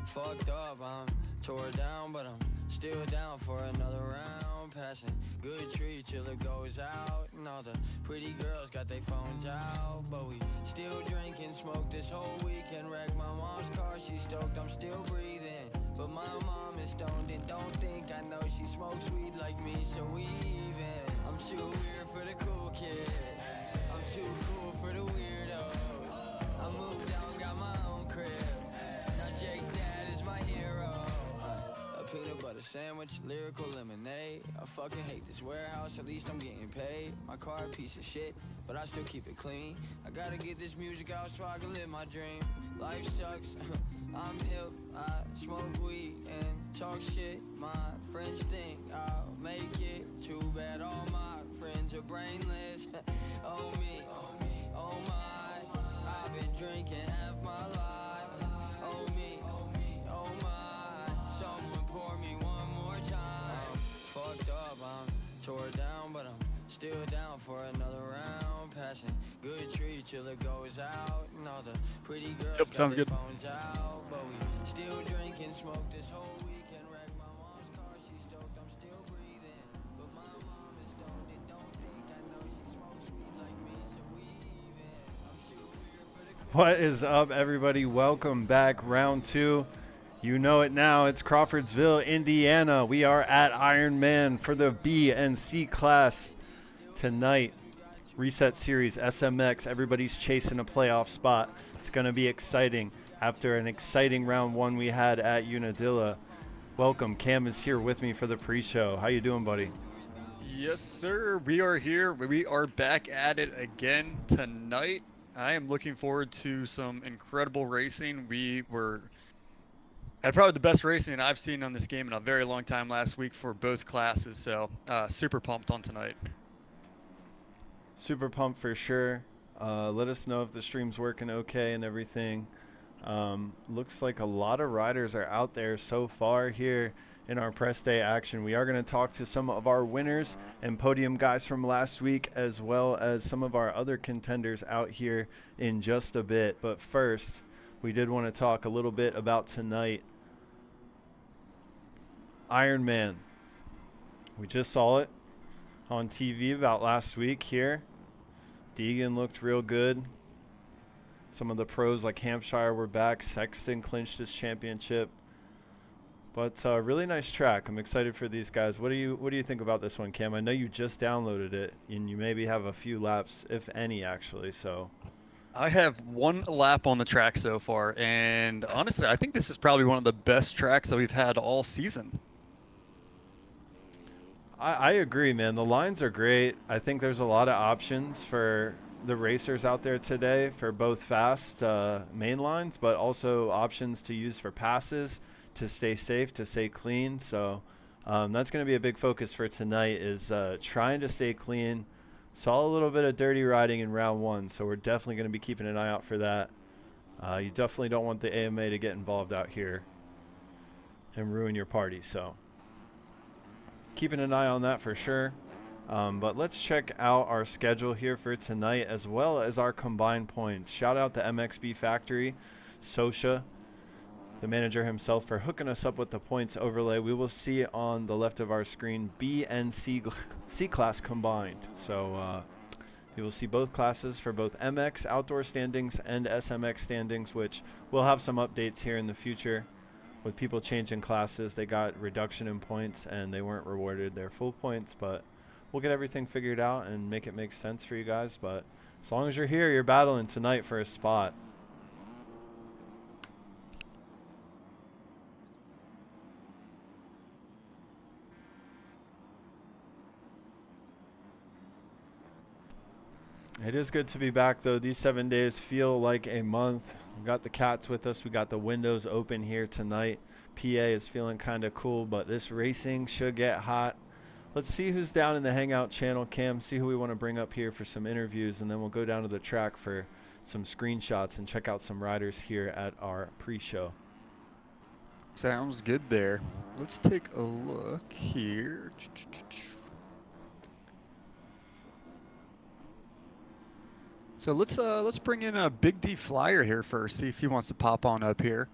Fucked up, I'm tore down, but I'm still down for another round. Passing good tree till it goes out. And all the pretty girls got their phones out. But we still drinking, smoke this whole weekend. Wreck my mom's car, she stoked, I'm still breathing. But my mom is stoned and don't think I know she smokes weed like me, so we even. I'm too weird for the cool kids. I'm too cool for the weirdos. I moved out, got my own crib. Now Jake's dad is my hero. A peanut butter sandwich, lyrical lemonade. I fucking hate this warehouse, at least I'm getting paid. My car a piece of shit, but I still keep it clean. I gotta get this music out so I can live my dream. Life sucks, I'm hip, I smoke weed and talk shit. My friends think I'll make it. Too bad all my friends are brainless. Oh me, oh my, I've been drinking half my life. Oh me, oh my, someone pour me one more time. I'm fucked up, I'm tore down, but I'm still down for another round. Passing good tree till it goes out. And all the pretty girls got sounds their good. phones out. But we still drinking, smoke this whole weekend. Wreck my mom's car, she stoked, I'm still breathing. But my mom is stoned and don't think I know she smokes weed like me, so we even. I'm too weird for the cool. What is up, everybody? Welcome back. Round two. You know it now. It's Crawfordsville, Indiana. We are at Ironman for the B and C class tonight. Reset series, SMX. Everybody's chasing a playoff spot. It's going to be exciting after an exciting round one we had at Unadilla. Welcome. Cam is here with me for the pre-show. How you doing, buddy? Yes, sir. We are here. We are back at it again tonight. I am looking forward to some incredible racing. Had probably the best racing I've seen on this game in a very long time last week for both classes. So super pumped on tonight. Super pumped for sure. Let us know if the stream's working okay and everything. Looks like a lot of riders are out there so far here in our press day action. We are going to talk to some of our winners and podium guys from last week, as well as some of our other contenders out here in just a bit. But first, we did want to talk a little bit about tonight. Ironman. We just saw it on TV about last week here. Deegan looked real good. Some of the pros like Hampshire were back. Sexton clinched his championship. But really nice track. I'm excited for these guys. What do you think about this one, Cam? I know you just downloaded it, and you maybe have a few laps, if any, actually. So I have one lap on the track so far, and honestly, I think this is probably one of the best tracks that we've had all season. I agree, man. The lines are great. I think there's a lot of options for the racers out there today for both fast main lines, but also options to use for passes to stay safe, to stay clean. So that's going to be a big focus for tonight is trying to stay clean. Saw a little bit of dirty riding in round one, so we're definitely going to be keeping an eye out for that. You definitely don't want the AMA to get involved out here and ruin your party. So keeping an eye on that for sure. But let's check out our schedule here for tonight, as well as our combined points. Shout out to MXB Factory, Sosha, the manager himself, for hooking us up with the points overlay. We will see on the left of our screen B and C class combined. So you will see both classes for both MX outdoor standings and SMX standings, which we'll have some updates here in the future. With people changing classes, they got reduction in points and they weren't rewarded their full points, but we'll get everything figured out and make it make sense for you guys. But as long as you're here, you're battling tonight for a spot. It is good to be back, though. These 7 days feel like a month. We got the cats with us. We got the windows open here tonight. PA is feeling kind of cool, but this racing should get hot. Let's see who's down in the Hangout channel, Cam, see who we want to bring up here for some interviews, and then we'll go down to the track for some screenshots and check out some riders here at our pre-show. Sounds good there. Let's take a look here. So let's bring in a Big D Flyer here first, see if he wants to pop on up here.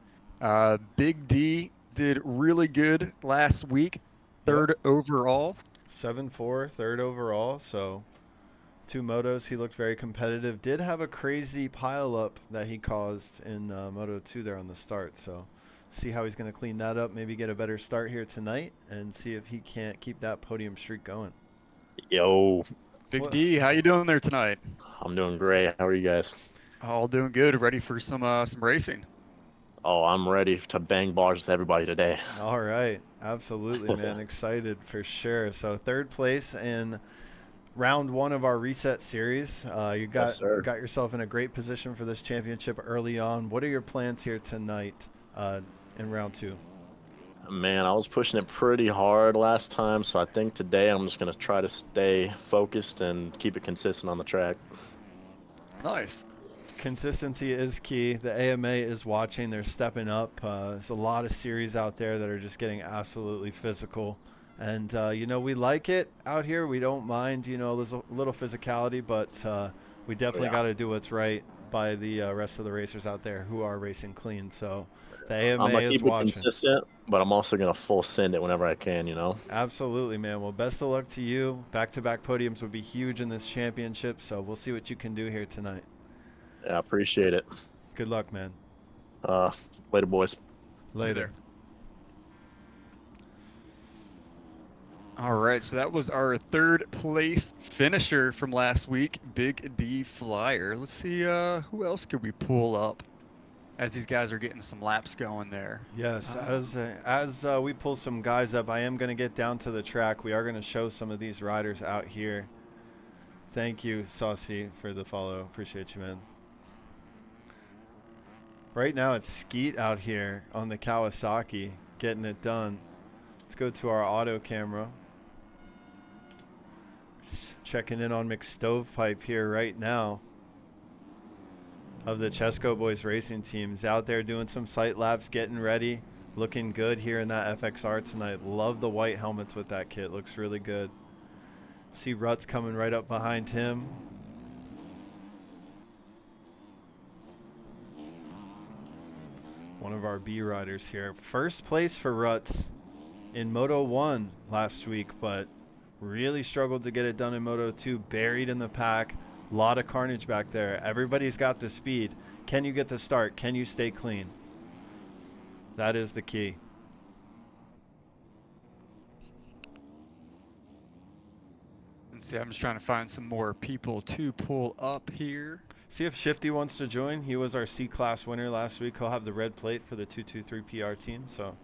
Big D did really good last week, Yep. third overall. 7-4, third overall. So 2 motos. He looked very competitive. Did have a crazy pile up that he caused in Moto 2 there on the start. So see how he's going to clean that up. Maybe get a better start here tonight and see if he can't keep that podium streak going. Yo, Big What? D, how you doing there tonight? I'm doing great. How are you guys? All doing good. Ready for some racing? Oh, I'm ready to bang bars with everybody today. All right. Absolutely, man. Excited for sure. So third place in round 1 of our reset series. You Yes, sir. got yourself in a great position for this championship early on. What are your plans here tonight in round 2? Man, I was pushing it pretty hard last time, so I think today I'm just going to try to stay focused and keep it consistent on the track. Nice. Consistency is key. The AMA is watching. They're stepping up. There's a lot of series out there that are just getting absolutely physical. And, we like it out here. We don't mind, there's a little physicality, but we definitely Yeah. got to do what's right by the rest of the racers out there who are racing clean. So the AMA I'm going to is keep it watching. consistent, but I'm also going to full send it whenever I can. Absolutely, man. Well, best of luck to you. Back-to-back podiums would be huge in this championship, so we'll see what you can do here tonight. Yeah, I appreciate it. Good luck, man. Later, boys. Later. All right, so that was our third place finisher from last week, Big D Flyer. Let's see who else could we pull up as these guys are getting some laps going there. Yes, as we pull some guys up, I am going to get down to the track. We are going to show some of these riders out here. Thank you, Saucy, for the follow. Appreciate you, man. Right now it's Skeet out here on the Kawasaki getting it done. Let's go to our auto camera. Checking in on McStovepipe here right now of the Chesco Boys racing teams out there doing some sight laps, getting ready, looking good here in that FXR tonight. Love the white helmets with that kit, looks really good. See Ruts coming right up behind him. One of our B riders here. First place for Ruts in Moto 1 last week, but really struggled to get it done in Moto 2. Buried in the pack. A lot of carnage back there. Everybody's got the speed. Can you get the start? Can you stay clean? That is the key. Let's see, I'm just trying to find some more people to pull up here. See if Shifty wants to join. He was our C-Class winner last week. He'll have the red plate for the 223 PR team. So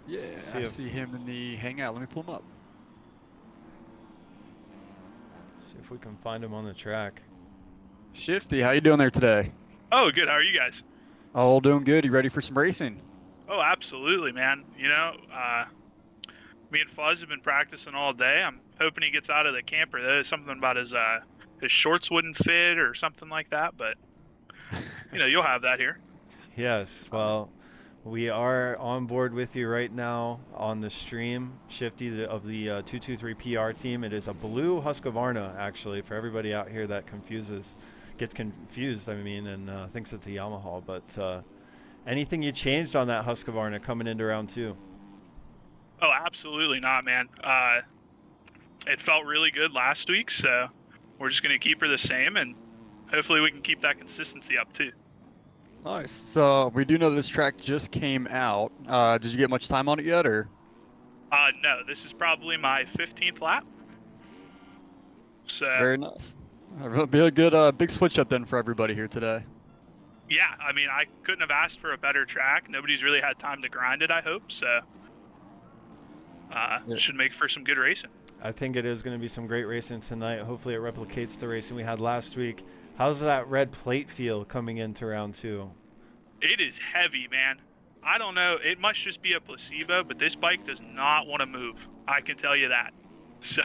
Yeah, I see him in the hangout. Let me pull him up. see if we can find him on the track. Shifty, how you doing there today? Oh, good. How are you guys? All doing good. You ready for some racing? Oh, absolutely, man. Me and Fuzz have been practicing all day. I'm hoping he gets out of the camper. There's something about his shorts wouldn't fit or something like that, but you'll have that here. Yes, well, we are on board with you right now on the stream. Shifty of the 223 PR team. It is a blue Husqvarna, actually, for everybody out here that gets confused, and thinks it's a Yamaha. But anything you changed on that Husqvarna coming into round 2? Oh, absolutely not, man. It felt really good last week, so we're just going to keep her the same, and hopefully we can keep that consistency up, too. Nice. So we do know this track just came out. Did you get much time on it yet, or? No, this is probably my 15th lap. So Very nice. It'll be a good big switch up then for everybody here today. yeah, I couldn't have asked for a better track. Nobody's really had time to grind it, I hope, so should make for some good racing. I think it is going to be some great racing tonight. Hopefully it replicates the racing we had last week. How's that red plate feel coming into round 2? It is heavy, man. I don't know. It must just be a placebo, but this bike does not want to move. I can tell you that. So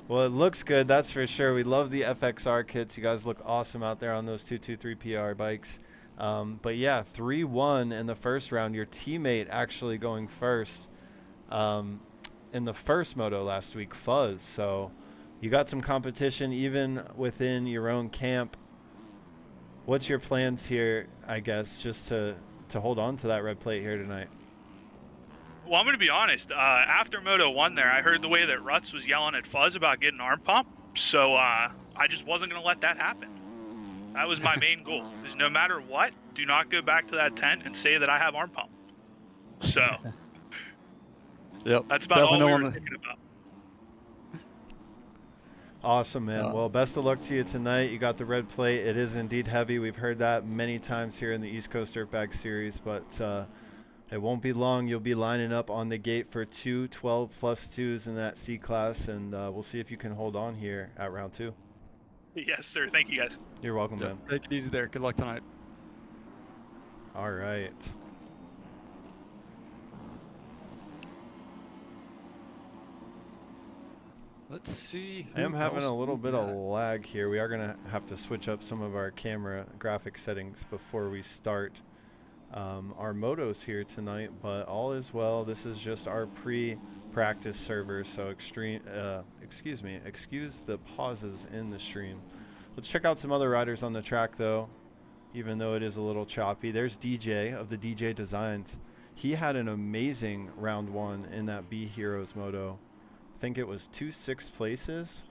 Well, it looks good, that's for sure. We love the FXR kits. You guys look awesome out there on those 223 PR bikes. But yeah, 3-1 in the first round. Your teammate actually going first in the first moto last week, Fuzz. So you got some competition even within your own camp. What's your plans here, I guess, just to to hold on to that red plate here tonight? Well, I'm going to be honest. After Moto 1 there, I heard the way that Ruts was yelling at Fuzz about getting arm pump. So I just wasn't going to let that happen. That was my main goal, is no matter what, do not go back to that tent and say that I have arm pump. So Yep. that's about all definitely we don't were wanna- thinking about. Awesome, man. Well, best of luck to you tonight. You got the red plate. It is indeed heavy. We've heard that many times here in the East Coast Dirtbag Series, but it won't be long. You'll be lining up on the gate for 2 12+2s in that C class, and we'll see if you can hold on here at round 2. Yes, sir. Thank you, guys. You're welcome, Yep. man. Take it easy there. Good luck tonight. All right. Let's see. I am who having else a little we bit of got. lag here. We are going to have to switch up some of our camera graphic settings before we start our motos here tonight, but all is well. This is just our pre-practice server, so excuse the pauses in the stream. Let's check out some other riders on the track, though, even though it is a little choppy. There's DJ of the DJ Designs. He had an amazing round 1 in that B Heroes moto. I think it was 2 6th places,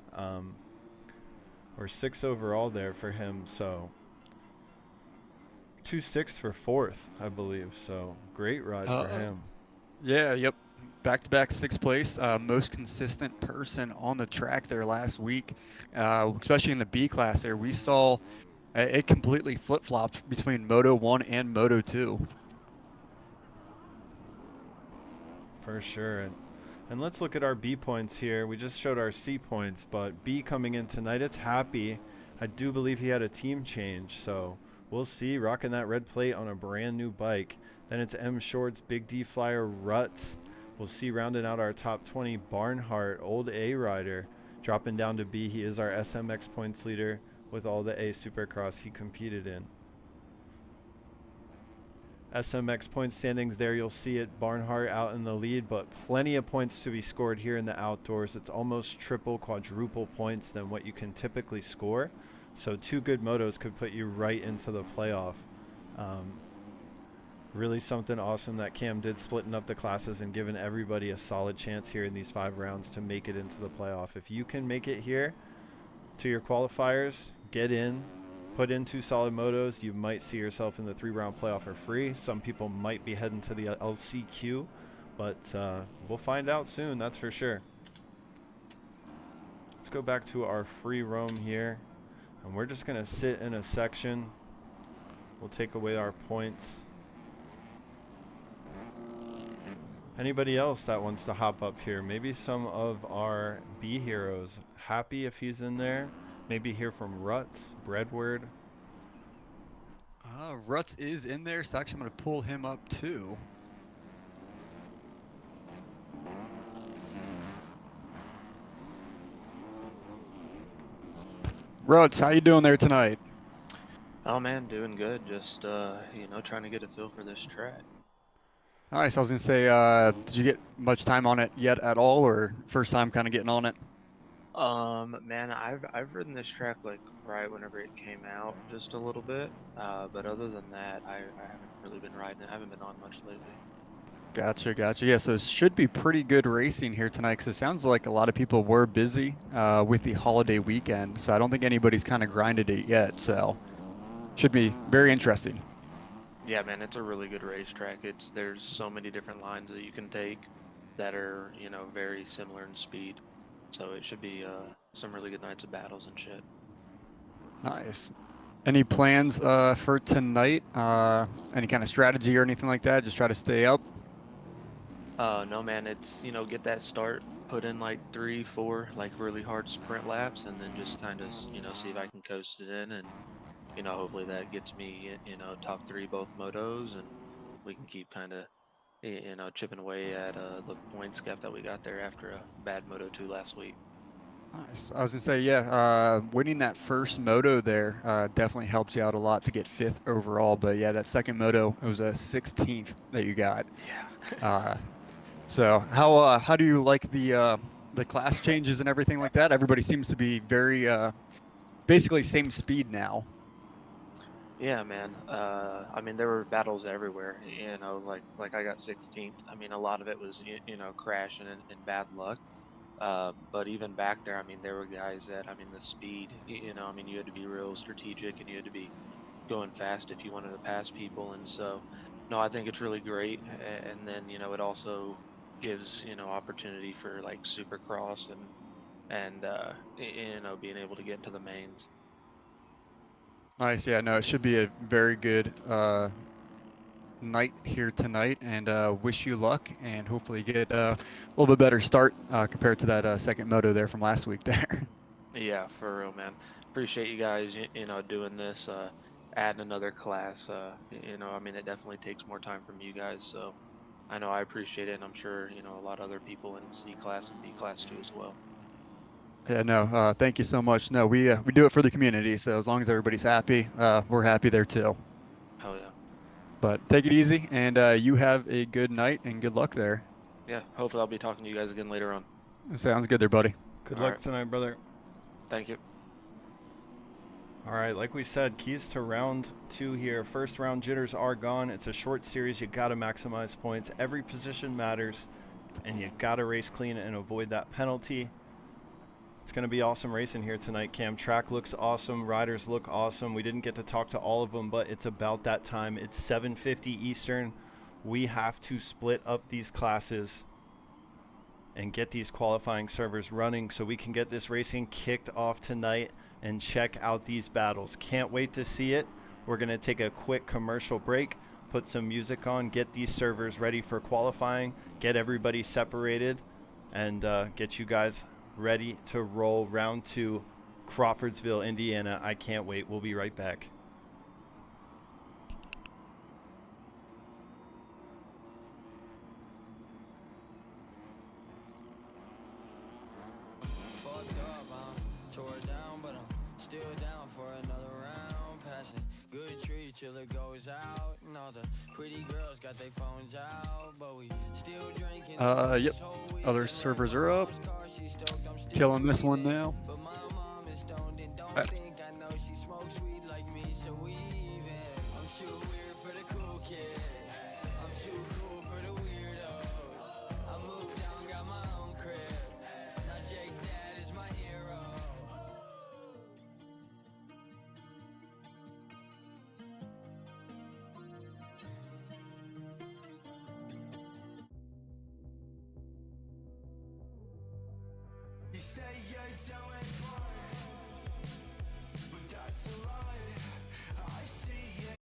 or 6 overall there for him. So 2 6th for 4th, I believe. So great ride for him. Yeah, yep. Back-to-back 6th place. Most consistent person on the track there last week, especially in the B class there. We saw it completely flip-flopped between Moto 1 and Moto 2. For sure. And let's look at our B points here. We just showed our C points, but B coming in tonight, it's Happy. I do believe he had a team change, so we'll see. Rocking that red plate on a brand new bike. Then it's M Shorts, Big D Flyer, Ruts. We'll see rounding out our top 20, Barnhart, old A rider. Dropping down to B, he is our SMX points leader with all the A Supercross he competed in. SMX point standings there, you'll see it, Barnhart out in the lead, but plenty of points to be scored here in the outdoors. It's almost triple, quadruple points than what you can typically score. So 2 good motos could put you right into the playoff. Really something awesome that Cam did, splitting up the classes and giving everybody a solid chance here in these 5 rounds to make it into the playoff. If you can make it here to your qualifiers, get in, put in 2 solid motos, you might see yourself in the 3-round playoff for free. Some people might be heading to the LCQ, but we'll find out soon, that's for sure. Let's go back to our free roam here, and we're just going to sit in a section. We'll take away our points. Anybody else that wants to hop up here? Maybe some of our B heroes. Happy if he's in there. Maybe hear from Ruts, Breadword. Ruts is in there, so actually I'm going to pull him up too. Ruts, how you doing there tonight? Oh man, doing good. Just trying to get a feel for this track. Nice. I was gonna say, did you get much time on it yet at all, or first time kind of getting on it? Man, I've ridden this track like right whenever it came out, just a little bit. But other than that, I haven't really been riding it. I haven't been on much lately. Gotcha. Yeah, so it should be pretty good racing here tonight, because it sounds like a lot of people were busy with the holiday weekend, so I don't think anybody's kind of grinded it yet, so should be very interesting. Yeah, man, it's a really good racetrack. There's so many different lines that you can take that are, very similar in speed. So it should be some really good nights of battles and shit. Nice. Any plans for tonight? Any kind of strategy or anything like that? Just try to stay up? No, man, it's, get that start, put in like 3, 4, like really hard sprint laps, and then just kind of, see if I can coast it in, and, hopefully that gets me, top 3 both motos, and we can keep kind of, chipping away at the points gap that we got there after a bad Moto 2 last week. Nice. I was gonna say, yeah, winning that first moto there definitely helps you out a lot to get 5th overall. But yeah, that second moto, it was a 16th that you got. Yeah. So how do you like the class changes and everything like that? Everybody seems to be very basically same speed now. Yeah, man. I mean, there were battles everywhere. You know, like I got 16th. I mean, a lot of it was you know crashing and bad luck. But even back there, I mean, there were guys that I mean, the speed. You know, I mean, you had to be real strategic and you had to be going fast if you wanted to pass people. And so, no, I think it's really great. And then you know, it also gives you know opportunity for like Supercross and you know being able to get into the mains. Nice. Yeah, no, it should be a very good night here tonight, and wish you luck, and hopefully get a little bit better start compared to that second moto there from last week there. Yeah, for real, man. Appreciate you guys, you know, doing this, adding another class. You know, I mean, it definitely takes more time from you guys. So I know I appreciate it, and I'm sure, you know, a lot of other people in C class and B class too as well. Yeah, no, thank you so much. No, we do it for the community, so as long as everybody's happy, we're happy there too. Hell yeah. But take it easy, and you have a good night and good luck there. Yeah, hopefully I'll be talking to you guys again later on. Sounds good there, buddy. Good All luck right. tonight, brother. Thank you. All right, like we said, keys to round 2 here. First round jitters are gone. It's a short series. You got to maximize points. Every position matters, and you got to race clean and avoid that penalty. It's going to be awesome racing here tonight, Cam. Track looks awesome. Riders look awesome. We didn't get to talk to all of them, but it's about that time. It's 7:50 Eastern. We have to split up these classes and get these qualifying servers running so we can get this racing kicked off tonight and check out these battles. Can't wait to see it. We're going to take a quick commercial break, put some music on, get these servers ready for qualifying, get everybody separated, and get you guys ready to roll round 2, Crawfordsville, Indiana. I can't wait. We'll be right back. Fucked up, I'm tore down, but I'm still down for another round. Passing good treat till it goes out. And all the pretty girls got their phones out, but we still drinking. Yep. Other servers are up. Killing this one now. But my mom is stoned and don't Alright. think I know she smokes weed like me, so we even. I'm too weird for the cool kid. I'm too cool for the weirdos. I moved down, got my own crib. Now Jake's dad is my hero. You say you're going far, but that's a lie. I see it.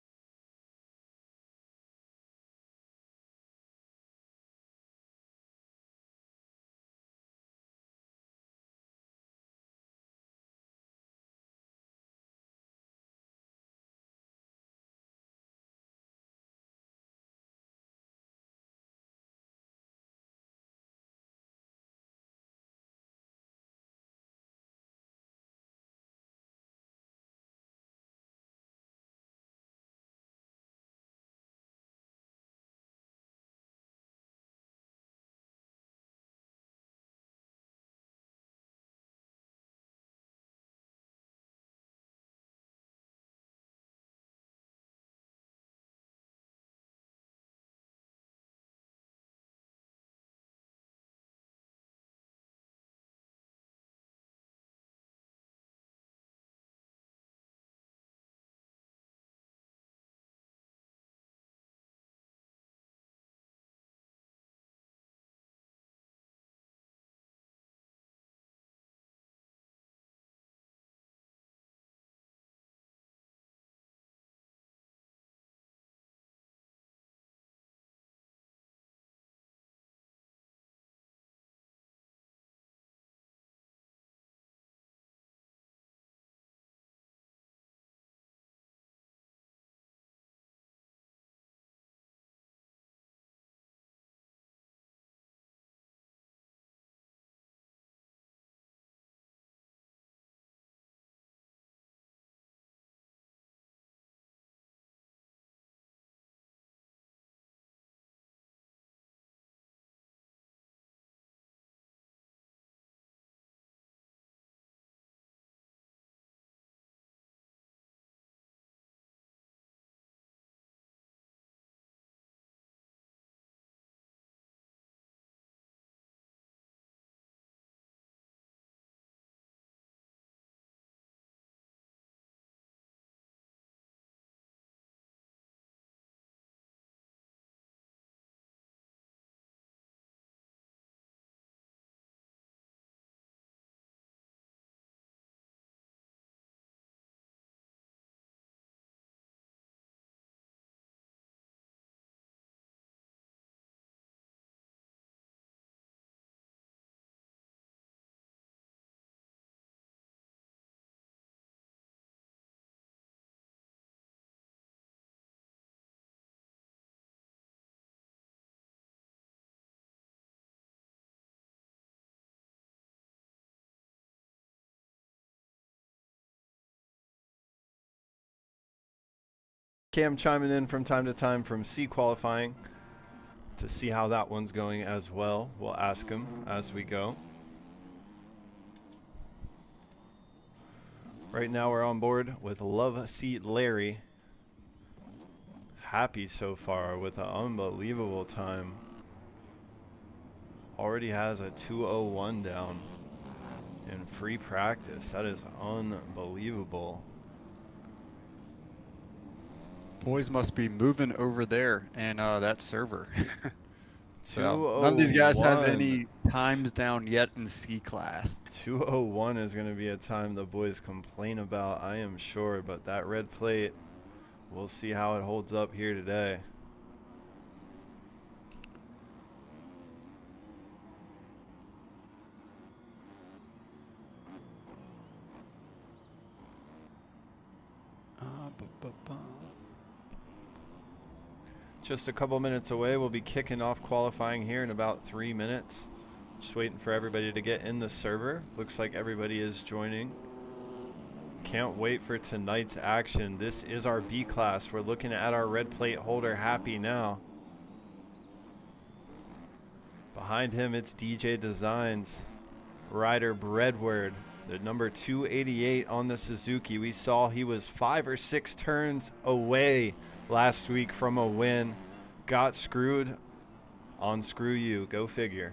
Cam chiming in from time to time from C qualifying to see how that one's going as well. We'll ask him as we go. Right now we're on board with Love Seat Larry. Happy so far with an unbelievable time. Already has a 2:01 down in free practice. That is unbelievable. Boys must be moving over there and that server. So none of 2:01. these guys have any times down yet in C class. 2:01 is going to be a time the boys complain about, I am sure, but that red plate, we'll see how it holds up here today. Just a couple minutes away, we'll be kicking off qualifying here in about 3 minutes. Just waiting for everybody to get in the server. Looks like everybody is joining. Can't wait for tonight's action. This is our B class. We're looking at our red plate holder, Happy, now. Behind him, it's DJ Designs. Rider Breadward, the number 288 on the Suzuki. We saw he was 5 or 6 turns away last week from a win. Got screwed on Screw You. Go figure.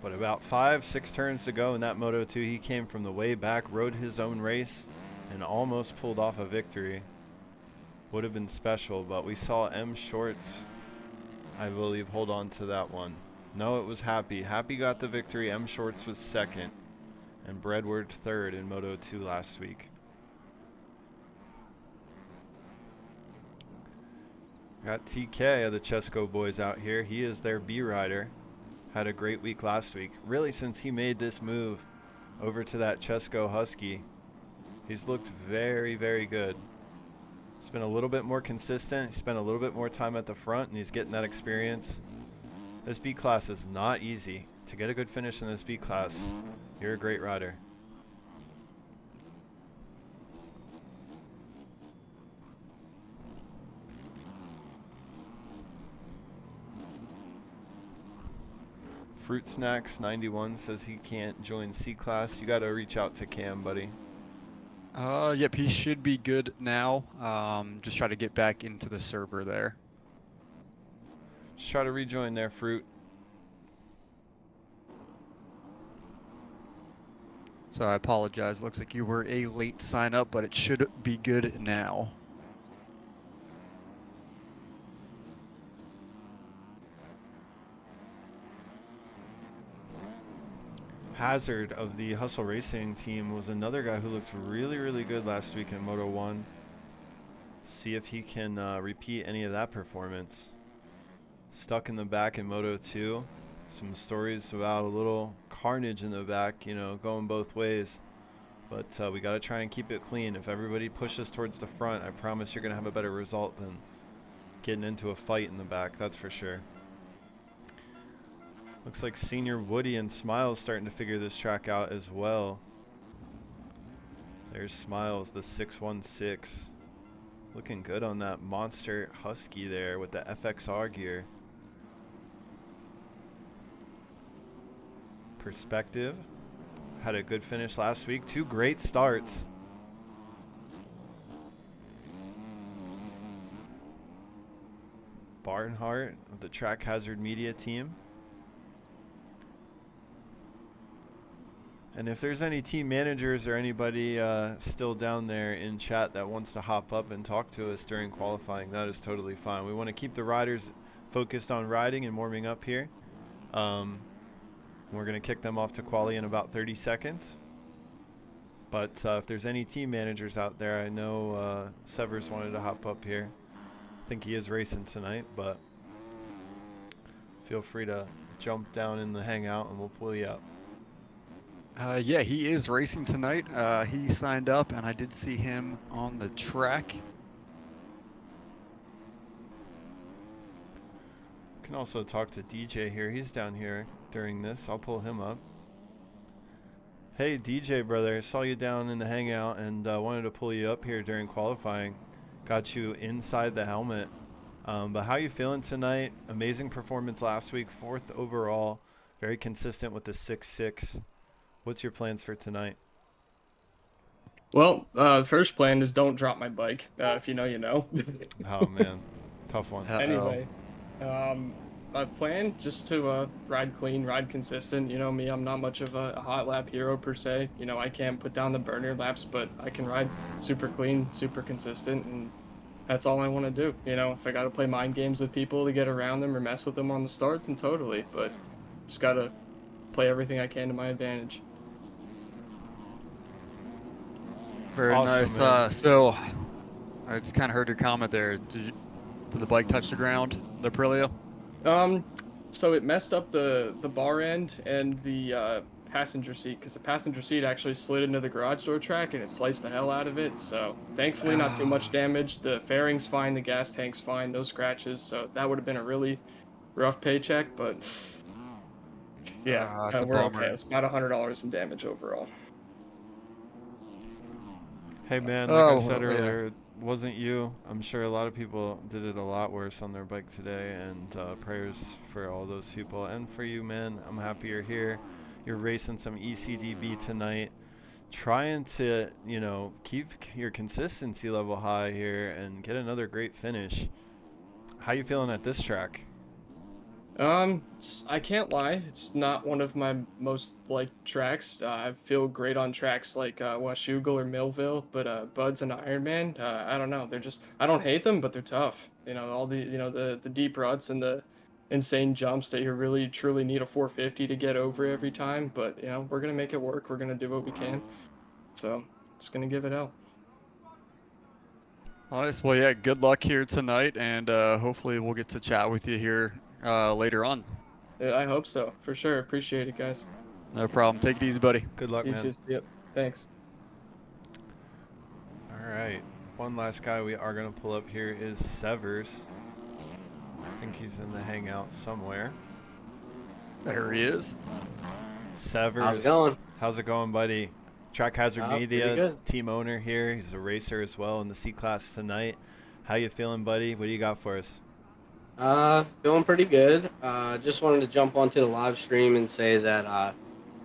But about 5-6 turns to go in that Moto 2, he came from the way back, rode his own race, and almost pulled off a victory. Would have been special, but we saw M Shorts, I believe, hold on to that one. No, it was Happy. Happy got the victory. M Shorts was second, and Breadward third in Moto 2 last week. Got TK of the Chesco boys out here. He is their B rider. Had a great week last week. Really, since he made this move over to that Chesco Husky, he's looked very, very good. He's been a little bit more consistent. He spent a little bit more time at the front, and he's getting that experience. This B class is not easy. To get a good finish in this B class, you're a great rider. Fruit Snacks 91 says he can't join C class. You got to reach out to Cam, buddy. Yep, he should be good now. Just try to get back into the server there. Just try to rejoin there, Fruit. So I apologize. Looks like you were a late sign up, but it should be good now. Hazard of the Hustle Racing team was another guy who looked really, really good last week in Moto 1. See if he can repeat any of that performance. Stuck in the back in Moto 2. Some stories about a little carnage in the back, you know, going both ways. But we got to try and keep it clean. If everybody pushes towards the front, I promise you're going to have a better result than getting into a fight in the back, that's for sure. Looks like Senior Woody and Smiles starting to figure this track out as well. There's Smiles, the 616. Looking good on that monster Husky there with the FXR gear. Perspective had a good finish last week. 2 great starts. Barnhart of the Track Hazard Media team. And if there's any team managers or anybody still down there in chat that wants to hop up and talk to us during qualifying, that is totally fine. We want to keep the riders focused on riding and warming up here. We're going to kick them off to quali in about 30 seconds. But if there's any team managers out there, I know Severs wanted to hop up here. I think he is racing tonight, but feel free to jump down in the hangout and we'll pull you up. Yeah, he is racing tonight. He signed up, and I did see him on the track. Can also talk to DJ here. He's down here during this. I'll pull him up. Hey, DJ, brother. Saw you down in the hangout and wanted to pull you up here during qualifying. got you inside the helmet. But how you feeling tonight? Amazing performance last week, 4th overall, very consistent with the 6.6. What's your plans for tonight? Well, the first plan is don't drop my bike. If you know, you know. Oh man, tough one. Anyway, my plan just to ride clean, ride consistent. You know me, I'm not much of a hot lap hero per se. You know, I can't put down the burner laps, but I can ride super clean, super consistent, and that's all I want to do. You know, if I got to play mind games with people to get around them or mess with them on the start, then totally. But just got to play everything I can to my advantage. Very Awesome, nice. man. So I just kind of heard your comment there. Did the bike touch the ground, the Aprilia? So it messed up the bar end and the passenger seat, because the passenger seat actually slid into the garage door track and it sliced the hell out of it. So thankfully not too much damage. The fairing's fine, the gas tank's fine, no scratches. So that would have been a really rough paycheck, but yeah, That's a we're bummer. okay. It's about $100 in damage overall. Hey man, like I Oh, said yeah. earlier, it wasn't you. I'm sure a lot of people did it a lot worse on their bike today, and prayers for all those people and for you, man. I'm happy you're here. You're racing some ECDB tonight, trying to, you know, keep your consistency level high here and get another great finish. How you feeling at this track? I can't lie. It's not one of my most liked tracks. I feel great on tracks like Washougal or Millville, but Buds and Ironman, I don't know. They're just, I don't hate them, but they're tough. You know, all the, you know, the deep ruts and the insane jumps that you really truly need a 450 to get over every time. But you know, we're gonna make it work. We're gonna do what we can. So just gonna give it out. Nice. Well, yeah, good luck here tonight, and hopefully we'll get to chat with you here later on. I hope so, for sure. Appreciate it, guys. No problem. Take it easy, buddy. Good luck, You man. too. Yep. Thanks. All right. One last guy we are going to pull up here is Severs. I think he's in the hangout somewhere. There he is. Severs. How's it going? How's it going, buddy? Track Hazard Pretty Media, good. team owner here. He's a racer as well in the C class tonight. How you feeling, buddy? What do you got for us? Feeling pretty good. Just wanted to jump onto the live stream and say that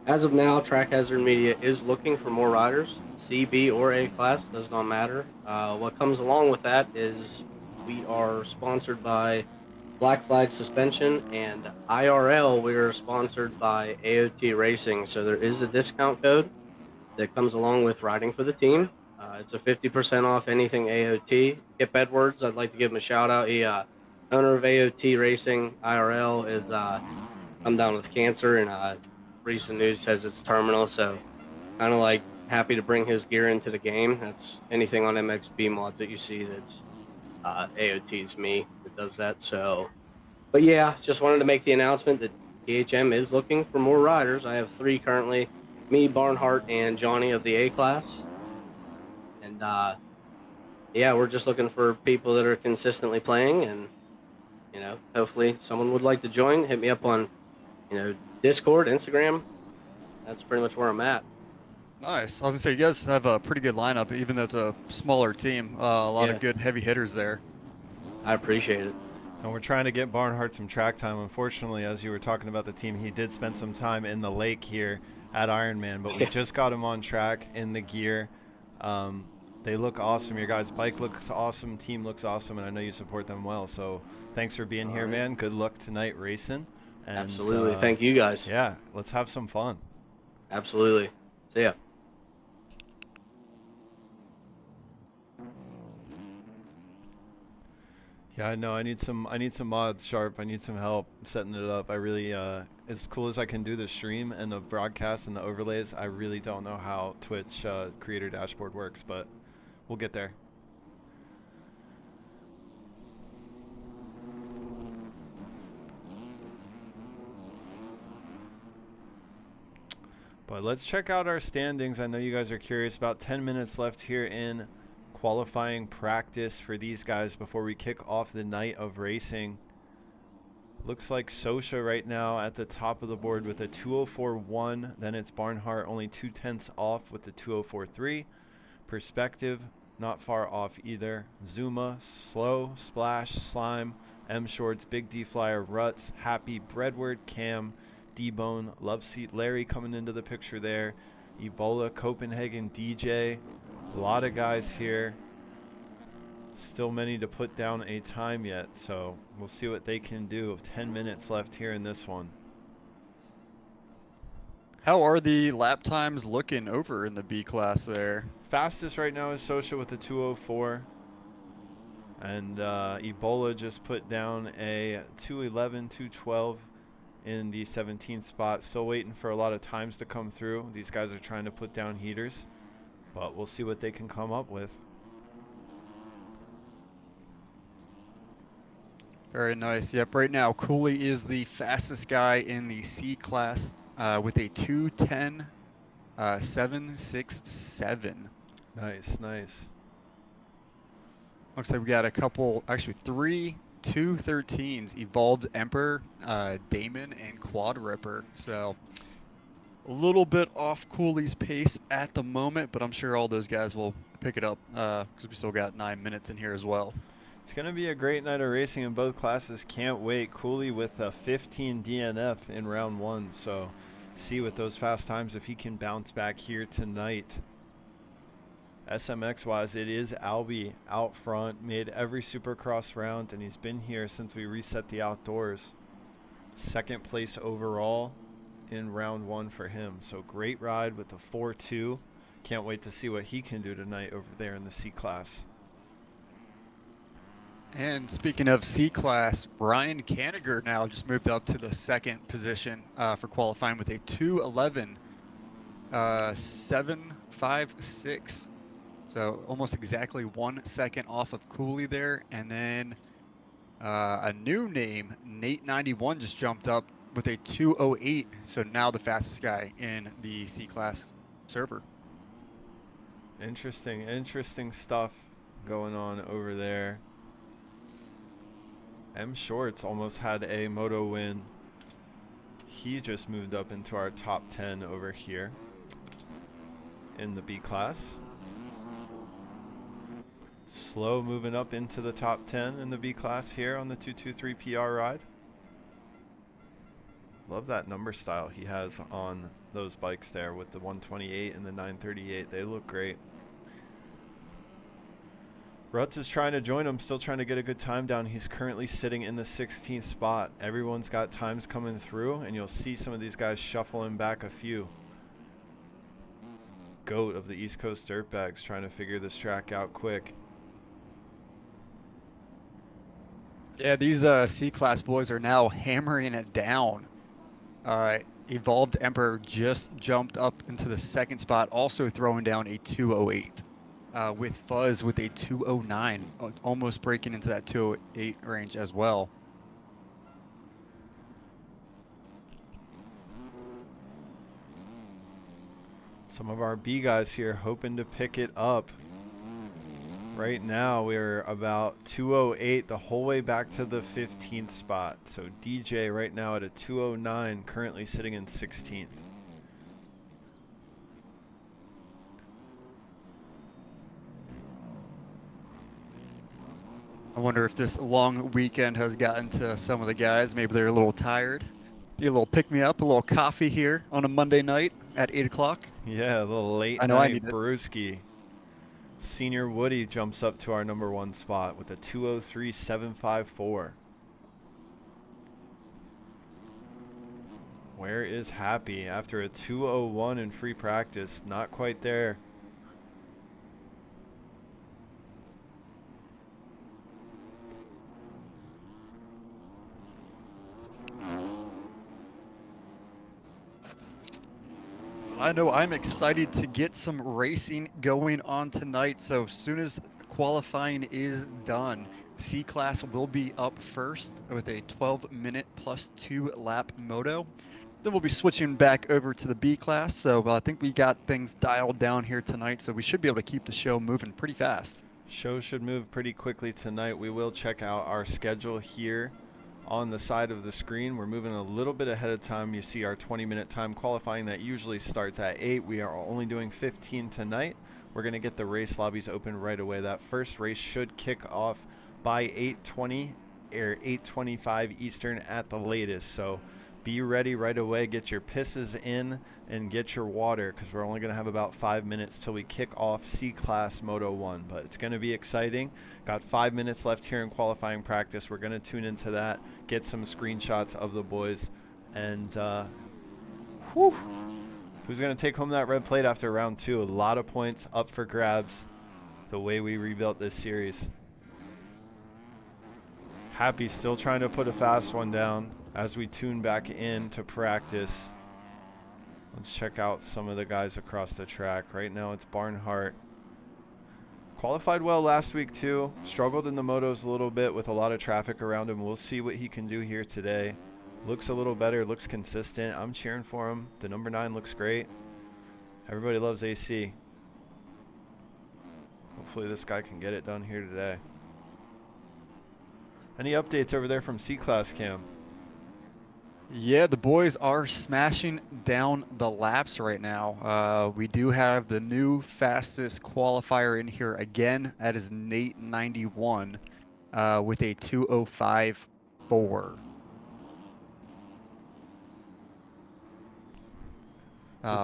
as of now, Track Hazard Media is looking for more riders, C, B, or A class, does not matter. What comes along with that is we are sponsored by Black Flag Suspension, and IRL, we are sponsored by AOT Racing. So there is a discount code that comes along with riding for the team. It's a 50% off anything AOT. Kip Edwards, I'd like to give him a shout out. He owner of AOT Racing IRL is come down with cancer, and recent news says it's terminal. So kind of like happy to bring his gear into the game. That's anything on MXB mods that you see that's AOT is me that does that. So, but yeah, just wanted to make the announcement that THM is looking for more riders. I have 3 currently: me, Barnhart, and Johnny of the A class. And yeah, we're just looking for people that are consistently playing, and you know, hopefully someone would like to join. Hit me up on, you know, Discord, Instagram. That's pretty much where I'm at. Nice. I was gonna say you guys have a pretty good lineup, even though it's a smaller team. A lot Yeah. of good heavy hitters there. I appreciate it. And we're trying to get Barnhart some track time. Unfortunately, as you were talking about the team, he did spend some time in the lake here at Ironman, but we just got him on track in the gear. They look awesome. Your guys' bike looks awesome. Team looks awesome, and I know you support them well. So thanks for being here, right. man. Good luck tonight racing. And, Absolutely. Thank you guys. Yeah, let's have some fun. Absolutely. See ya. Yeah, I know. I need some mods, Sharp. I need some help setting it up. I really, as cool as I can do the stream and the broadcast and the overlays, I really don't know how Twitch creator dashboard works, but we'll get there. But let's check out our standings. I know you guys are curious. About 10 minutes left here in qualifying practice for these guys before we kick off the night of racing. Looks like Sosha right now at the top of the board with a 204.1. Then it's Barnhart only 0.2 off with the 204.3. Perspective not far off either. Zuma, Slow, Splash, Slime, M Shorts, Big D Flyer, Ruts, Happy, Breadward, Cam, D-Bone, Love Seat, Larry coming into the picture there. Ebola, Copenhagen, DJ. A lot of guys here. Still many to put down a time yet, so we'll see what they can do. 10 minutes left here in this one. How are the lap times looking over in the B class there? Fastest right now is Social with a 2:04. And Ebola just put down a 2:11, 2:12 in the 17th spot. Still waiting for a lot of times to come through. These guys are trying to put down heaters, but we'll see what they can come up with. Very nice. Yep, right now Cooley is the fastest guy in the C class with a 2:10, 7.67. Nice, nice. Looks like we got a couple, actually 3 2:13s, Evolved Emperor, Damon, and Quad Ripper. So a little bit off Cooley's pace at the moment, but I'm sure all those guys will pick it up because we still got 9 minutes in here as well. It's going to be a great night of racing in both classes. Can't wait. Cooley with a 15 DNF in round 1. So see with those fast times if he can bounce back here tonight. SMX wise, it is Albie out front. Made every Supercross round, and he's been here since we reset the outdoors. Second place overall in round 1 for him. So great ride with the 4.2. Can't wait to see what he can do tonight over there in the C class. And speaking of C-Class, Brian Kanigher now just moved up to the second position for qualifying with a 2:11, 7.56. So almost exactly 1 second off of Cooley there. And then a new name, Nate91, just jumped up with a 2:08. So now the fastest guy in the C-Class server. Interesting stuff going on over there. M Shorts almost had a moto win. He just moved up into our top 10 over here in the B class. Slow moving up into the top 10 in the B class here on the 223 PR ride. Love that number style he has on those bikes there with the 128 and the 938. They look great. Ruts is trying to join him, still trying to get a good time down. He's currently sitting in the 16th spot. Everyone's got times coming through, and you'll see some of these guys shuffling back a few. Goat of the East Coast Dirtbags trying to figure this track out quick. Yeah, these C-Class boys are now hammering it down. Evolved Emperor just jumped up into the second spot, also throwing down a 2:08. With Fuzz with a 2:09, almost breaking into that 2:08 range as well. Some of our B guys here hoping to pick it up. Right now we're about 2:08 the whole way back to the 15th spot. So DJ right now at a 2:09, currently sitting in 16th. I wonder if this long weekend has gotten to some of the guys. Maybe they're a little tired. Need a little pick-me-up, a little coffee here on a Monday night at 8 o'clock. Yeah, a little late I know I night need it. brewski. Senior Woody jumps up to our number 1 spot with a 2:03.754. Where is Happy after a 2:01 in free practice? Not quite there. I know I'm excited to get some racing going on tonight. So as soon as qualifying is done, C-Class will be up first with a 12-minute plus 2-lap moto. Then we'll be switching back over to the B class. So I think we got things dialed down here tonight. So we should be able to keep the show moving pretty fast. Show should move pretty quickly tonight. We will check out our schedule here on the side of the screen. We're moving a little bit ahead of time. You see our 20-minute time qualifying that usually starts at 8. We are only doing 15 tonight. we're going to get the race lobbies open right away. That first race should kick off by 8:20 or 8:25 Eastern at the latest. So be ready right away. Get your pisses in and get your water, because we're only going to have about 5 minutes till we kick off C-Class Moto 1. But it's going to be exciting. Got 5 minutes left here in qualifying practice. We're going to tune into that, get some screenshots of the boys, and whew, who's going to take home that red plate after round 2? A lot of points up for grabs the way we rebuilt this series. Happy still trying to put a fast one down as we tune back in to practice. Let's check out some of the guys across the track. Right now it's Barnhart. Qualified well last week too. Struggled in the motos a little bit with a lot of traffic around him. We'll see what he can do here today. Looks a little better, looks consistent. I'm cheering for him. The number 9 looks great. Everybody loves AC. Hopefully this guy can get it done here today. Any updates over there from C-Class, Cam? Yeah, the boys are smashing down the laps right now. We do have the new fastest qualifier in here again. That is Nate 91 with a 2:05.4.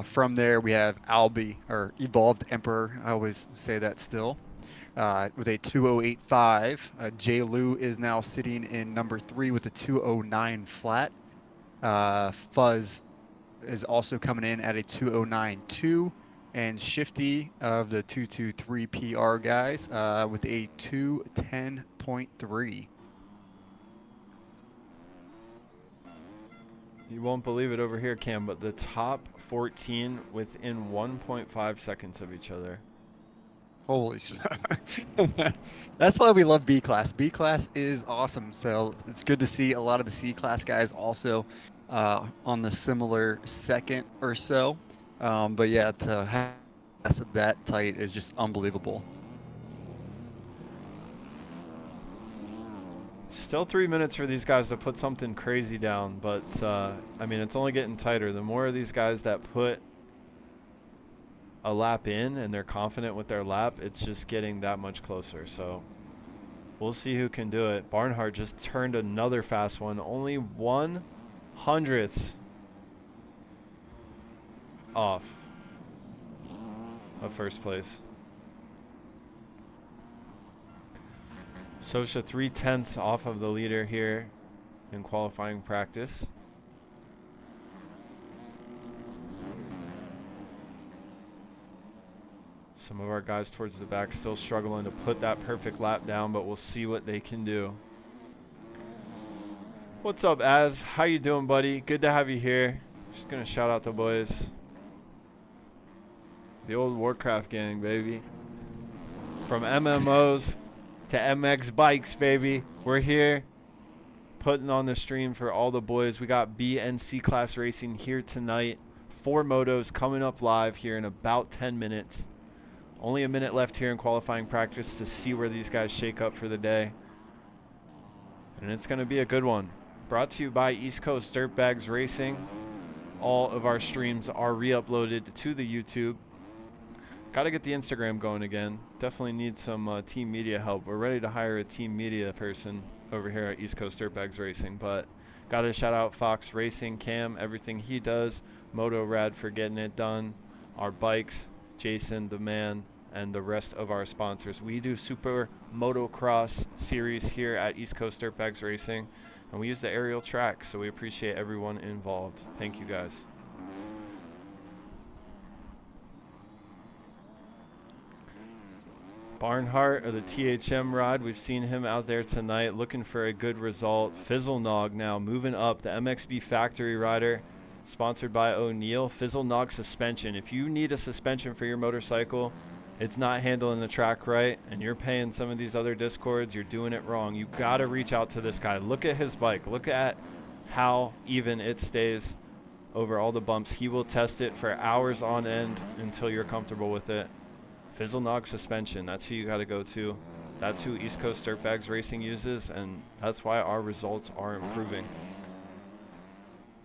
From there, we have Albi, or Evolved Emperor. I always say that still. With a 2:08.5. J. Lou is now sitting in number 3 with a 2:09 flat. Fuzz is also coming in at a 2:09.2, and Shifty of the 223 PR guys with a 2:10.3. You won't believe it over here, Cam, but the top 14 within 1.5 seconds of each other. Holy shit. That's why we love B-Class. B-Class is awesome, so it's good to see a lot of the C-Class guys also on the similar second or so. But yeah, to have that tight is just unbelievable. Still 3 minutes for these guys to put something crazy down, but I mean, it's only getting tighter. The more of these guys that put a lap in and they're confident with their lap, it's just getting that much closer. So we'll see who can do it. Barnhart just turned another fast one, only 1/100th off of first place. Sosha 3/10 off of the leader here in qualifying practice. Some of our guys towards the back still struggling to put that perfect lap down, but we'll see what they can do. What's up, Az? How you doing, buddy? Good to have you here. Just gonna shout out the boys. The old Warcraft gang, baby. From MMOs to MX bikes, baby. We're here putting on the stream for all the boys. We got B and C class racing here tonight. 4 motos coming up live here in about 10 minutes. Only a minute left here in qualifying practice to see where these guys shake up for the day. And it's going to be a good one. Brought to you by East Coast Dirtbags Racing. All of our streams are re-uploaded to the YouTube. Got to get the Instagram going again. Definitely need some team media help. We're ready to hire a team media person over here at East Coast Dirtbags Racing. But got to shout out Fox Racing, Cam, everything he does. Moto Rad for getting it done. Our bikes, Jason, the man, and the rest of our sponsors. We do Super Motocross series here at East Coast Dirtbags Racing, and we use the aerial track, so we appreciate everyone involved. Thank you, guys. Barnhart of the THM rod, we've seen him out there tonight looking for a good result. Fizzlenog now moving up, the MXB factory rider, sponsored by O'Neill. Fizzlenog suspension. If you need a suspension for your motorcycle, it's not handling the track right, and you're paying some of these other Discords, you're doing it wrong. You got to reach out to this guy. Look at his bike. Look at how even it stays over all the bumps. He will test it for hours on end until you're comfortable with it. Fizzlenog suspension, that's who you got to go to. That's who East Coast Dirtbags Racing uses, and that's why our results are improving.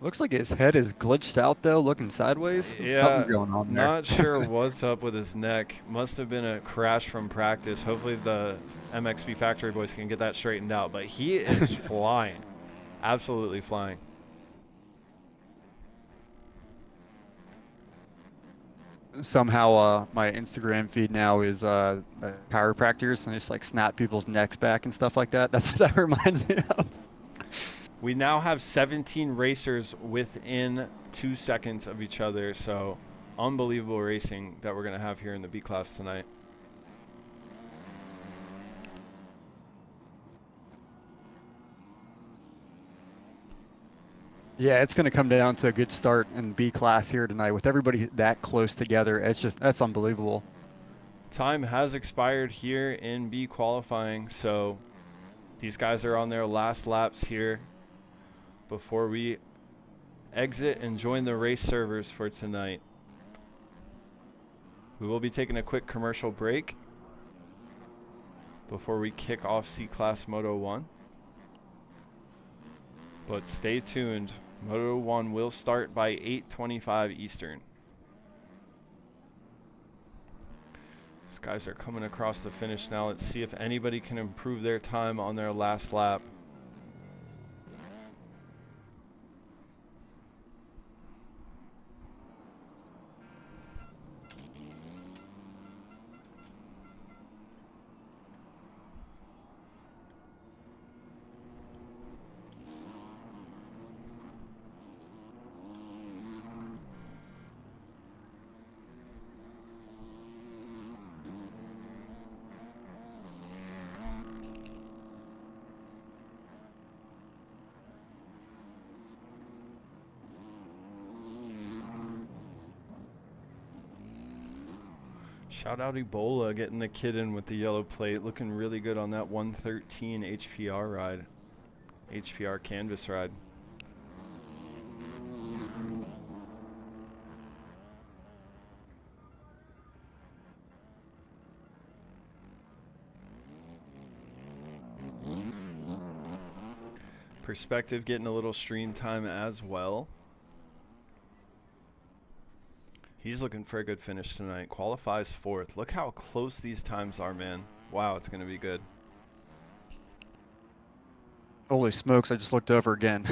Looks like his head is glitched out though, looking sideways. Yeah, Something's going on there. not sure what's up with his neck. Must have been a crash from practice. Hopefully the MXB Factory boys can get that straightened out. But he is flying, absolutely flying. Somehow my Instagram feed now is chiropractors and just like snap people's necks back and stuff like that. That's what that reminds me of. We now have 17 racers within 2 seconds of each other, so unbelievable racing that we're going to have here in the B class tonight. Yeah, it's going to come down to a good start in B class here tonight with everybody that close together. That's unbelievable. Time has expired here in B qualifying, so these guys are on their last laps here before we exit and join the race servers for tonight. We will be taking a quick commercial break before we kick off C-Class Moto 1. But stay tuned. Moto 1 will start by 8:25 Eastern. These guys are coming across the finish now. Let's see if anybody can improve their time on their last lap. Shout out Ebola getting the kid in with the yellow plate. Looking really good on that 113 HPR ride. HPR canvas ride. Perspective getting a little stream time as well. He's looking for a good finish tonight. Qualifies 4th. Look how close these times are, man. Wow, it's going to be good. Holy smokes, I just looked over again.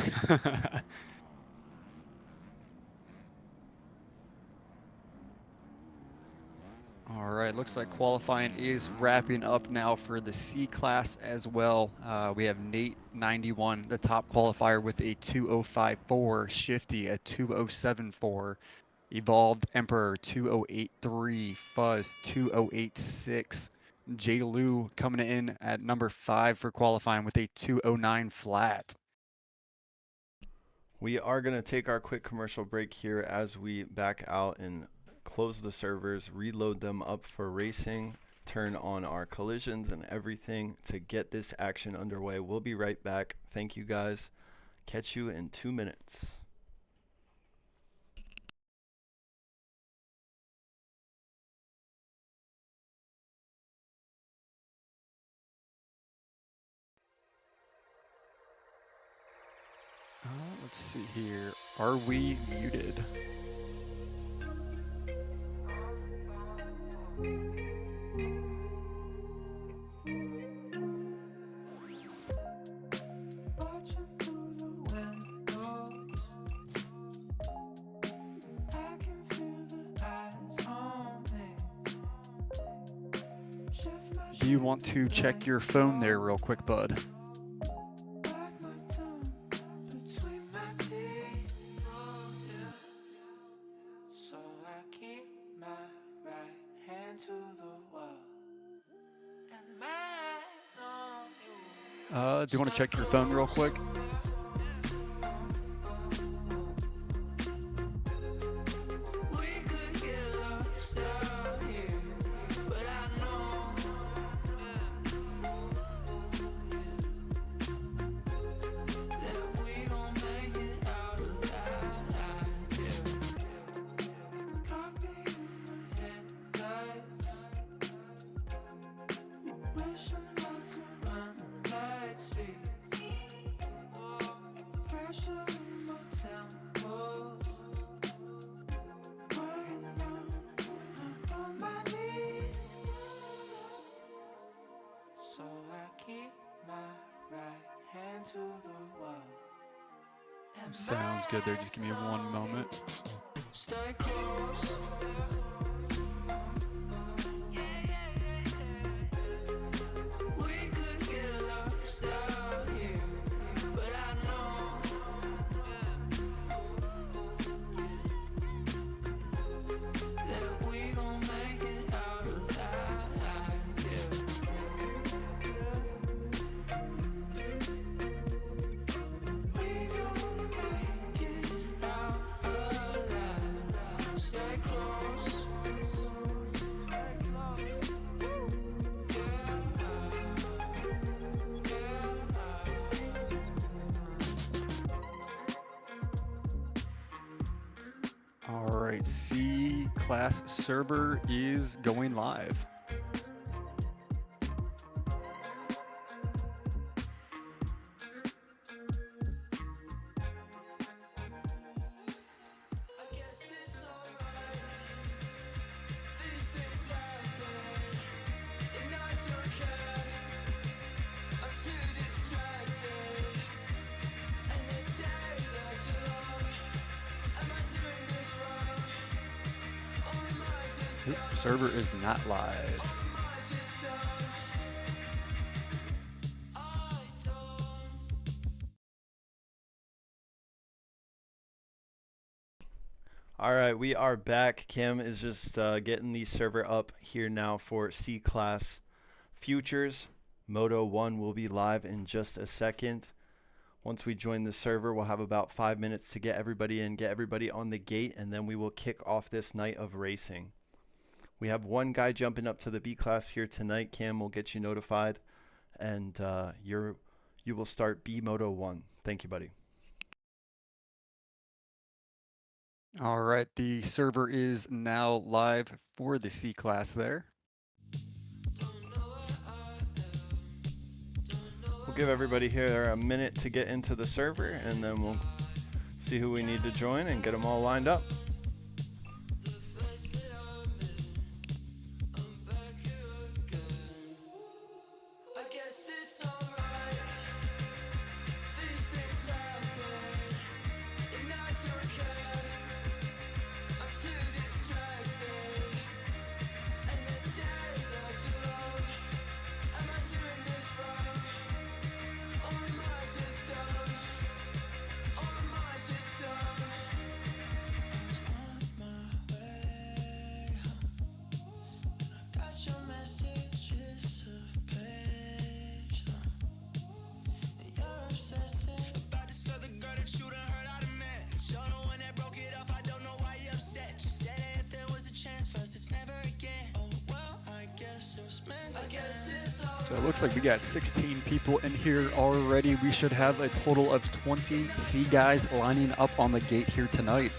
All right, looks like qualifying is wrapping up now for the C class as well. We have Nate 91, the top qualifier with a 2:05.4, Shifty a 2:07.4, Evolved Emperor 2:08.3, Fuzz 2:08.6, J. Lou coming in at number 5 for qualifying with a 2:09 flat. We are going to take our quick commercial break here as we back out and close the servers, reload them up for racing, turn on our collisions and everything to get this action underway. We'll be right back. Thank you guys. Catch you in 2 minutes. Let's see here. Are we muted? Do you want to check your phone there real quick, bud? Do you want to check your phone real quick? Sounds good there. Just give me one moment. Stay close. We could get lost out here, but I know that we gon' make it out alive. Yeah. We gon' make it out alive. Stay close. Stay close. All right, C-Class server is going live. I guess it's alright. These things happen, and I don't care. I'm too distracted, and the days are too long. Am I doing this wrong? Or am I just Oop, dumb? server is not live. Or am I just dumb? I don't. All right, we are back. Cam is just getting the server up here now for C-Class Futures. Moto 1 will be live in just a second. Once we join the server, we'll have about 5 minutes to get everybody in, get everybody on the gate, and then we will kick off this night of racing. We have one guy jumping up to the B-Class here tonight. Cam will get you notified, and you will start B Moto 1. Thank you, buddy. All right, the server is now live for the C-Class there. We'll give everybody here a minute to get into the server, and then we'll see who we need to join and get them all lined up. I guess it's alright. These things happen, and I don't care. I'm too distracted, and the days are too long. Am I doing this wrong? Or am I just dumb? Or am I just dumb? I was on my way home, and I got your messages of page long. And you're obsessing about this other girl that you done heard I done met. You're the one that broke it off, I don't know why you upset. You said if there was a chance for us, it's never again. Oh well, I guess it was meant to. I guess it's all So it looks like we got 16 people in here already. We should have a total of 20 C guys lining up on the gate here tonight.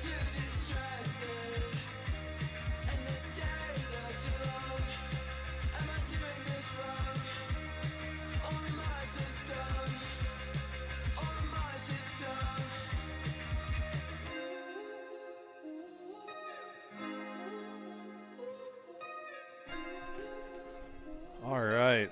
All right.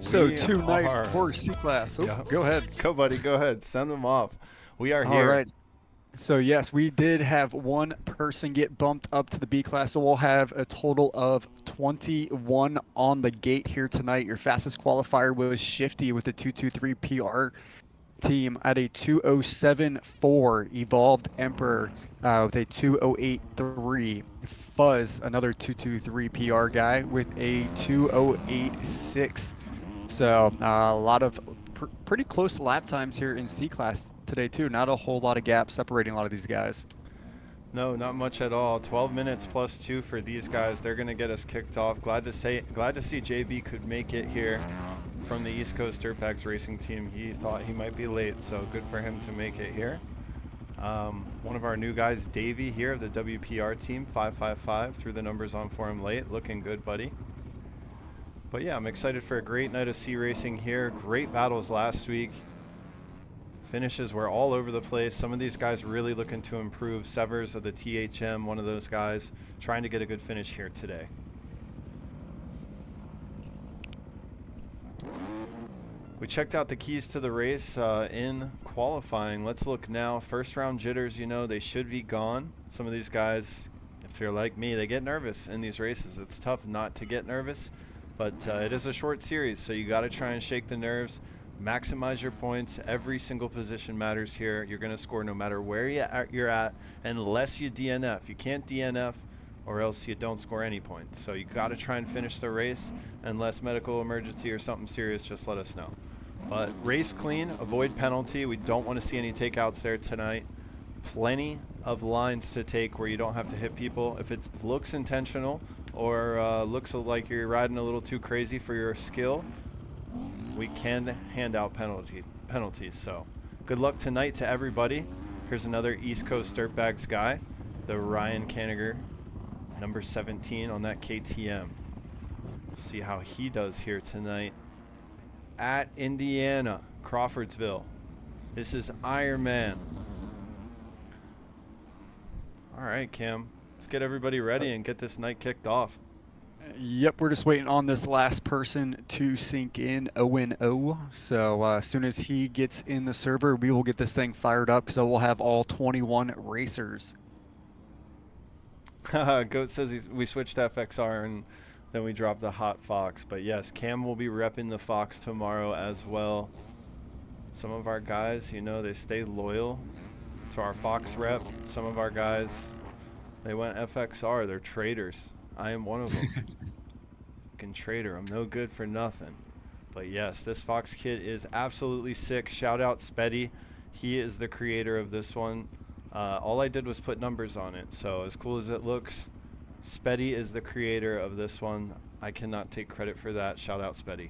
So We tonight are- for C-Class. Oh, Yeah. go ahead. Go, buddy. Go ahead. Send them off. We are All here. right. So yes, we did have one person get bumped up to the B class, so we'll have a total of 21 on the gate here tonight. Your fastest qualifier was Shifty with a 223 PR team at a 207.4. Evolved Emperor with a 208.3. Fuzz, another 223 PR guy with a 208.6. So a lot of pretty close lap times here in C class today too. Not a whole lot of gap separating a lot of these guys. No, not much at all. 12 minutes plus 2 for these guys. They're going to get us kicked off. Glad to see JB could make it here from the East Coast Dirtbags racing team. He thought he might be late, so good for him to make it here. One of our new guys, Davey here of the WPR team, 555, threw the numbers on for him late. Looking good, buddy. But yeah, I'm excited for a great night of C racing here. Great battles last week. Finishes were all over the place. Some of these guys really looking to improve. Severs of the THM, one of those guys, trying to get a good finish here today. We checked out the keys to the race in qualifying. Let's look now. First round jitters, you know, they should be gone. Some of these guys, if you're like me, they get nervous in these races. It's tough not to get nervous, but it is a short series, so you got to try and shake the nerves. Maximize your points. Every single position matters here. You're going to score no matter where you're at, unless you DNF. You can't DNF, or else you don't score any points. So you got to try and finish the race. Unless medical emergency or something serious, just let us know. But race clean, avoid penalty. We don't want to see any takeouts there tonight. Plenty of lines to take where you don't have to hit people. If it looks intentional or looks like you're riding a little too crazy for your skill, we can hand out penalties. So good luck tonight to everybody. Here's another East Coast Dirtbags guy, the Ryan Kaniger, number 17 on that KTM. See how he does here tonight at Indiana, Crawfordsville. This is Ironman. All right, Cam, let's get everybody ready and get this night kicked off. Yep, we're just waiting on this last person to sync in, O. So as soon as he gets in the server, we will get this thing fired up, so we'll have all 21 racers. Goat says we switched FXR and then we dropped the Hot Fox. But yes, Cam will be repping the Fox tomorrow as well. Some of our guys, you know, they stay loyal to our Fox rep. Some of our guys, they went FXR. They're traitors. I am one of them. Fucking traitor. I'm no good for nothing. But yes, this Fox kit is absolutely sick. Shout out Speddy. He is the creator of this one. All I did was put numbers on it. So as cool as it looks, Speddy is the creator of this one. I cannot take credit for that. Shout out Speddy.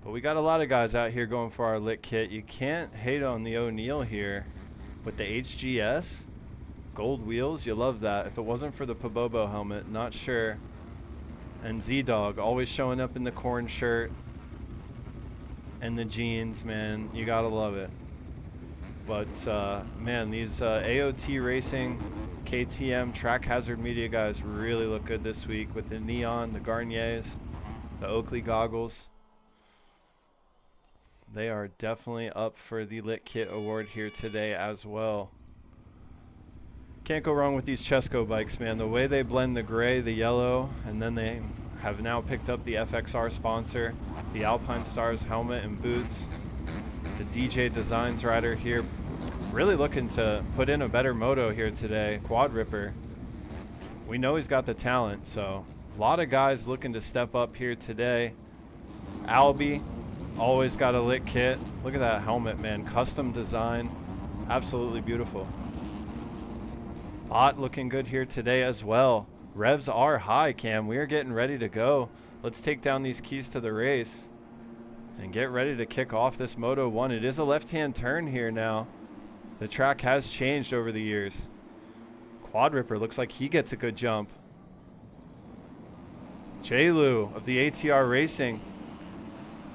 But we got a lot of guys out here going for our lit kit. You can't hate on the O'Neal here with the HGS. Gold wheels, you love that. If it wasn't for the Pabobo helmet, not sure. And Z-Dog always showing up in the corn shirt and the jeans, man. You gotta love it. But man, these AOT Racing, KTM, Track Hazard Media guys really look good this week with the neon, the Garniers, the Oakley goggles. They are definitely up for the Lit Kit Award here today as well. Can't go wrong with these Chesco bikes, man. The way they blend the gray, the yellow, and then they have now picked up the FXR sponsor, the Alpine Stars helmet and boots. The DJ Designs rider here, really looking to put in a better moto here today. Quad Ripper. We know he's got the talent, so a lot of guys looking to step up here today. Albie, always got a lit kit. Look at that helmet, man. Custom design. Absolutely beautiful. Bot looking good here today as well. Revs are high, Cam. We are getting ready to go. Let's take down these keys to the race and get ready to kick off this Moto 1. It is a left-hand turn here now. The track has changed over the years. Quad Ripper looks like he gets a good jump. J-Lou of the ATR Racing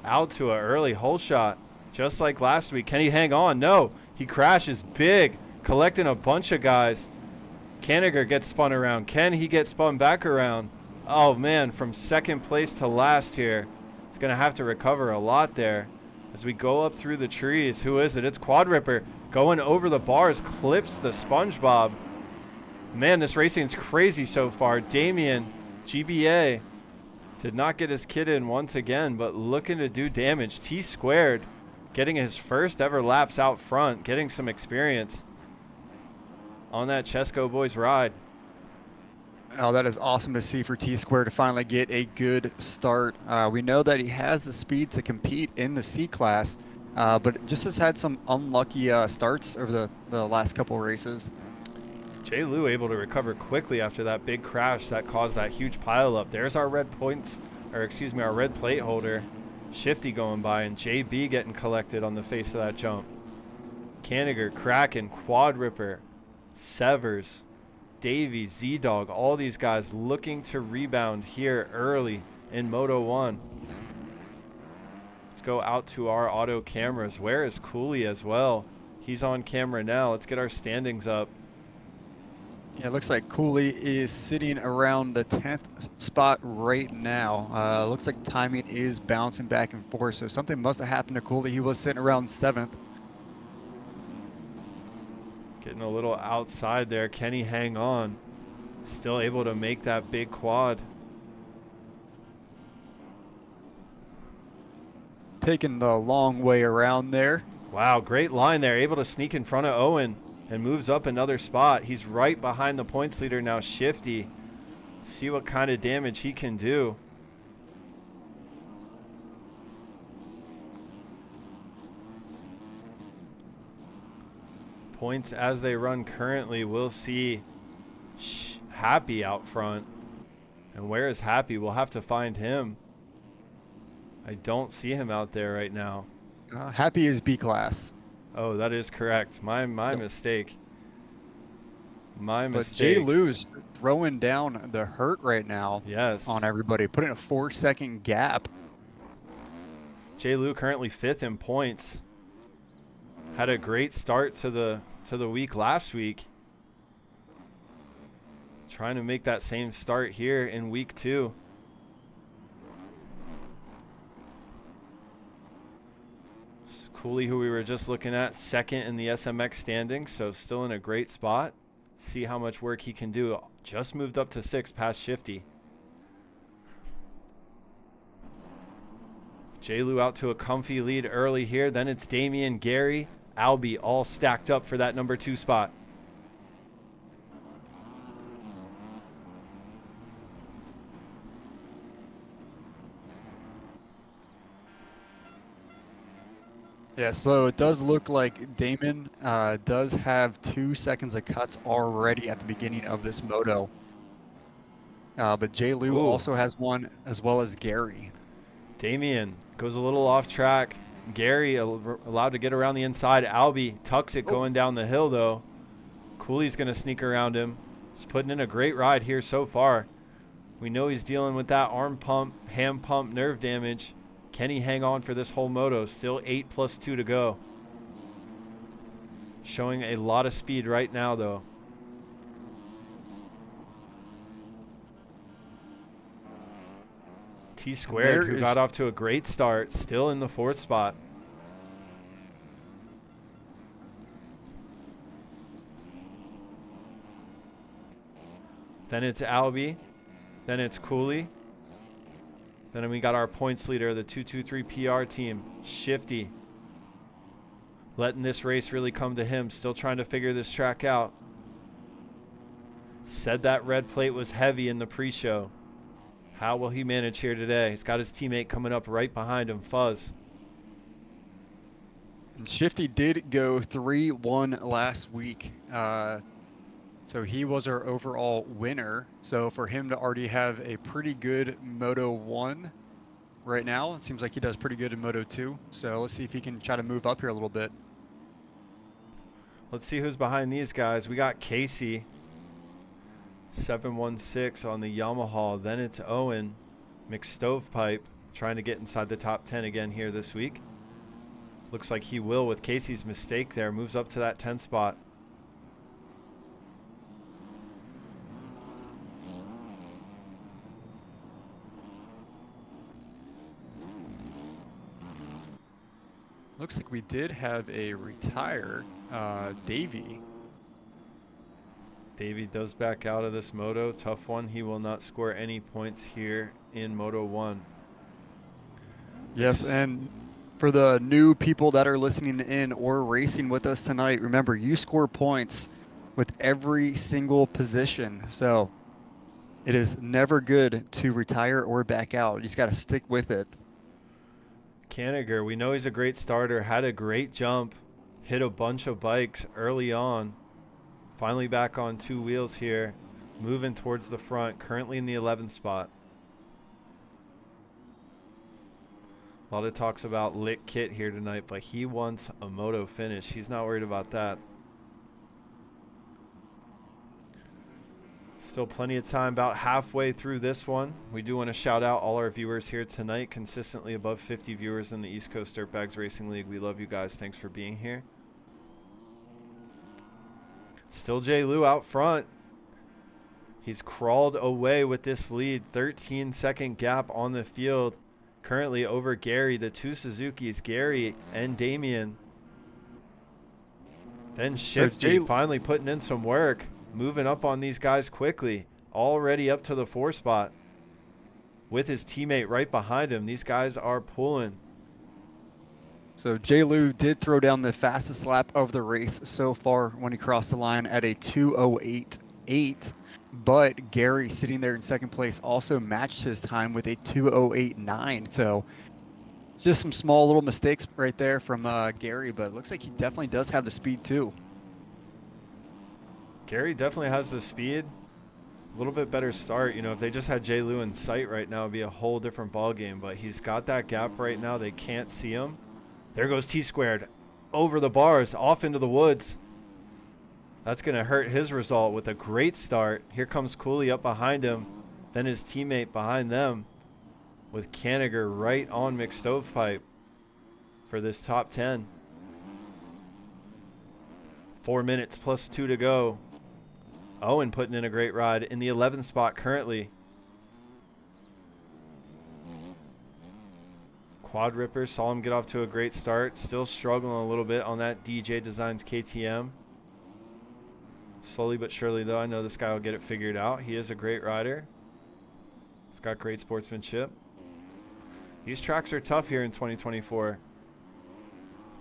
out to an early hole shot, just like last week. Can he hang on? No, he crashes big, collecting a bunch of guys. Kaniger gets spun around. Can he get spun back around? Oh man, from second place to last here. He's gonna have to recover a lot there as we go up through the trees. Who is it? It's Quad Ripper going over the bars, clips the SpongeBob. Man, this racing's crazy so far. Damien, GBA, did not get his kid in once again, but looking to do damage. T-Squared getting his first ever laps out front, getting some experience on that Chesco Boys ride. Oh, that is awesome to see for T-Square to finally get a good start. We know that he has the speed to compete in the C-Class, but just has had some unlucky starts over the last couple races. J. Lou able to recover quickly after that big crash that caused that huge pile up. There's our red points, or excuse me, our red plate holder. Shifty going by, and JB getting collected on the face of that jump. Kaniger, Kraken, Quad Ripper, Severs, Davey, Z-Dog, all these guys looking to rebound here early in Moto 1. Let's go out to our auto cameras. Where is Cooley as well? He's on camera now. Let's get our standings up. Yeah, it looks like Cooley is sitting around the 10th spot right now. Looks like timing is bouncing back and forth, so something must have happened to Cooley. He was sitting around 7th. Getting a little outside there. Kenny, hang on. Still able to make that big quad. Taking the long way around there. Wow, great line there. Able to sneak in front of Owen and moves up another spot. He's right behind the points leader now, Shifty. See what kind of damage he can do. Points as they run currently. We'll see Happy out front. And where is Happy? We'll have to find him. I don't see him out there right now. Happy is B class. Oh, that is correct. My mistake. My But mistake. Jay Lou's throwing down the hurt right now. Yes. On everybody, putting a 4-second gap. Jay Lou currently 5th in points. Had a great start to the week last week. Trying to make that same start here in week 2. Cooley, who we were just looking at, 2nd in the SMX standings, so still in a great spot. See how much work he can do. Just moved up to 6th past Shifty. J. Lou out to a comfy lead early here. Then it's Damian, Gary, Albie all stacked up for that number 2 spot. Yeah, so it does look like Damon does have 2 seconds of cuts already at the beginning of this moto. But Jay Lou also has one, as well as Gary. Damien goes a little off track. Gary allowed to get around the inside. Albie tucks it going down the hill, though. Cooley's going to sneak around him. He's putting in a great ride here so far. We know he's dealing with that arm pump, hand pump, nerve damage. Can he hang on for this whole moto? Still 8+2 to go. Showing a lot of speed right now, though. T Squared, who got off to a great start, still in the 4th spot. Then it's Albie. Then it's Cooley. Then we got our points leader, the 223 PR team, Shifty. Letting this race really come to him. Still trying to figure this track out. Said that red plate was heavy in the pre-show. How will he manage here today? He's got his teammate coming up right behind him, Fuzz. And Shifty did go 3-1 last week. So he was our overall winner. So for him to already have a pretty good Moto 1 right now, it seems like he does pretty good in Moto 2. So let's see if he can try to move up here a little bit. Let's see who's behind these guys. We got Casey, 716 on the Yamaha. Then it's Owen, McStovepipe, trying to get inside the top 10 again here this week. Looks like he will with Casey's mistake there. Moves up to that 10 spot. Looks like we did have a retire, Davey. Davey does back out of this moto. Tough one. He will not score any points here in Moto 1. Yes, and for the new people that are listening in or racing with us tonight, remember, you score points with every single position. So it is never good to retire or back out. You just got to stick with it. Kanigher, we know he's a great starter. Had a great jump. Hit a bunch of bikes early on. Finally back on 2 wheels here. Moving towards the front. Currently in the 11th spot. A lot of talks about lit kit here tonight, but he wants a moto finish. He's not worried about that. Still plenty of time, about halfway through this one. We do want to shout out all our viewers here tonight, consistently above 50 viewers in the East Coast Dirtbags Racing League. We love you guys. Thanks for being here. Still J. Lou out front. He's crawled away with this lead. 13-second gap on the field. Currently over Gary, the two Suzukis, Gary and Damien. Then Shifty finally putting in some work. Moving up on these guys quickly. Already up to the 4 spot. With his teammate right behind him. These guys are pulling. So J. Lou did throw down the fastest lap of the race so far when he crossed the line at a 2:08.8. But Gary, sitting there in second place, also matched his time with a 2:08.9. So just some small little mistakes right there from Gary, but it looks like he definitely does have the speed too. Gary definitely has the speed. A little bit better start. You know, if they just had J. Lou in sight right now, it'd be a whole different ball game. But he's got that gap right now. They can't see him. There goes T-squared over the bars, off into the woods. That's going to hurt his result with a great start. Here comes Cooley up behind him. Then his teammate behind them with Kanigher right on McStovepipe for this top 10. 4 minutes plus 2 to go. Owen putting in a great ride in the 11th spot currently. Quad Ripper saw him get off to a great start. Still struggling a little bit on that DJ Designs KTM. Slowly but surely, though, I know this guy will get it figured out. He is a great rider. He's got great sportsmanship. These tracks are tough here in 2024.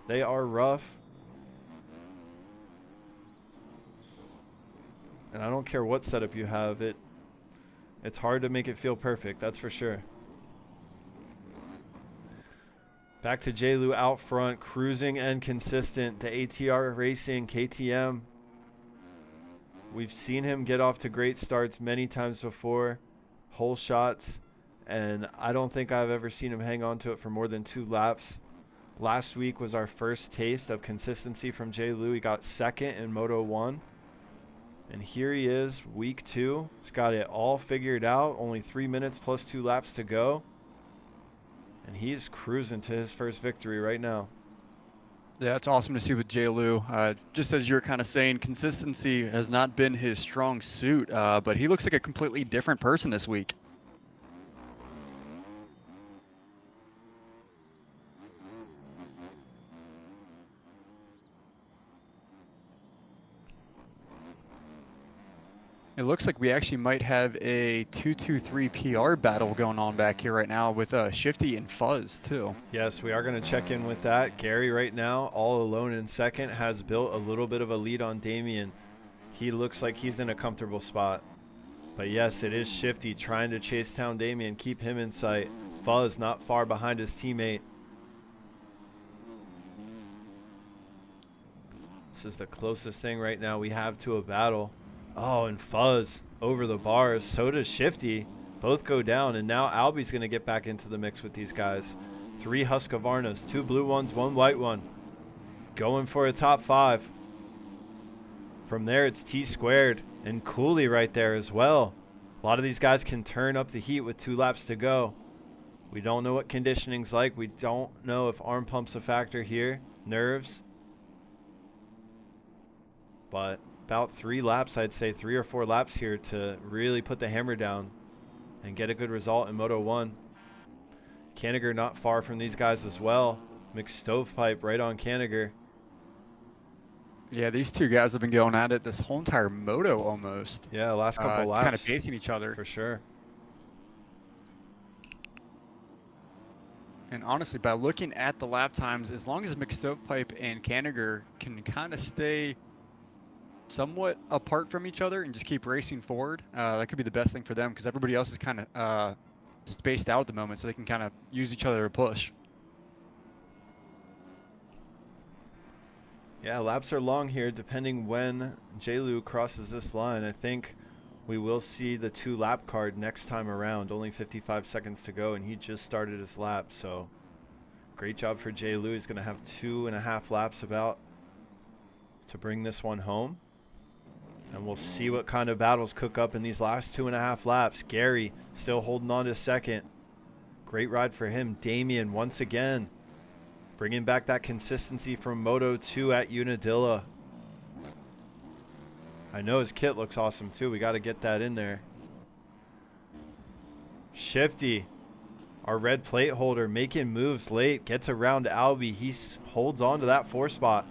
They are rough. And I don't care what setup you have, it's hard to make it feel perfect, that's for sure. Back to J. Lou out front, cruising and consistent. The ATR Racing KTM. We've seen him get off to great starts many times before, whole shots, and I don't think I've ever seen him hang on to it for more than 2 laps. Last week was our first taste of consistency from J. Lou. He got second in Moto 1. And here he is, week 2. He's got it all figured out. Only 3 minutes plus 2 laps to go. And he's cruising to his first victory right now. Yeah, it's awesome to see with J. Lou. Just as you're kind of saying, consistency has not been his strong suit, but he looks like a completely different person this week. It looks like we actually might have a 2-2-3 PR battle going on back here right now with Shifty and Fuzz too. Yes, we are going to check in with that. Gary right now, all alone in second, has built a little bit of a lead on Damien. He looks like he's in a comfortable spot. But yes, it is Shifty trying to chase down Damien, keep him in sight. Fuzz not far behind his teammate. This is the closest thing right now we have to a battle. Oh, and Fuzz over the bars. So does Shifty. Both go down, and now Albie's going to get back into the mix with these guys. 3 Husqvarnas, 2 blue ones, 1 white one. Going for a top 5. From there, it's T-squared and Cooley right there as well. A lot of these guys can turn up the heat with 2 laps to go. We don't know what conditioning's like. We don't know if arm pump's a factor here. Nerves. But about 3 laps, I'd say 3 or 4 laps here to really put the hammer down and get a good result in Moto 1. Kanigher not far from these guys as well. McStovepipe right on Kanigher. Yeah, these two guys have been going at it this whole entire moto almost. Yeah, last couple laps. Kind of pacing each other. For sure. And honestly, by looking at the lap times, as long as McStovepipe and Kanigher can kind of stay somewhat apart from each other and just keep racing forward, that could be the best thing for them because everybody else is kind of spaced out at the moment, so they can kind of use each other to push. Yeah, laps are long here depending when J-Lou crosses this line. I think we will see the 2 lap card next time around. Only 55 seconds to go, and he just started his lap, so great job for J-Lou. He's going to have 2.5 laps about to bring this one home. And we'll see what kind of battles cook up in these last 2.5 laps. Gary still holding on to second. Great ride for him. Damien once again bringing back that consistency from Moto 2 at Unadilla. I know his kit looks awesome too. We got to get that in there. Shifty, our red plate holder, making moves late. Gets around Albie. He holds on to that 4 spot.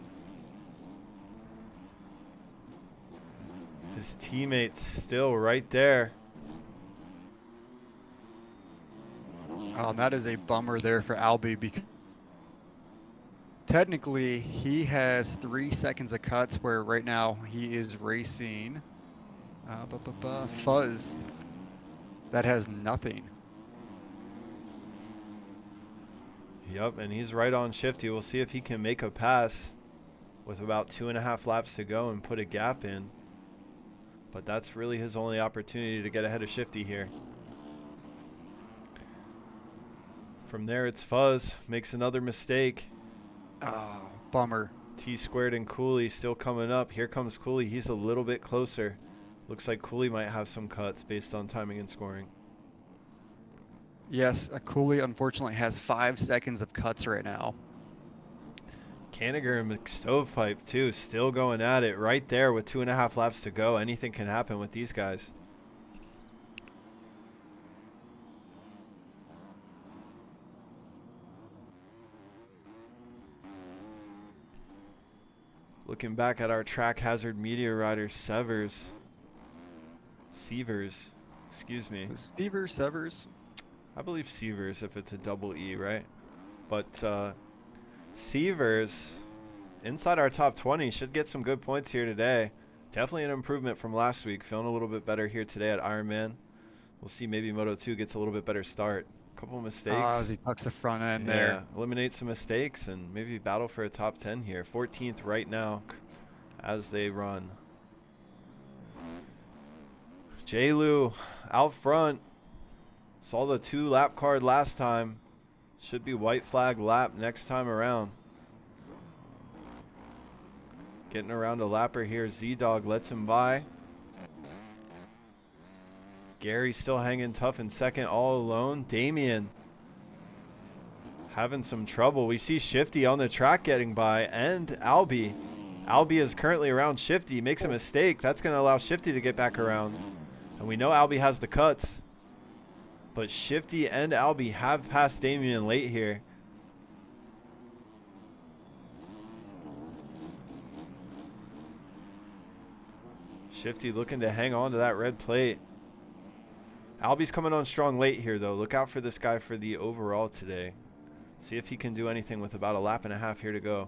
His teammates still right there. And that is a bummer there for Albie because technically he has 3 seconds of cuts where right now he is racing Fuzz that has nothing. Yep, and he's right on Shifty. We'll see if he can make a pass with about 2.5 laps to go and put a gap in. But that's really his only opportunity to get ahead of Shifty here. From there, it's Fuzz. Makes another mistake. Oh, bummer. T-squared and Cooley still coming up. Here comes Cooley. He's a little bit closer. Looks like Cooley might have some cuts based on timing and scoring. Yes, Cooley unfortunately has 5 seconds of cuts right now. Kanigher and McStovepipe too, still going at it right there with 2.5 laps to go. Anything can happen with these guys. Looking back at our track hazard media rider, Severs, excuse me. Severs? I believe Severs if it's a double E, right? But Severs, inside our top 20, should get some good points here today. Definitely an improvement from last week. Feeling a little bit better here today at Ironman. We'll see maybe Moto 2 gets a little bit better start. A couple of mistakes. As he tucks the front end there. Eliminate some mistakes and maybe battle for a top 10 here. 14th right now as they run. J-Lu out front. Saw the 2 lap card last time. Should be white flag lap next time around. Getting around a lapper here. Z-Dog lets him by. Gary still hanging tough in second all alone. Damien having some trouble. We see Shifty on the track getting by and Albie. Albie is currently around Shifty. Makes a mistake. That's going to allow Shifty to get back around. And we know Albie has the cuts. But Shifty and Albie have passed Damien late here. Shifty looking to hang on to that red plate. Albie's coming on strong late here, though. Look out for this guy for the overall today. See if he can do anything with about a lap and a half here to go.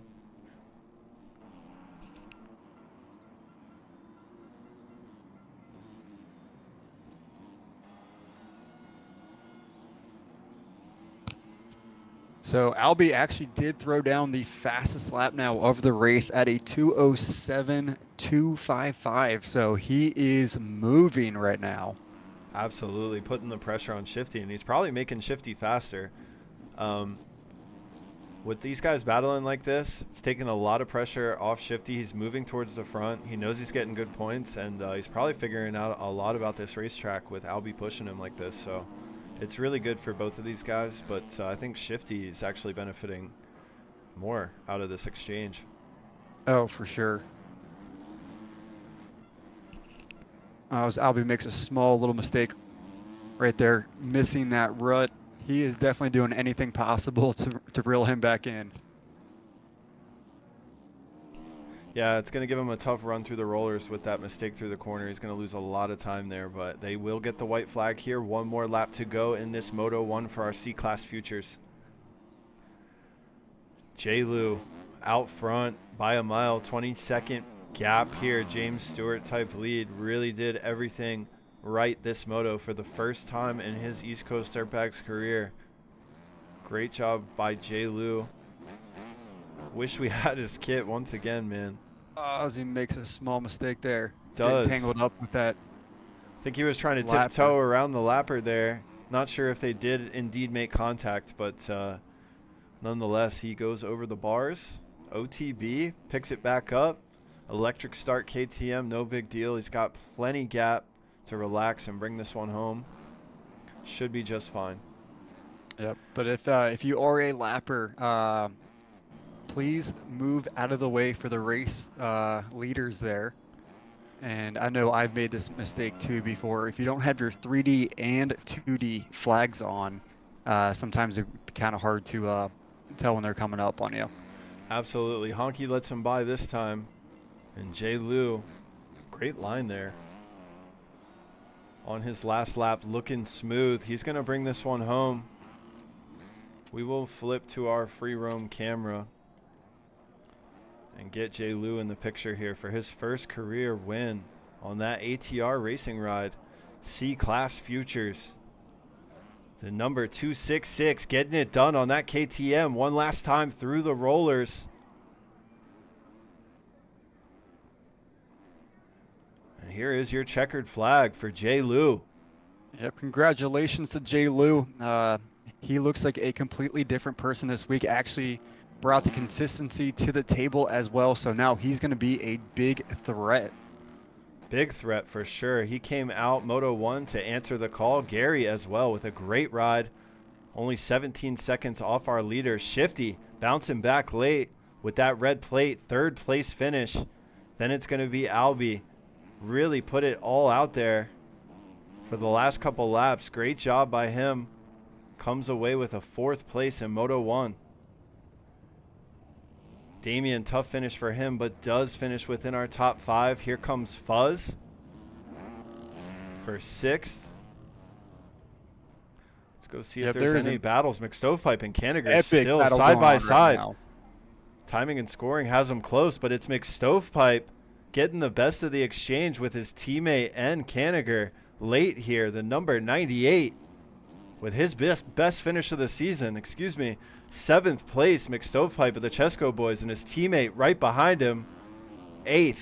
So Albie actually did throw down the fastest lap now of the race at a 2:07.255. So he is moving right now. Absolutely, putting the pressure on Shifty, and he's probably making Shifty faster. With these guys battling like this, it's taking a lot of pressure off Shifty. He's moving towards the front. He knows he's getting good points, and he's probably figuring out a lot about this racetrack with Albie pushing him like this. So it's really good for both of these guys, but I think Shifty is actually benefiting more out of this exchange. Oh, for sure. As Albie makes a small little mistake right there, missing that rut. He is definitely doing anything possible to reel him back in. Yeah, it's going to give him a tough run through the rollers with that mistake through the corner. He's going to lose a lot of time there, but they will get the white flag here. One more lap to go in this Moto 1 for our C-Class Futures. J-Lu out front by a mile, 22nd gap here. James Stewart type lead. Really did everything right this moto for the first time in his East Coast Dirtbags career. Great job by J-Lu. Wish we had his kit once again, man. As he makes a small mistake there. Does. Getting tangled up with that. I think he was trying to lapper. tiptoe around the lapper there. Not sure if they did indeed make contact, but nonetheless, he goes over the bars. OTB picks it back up. Electric start KTM, no big deal. He's got plenty gap to relax and bring this one home. Should be just fine. Yep. But if you are a lapper, please move out of the way for the race leaders there. And I know I've made this mistake too before. If you don't have your 3D and 2D flags on, sometimes it's kind of hard to tell when they're coming up on you. Absolutely. Honky lets him by this time. And Jay Lou, great line there. On his last lap, looking smooth. He's going to bring this one home. We will flip to our free roam camera and get Jay Lou in the picture here for his first career win on that ATR racing ride. C-Class Futures. The number 266 getting it done on that KTM one last time through the rollers. And here is your checkered flag for Jay Lou. Yep, congratulations to Jay Lou. He looks like a completely different person this week. Actually brought the consistency to the table as well, so now he's going to be a big threat. Big threat for sure. He came out Moto 1 to answer the call. Gary as well with a great ride. Only 17 seconds off our leader. Shifty bouncing back late with that red plate. Third place finish. Then it's going to be Albie. Really put it all out there for the last couple laps. Great job by him. Comes away with a 4th place in Moto 1. Damien, tough finish for him, but does finish within our top 5. Here comes Fuzz for 6th. Let's go see if there's any battles. McStovepipe and Kanigher still side by side. Right, timing and scoring has them close, but it's McStovepipe getting the best of the exchange with his teammate and Kanigher late here. The number 98 with his best finish of the season. 7th place, McStovepipe of the Chesco boys, and his teammate right behind him, 8th.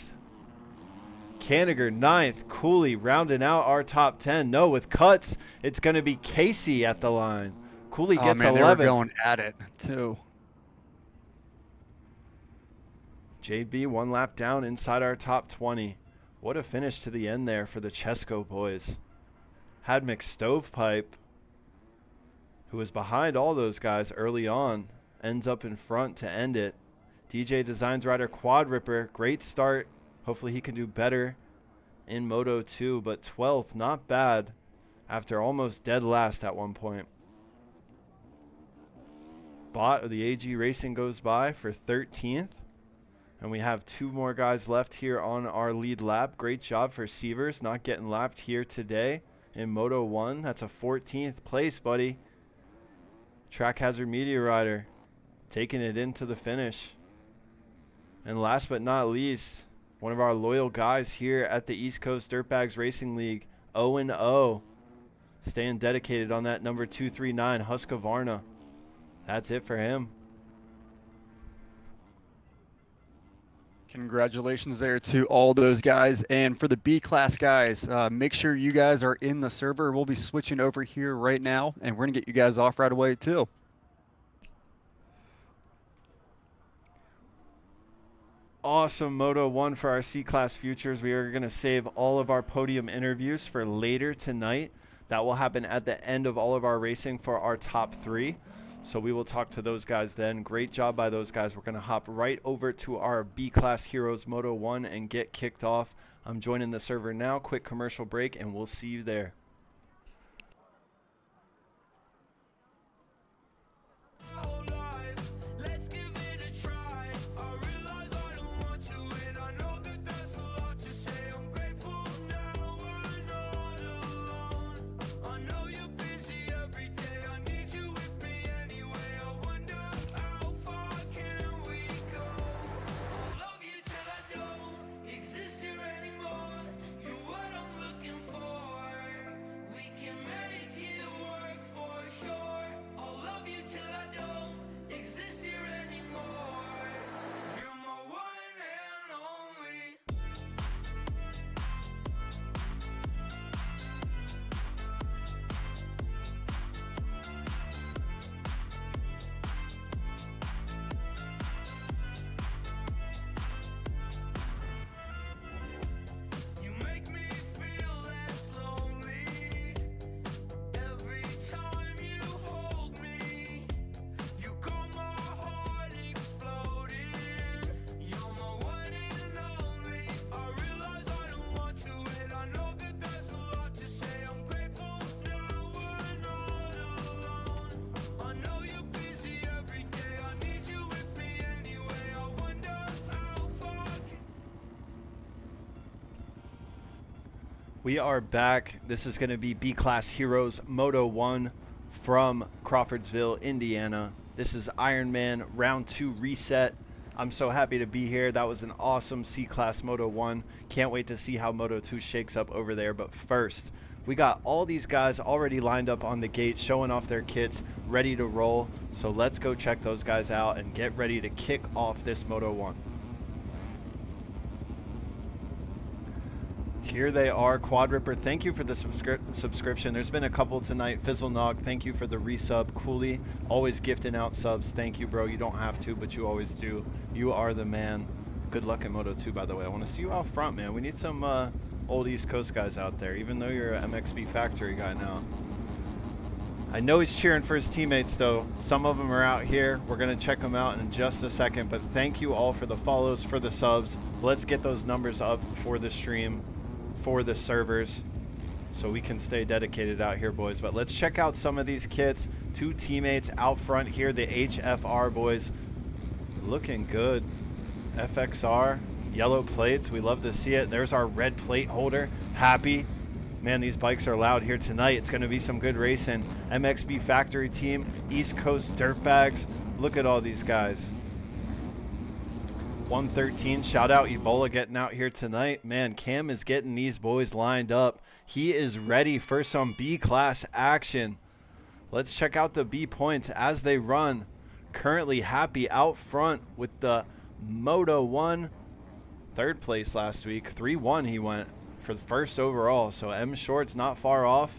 Kanigher 9th. Cooley rounding out our top 10. No, with cuts, it's going to be Casey at the line. Cooley gets 11th. They were going at it, too. JB 1 lap down inside our top 20. What a finish to the end there for the Chesco boys. Had McStovepipe, who was behind all those guys early on, ends up in front to end it. DJ Designs rider Quad Ripper, great start. Hopefully he can do better in Moto 2, but 12th, not bad after almost dead last at one point. Bot of the AG Racing goes by for 13th. And we have 2 more guys left here on our lead lap. Great job for Sievers, not getting lapped here today in Moto 1. That's a 14th place, buddy. Track Hazard Media Rider taking it into the finish. And last but not least, one of our loyal guys here at the East Coast Dirtbags Racing League, 0-0. Staying dedicated on that number 239, Husqvarna. That's it for him. Congratulations there to all those guys. And for the B-Class guys, make sure you guys are in the server. We'll be switching over here right now, and we're going to get you guys off right away, too. Awesome Moto 1 for our C-Class Futures. We are going to save all of our podium interviews for later tonight. That will happen at the end of all of our racing for our top 3. So we will talk to those guys then. Great job by those guys. We're going to hop right over to our B-Class Heroes Moto 1 and get kicked off. I'm joining the server now. Quick commercial break, and we'll see you there. We are back. This is going to be B-Class Heroes Moto 1 from Crawfordsville, Indiana. This is Ironman Round 2 reset. I'm so happy to be here. That was an awesome C-Class Moto 1. Can't wait to see how Moto 2 shakes up over there. But first, we got all these guys already lined up on the gate, showing off their kits, ready to roll. So let's go check those guys out and get ready to kick off this Moto 1. Here they are, Quad Ripper. Thank you for the subscription. There's been a couple tonight. Fizzlenog, thank you for the resub. Cooley, always gifting out subs. Thank you, bro. You don't have to, but you always do. You are the man. Good luck in Moto 2, by the way. I want to see you out front, man. We need some old East Coast guys out there, even though you're an MXB factory guy now. I know he's cheering for his teammates, though. Some of them are out here. We're going to check them out in just a second, but thank you all for the follows, for the subs. Let's get those numbers up for the stream, for the servers, so we can stay dedicated out here, boys. But let's check out some of these kits. Two teammates out front here, the HFR boys, looking good. FXR, yellow plates, we love to see it. There's our red plate holder, happy. Man, these bikes are loud here tonight. It's going to be some good racing. MXB factory team, East Coast Dirtbags. Look at all these guys. 113, shout out Ebola getting out here tonight. Man, Cam is getting these boys lined up. He is ready for some B-class action. Let's check out the B points as they run. Currently happy out front with the Moto 1. Third place last week. 3-1 he went for the first overall. So M Short's not far off.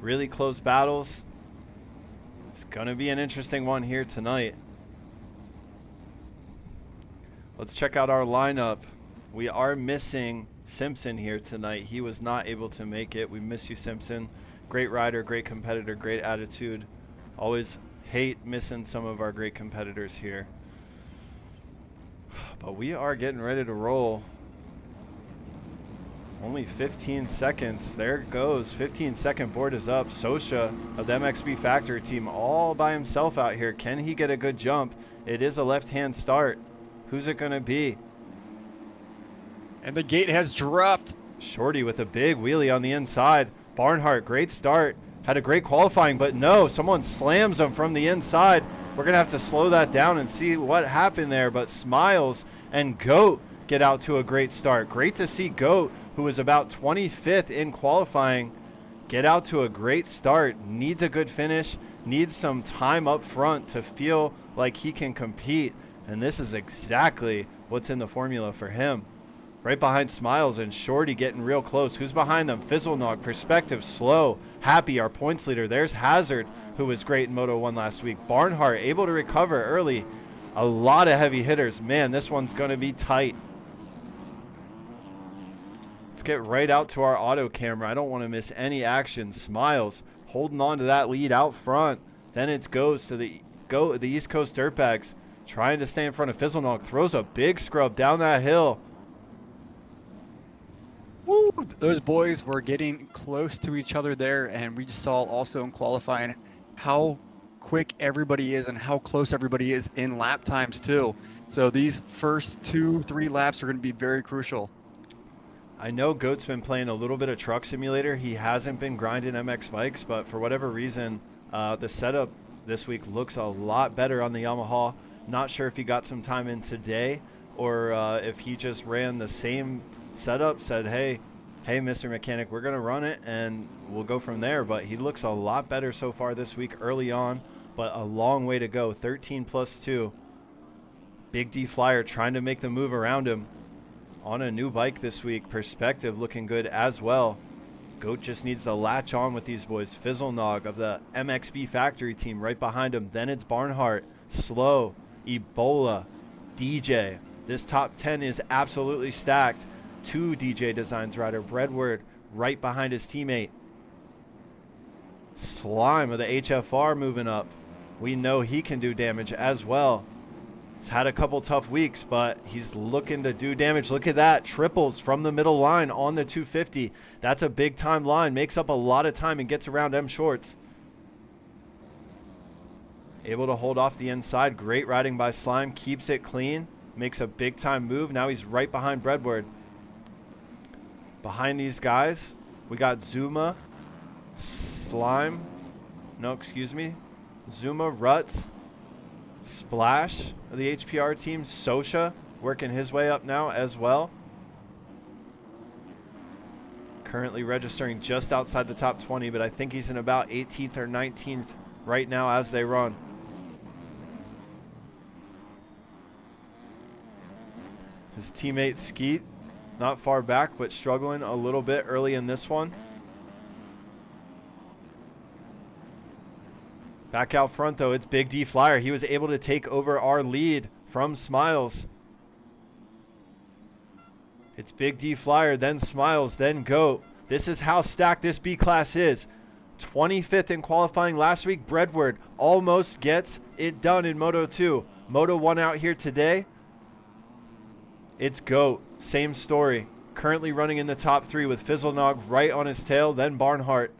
Really close battles. It's going to be an interesting one here tonight. Let's check out our lineup. We are missing Simpson here tonight. He was not able to make it. We miss you, Simpson. Great rider, great competitor, great attitude. Always hate missing some of our great competitors here. But we are getting ready to roll. Only 15 seconds. There it goes. 15-second board is up. Sosha of the MXB factory team all by himself out here. Can he get a good jump? It is a left-hand start. Who's it going to be? And the gate has dropped. Shorty with a big wheelie on the inside. Barnhart, great start. Had a great qualifying, but no, someone slams him from the inside. We're going to have to slow that down and see what happened there. But Smiles and Goat get out to a great start. Great to see Goat, who was about 25th in qualifying, get out to a great start. Needs a good finish. Needs some time up front to feel like he can compete. And this is exactly what's in the formula for him. Right behind Smiles and Shorty getting real close. Who's behind them? Fizzlenog, Perspective, Slow, Happy, our points leader. There's Hazard, who was great in Moto 1 last week. Barnhart able to recover early. A lot of heavy hitters. Man, this one's going to be tight. Let's get right out to our auto camera. I don't want to miss any action. Smiles holding on to that lead out front. Then it goes to the East Coast Dirtbags. Trying to stay in front of Fizzlenog. Throws a big scrub down that hill. Woo! Those boys were getting close to each other there, and we just saw also in qualifying how quick everybody is and how close everybody is in lap times too. So these first 2-3 laps are going to be very crucial. I know Goat's been playing a little bit of Truck Simulator. He hasn't been grinding MX bikes, but for whatever reason, the setup this week looks a lot better on the Yamaha. Not sure if he got some time in today or if he just ran the same setup, said, hey, Mr. Mechanic, we're going to run it and we'll go from there. But he looks a lot better so far this week early on, but a long way to go. 13+2. Big D Flyer trying to make the move around him on a new bike this week. Perspective looking good as well. Goat just needs to latch on with these boys. Fizzlenog of the MXB factory team right behind him. Then it's Barnhart, Slow, Ebola, DJ. This top 10 is absolutely stacked. 2 DJ Designs rider, Breadword right behind his teammate. Slime of the HFR moving up. We know he can do damage as well. He's had a couple tough weeks, but he's looking to do damage. Look at that. Triples from the middle line on the 250. That's a big time line. Makes up a lot of time and gets around M Shorts. Able to hold off the inside. Great riding by Slime. Keeps it clean. Makes a big time move. Now he's right behind Breadword. Behind these guys, We got Zuma, Slime, no, excuse me, Zuma, Ruts, Splash of the HPR team, Sosha working his way up now as well. Currently registering just outside the top 20, but I think he's in about 18th or 19th right now as they run. His teammate Skeet, not far back, but struggling a little bit early in this one. Back out front, though, it's Big D Flyer. He was able to take over our lead from Smiles. It's Big D Flyer, then Smiles, then Goat. This is how stacked this B class is. 25th in qualifying last week. Breadward almost gets it done in Moto 2. Moto 1 out here today. It's Goat. Same story. Currently running in the top 3 with Fizzlenog right on his tail, then Barnhart.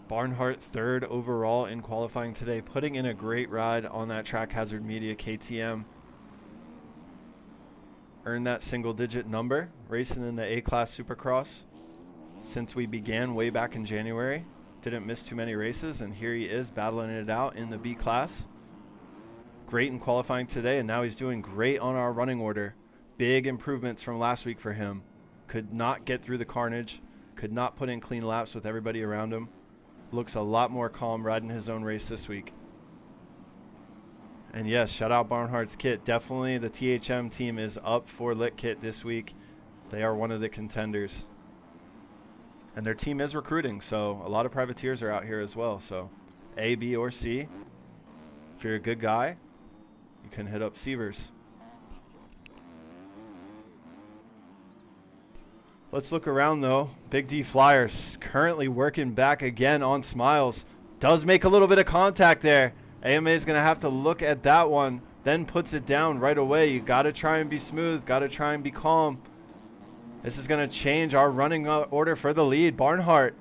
Barnhart 3rd overall in qualifying today, putting in a great ride on that Track Hazard Media KTM. Earned that single-digit number, racing in the A-Class Supercross since we began way back in January. Didn't miss too many races, and here he is battling it out in the B-Class. Great in qualifying today, and now he's doing great on our running order. Big improvements from last week for him. Could not get through the carnage, could not put in clean laps with everybody around him. Looks a lot more calm riding his own race this week. And yes, shout out Barnhart's kit. Definitely the THM team is up for Lit Kit this week. They are one of the contenders. And their team is recruiting, so a lot of privateers are out here as well. So A, B, or C. If you're a good guy, you can hit up Sievers. Let's look around though. Big D Flyers currently working back again on Smiles. Does make a little bit of contact there. AMA is going to have to look at that one, then puts it down right away. You got to try and be smooth, got to try and be calm. This is going to change our running order for the lead. Barnhart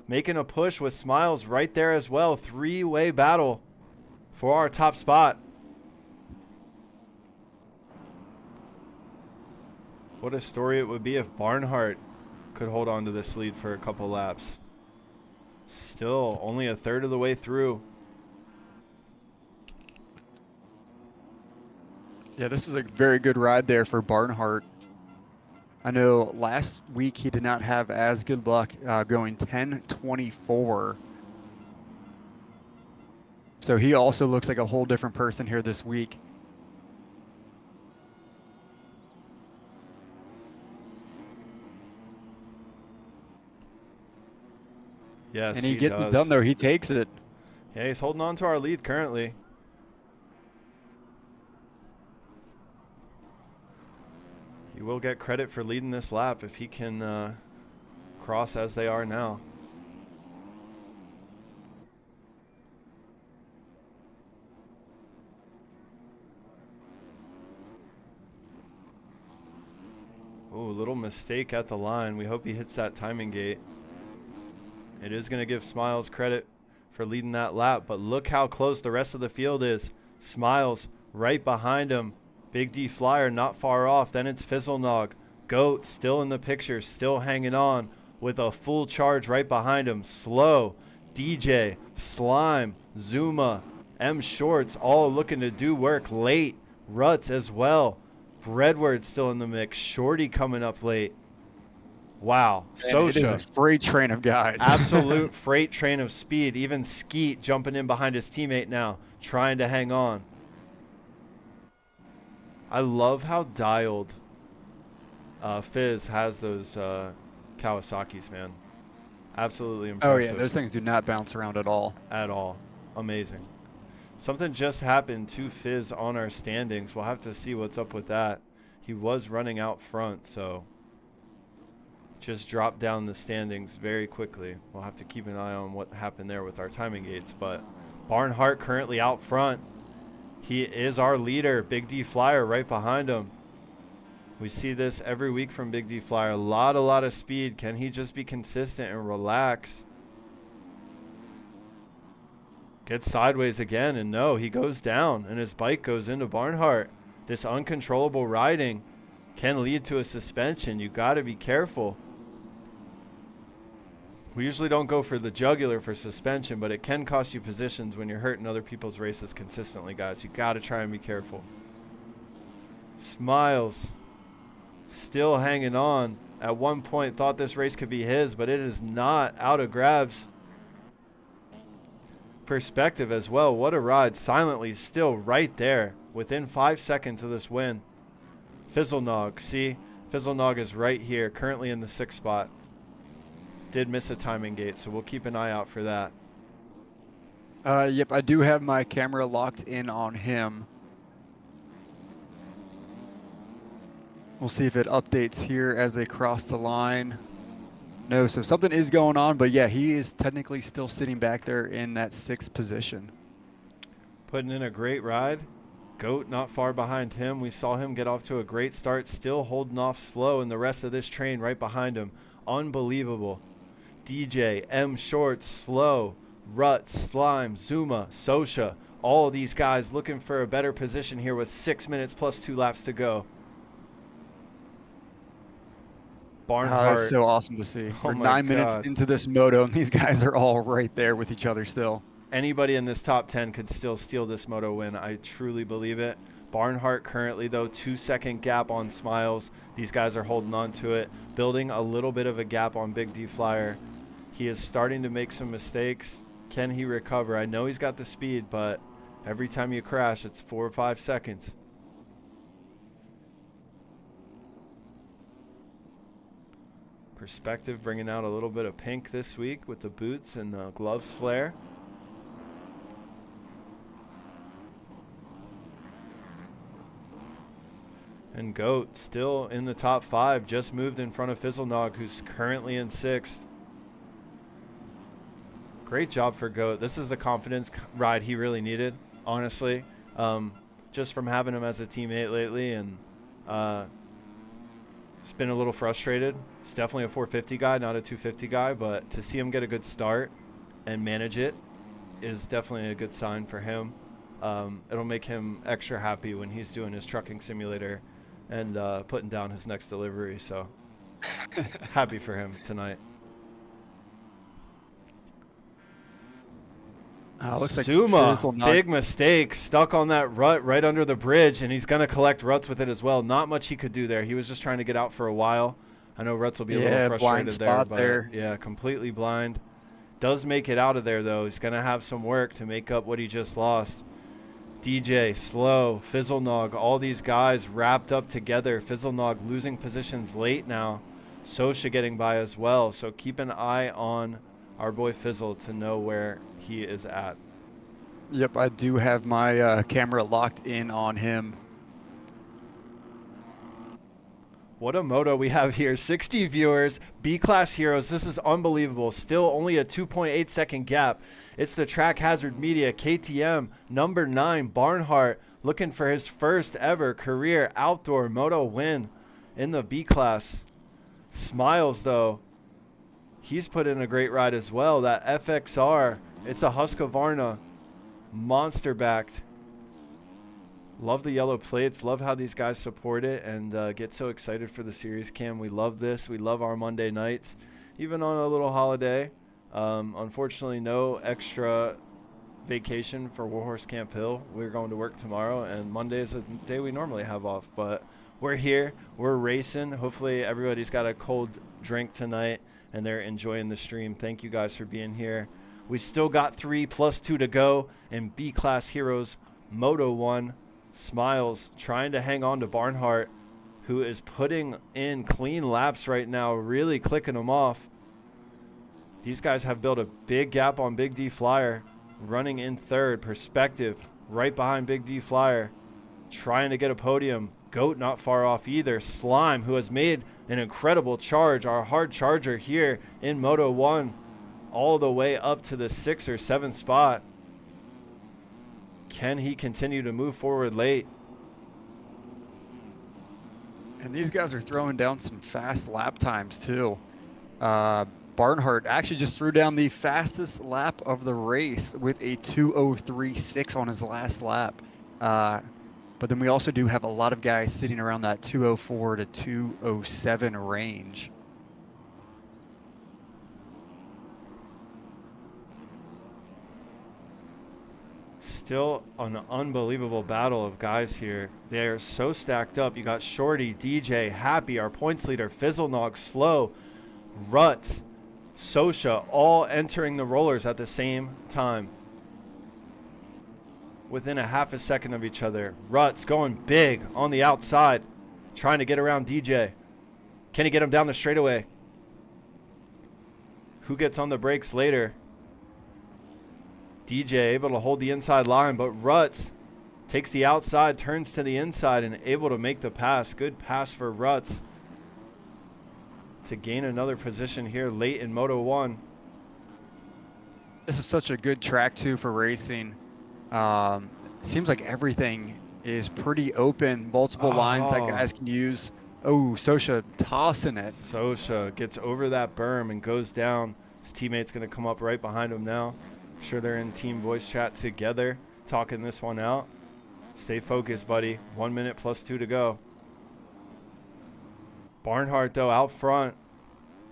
making a push with Smiles right there as well. Three-way battle for our top spot. What a story it would be if Barnhart could hold on to this lead for a couple laps. Still only a third of the way through. Yeah, this is a very good ride there for Barnhart. I know last week he did not have as good luck going 10:24. So he also looks like a whole different person here this week. Yes, and he gets it done, though. He takes it. Yeah, he's holding on to our lead currently. He will get credit for leading this lap if he can cross as they are now. Oh, little mistake at the line. We hope he hits that timing gate. It is going to give Smiles credit for leading that lap, but look how close the rest of the field is. Smiles right behind him. Big D Flyer not far off. Then it's Fizzlenog. Goat still in the picture, still hanging on with a full charge right behind him. Slow, DJ, Slime, Zuma, M Shorts all looking to do work late. Ruts as well. Breadward still in the mix. Shorty coming up late. Wow, Sosha. It is a freight train of guys. Absolute freight train of speed. Even Skeet jumping in behind his teammate now, trying to hang on. I love how dialed Fizz has those Kawasaki's, man. Absolutely impressive. Oh, yeah, those things do not bounce around at all. At all. Amazing. Something just happened to Fizz on our standings. We'll have to see what's up with that. He was running out front, so just dropped down the standings very quickly. We'll have to keep an eye on what happened there with our timing gates. But Barnhart currently out front. He is our leader. Big D Flyer right behind him. We see this every week from Big D Flyer. A lot of speed. Can he just be consistent and relax? Gets sideways again, and no, he goes down, and his bike goes into Barnhart. This uncontrollable riding can lead to a suspension. You got to be careful. We usually don't go for the jugular for suspension, but it can cost you positions when you're hurting other people's races consistently, guys. You got to try and be careful. Smiles still hanging on. At one point thought this race could be his, but it is not. Out of grabs. Perspective as well. What a ride. Silently still right there within 5 seconds of this win. Fizzlenog, see, Fizzlenog is right here, currently in the 6th spot. Did miss a timing gate, so we'll keep an eye out for that. Yep, I do have my camera locked in on him. We'll see if it updates here as they cross the line. No, so something is going on, but yeah, he is technically still sitting back there in that 6th position. Putting in a great ride. Goat not far behind him. We saw him get off to a great start, still holding off slow, and the rest of this train right behind him. Unbelievable. DJ, M Short, Slow, Rut, Slime, Zuma, Sosha. All these guys looking for a better position here with 6 minutes plus 2 laps to go. Barnhart. It's so awesome to see. Oh We're my 9 minutes God. into this moto, and these guys are all right there with each other still. Anybody in this top 10 could still steal this moto win. I truly believe it. Barnhart currently, though, 2-second gap on Smiles. These guys are holding on to it, building a little bit of a gap on Big D Flyer. He is starting to make some mistakes. Can he recover? I know he's got the speed, but every time you crash, it's 4 or 5 seconds. Perspective bringing out a little bit of pink this week with the boots and the gloves flare. And Goat still in the top 5, just moved in front of Fizzlenog, who's currently in 6th. Great job for Goat. This is the confidence ride he really needed, honestly. Just from having him as a teammate lately, and it's been a little frustrated. He's definitely a 450 guy, not a 250 guy, but to see him get a good start and manage it is definitely a good sign for him. It'll make him extra happy when he's doing his trucking simulator and putting down his next delivery. So happy for him tonight. Looks like Zuma, Fizzlenog. big mistake, stuck on that rut right under the bridge, and he's going to collect ruts with it as well. Not much he could do there. He was just trying to get out for a while. I know ruts will be a little frustrated there, but yeah, completely blind. Does make it out of there, though. He's going to have some work to make up what he just lost. DJ, Slow, Fizzlenog, all these guys wrapped up together. Fizzlenog losing positions late now. Sosha getting by as well. So keep an eye on our boy Fizzle to know where he is at. Yep, I do have my camera locked in on him. What a moto we have here. 60 viewers, B-Class Heroes. This is unbelievable. Still only a 2.8 second gap. It's the Track Hazard Media KTM number 9 Barnhart looking for his first ever career outdoor moto win in the B-Class. Smiles, though. He's put in a great ride as well. That FXR, it's a Husqvarna, monster backed. Love the yellow plates. Love how these guys support it and get so excited for the series cam. We love this. We love our Monday nights, even on a little holiday. Unfortunately, no extra vacation for Warhorse Camp Hill. We're going to work tomorrow, and Monday is a day we normally have off. But we're here. We're racing. Hopefully everybody's got a cold drink tonight and they're enjoying the stream. Thank you guys for being here. We still got 3 plus 2 to go in B-Class Heroes Moto 1. Smiles trying to hang on to Barnhart, who is putting in clean laps right now, really clicking them off. These guys have built a big gap on Big D Flyer, running in 3rd. Perspective right behind Big D Flyer, trying to get a podium. Goat not far off either. Slime, who has made an incredible charge, our hard charger here in Moto 1, all the way up to the 6th or 7th spot. Can he continue to move forward late? And these guys are throwing down some fast lap times too. Barnhart actually just threw down the fastest lap of the race with a 2:03.6 on his last lap. But then we also do have a lot of guys sitting around that 2:04 to 2:07 range. Still an unbelievable battle of guys here. They're so stacked up. You got Shorty, DJ, Happy, our points leader, Fizzlenog, Slow, Rut, Sosha, all entering the rollers at the same time. Within a half a second of each other. Rut's going big on the outside, trying to get around DJ. Can he get him down the straightaway? Who gets on the brakes later? DJ able to hold the inside line, but Ruts takes the outside, turns to the inside, and able to make the pass. Good pass for Ruts to gain another position here late in Moto 1. This is such a good track too for racing. Seems like everything is pretty open. Multiple lines that guys can use. Oh, Sosha tossing it. Sosha gets over that berm and goes down. His teammate's going to come up right behind him now. I'm sure they're in team voice chat together, talking this one out. Stay focused, buddy. 1 minute plus 2 to go. Barnhart, though, out front.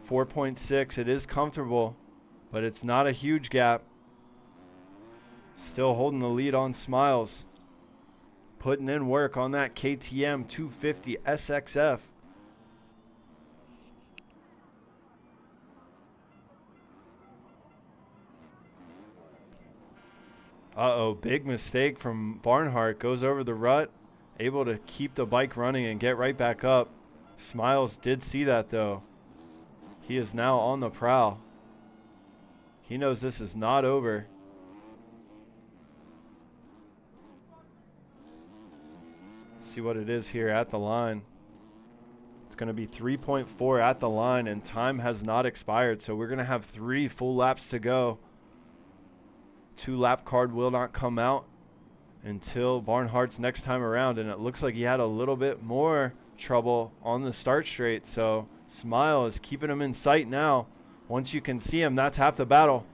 4.6. It is comfortable, but it's not a huge gap. Still holding the lead on Smiles. Putting in work on that KTM 250 SXF. Uh-oh, big mistake from Barnhart. Goes over the rut. Able to keep the bike running and get right back up. Smiles did see that, though. He is now on the prowl. He knows this is not over. See what it is here at the line. It's going to be 3.4 at the line, and time has not expired, so we're going to have 3 full laps to go. 2 lap card will not come out until Barnhart's next time around, and it looks like he had a little bit more trouble on the start straight, so Smile is keeping him in sight now. Once you can see him, that's half the battle.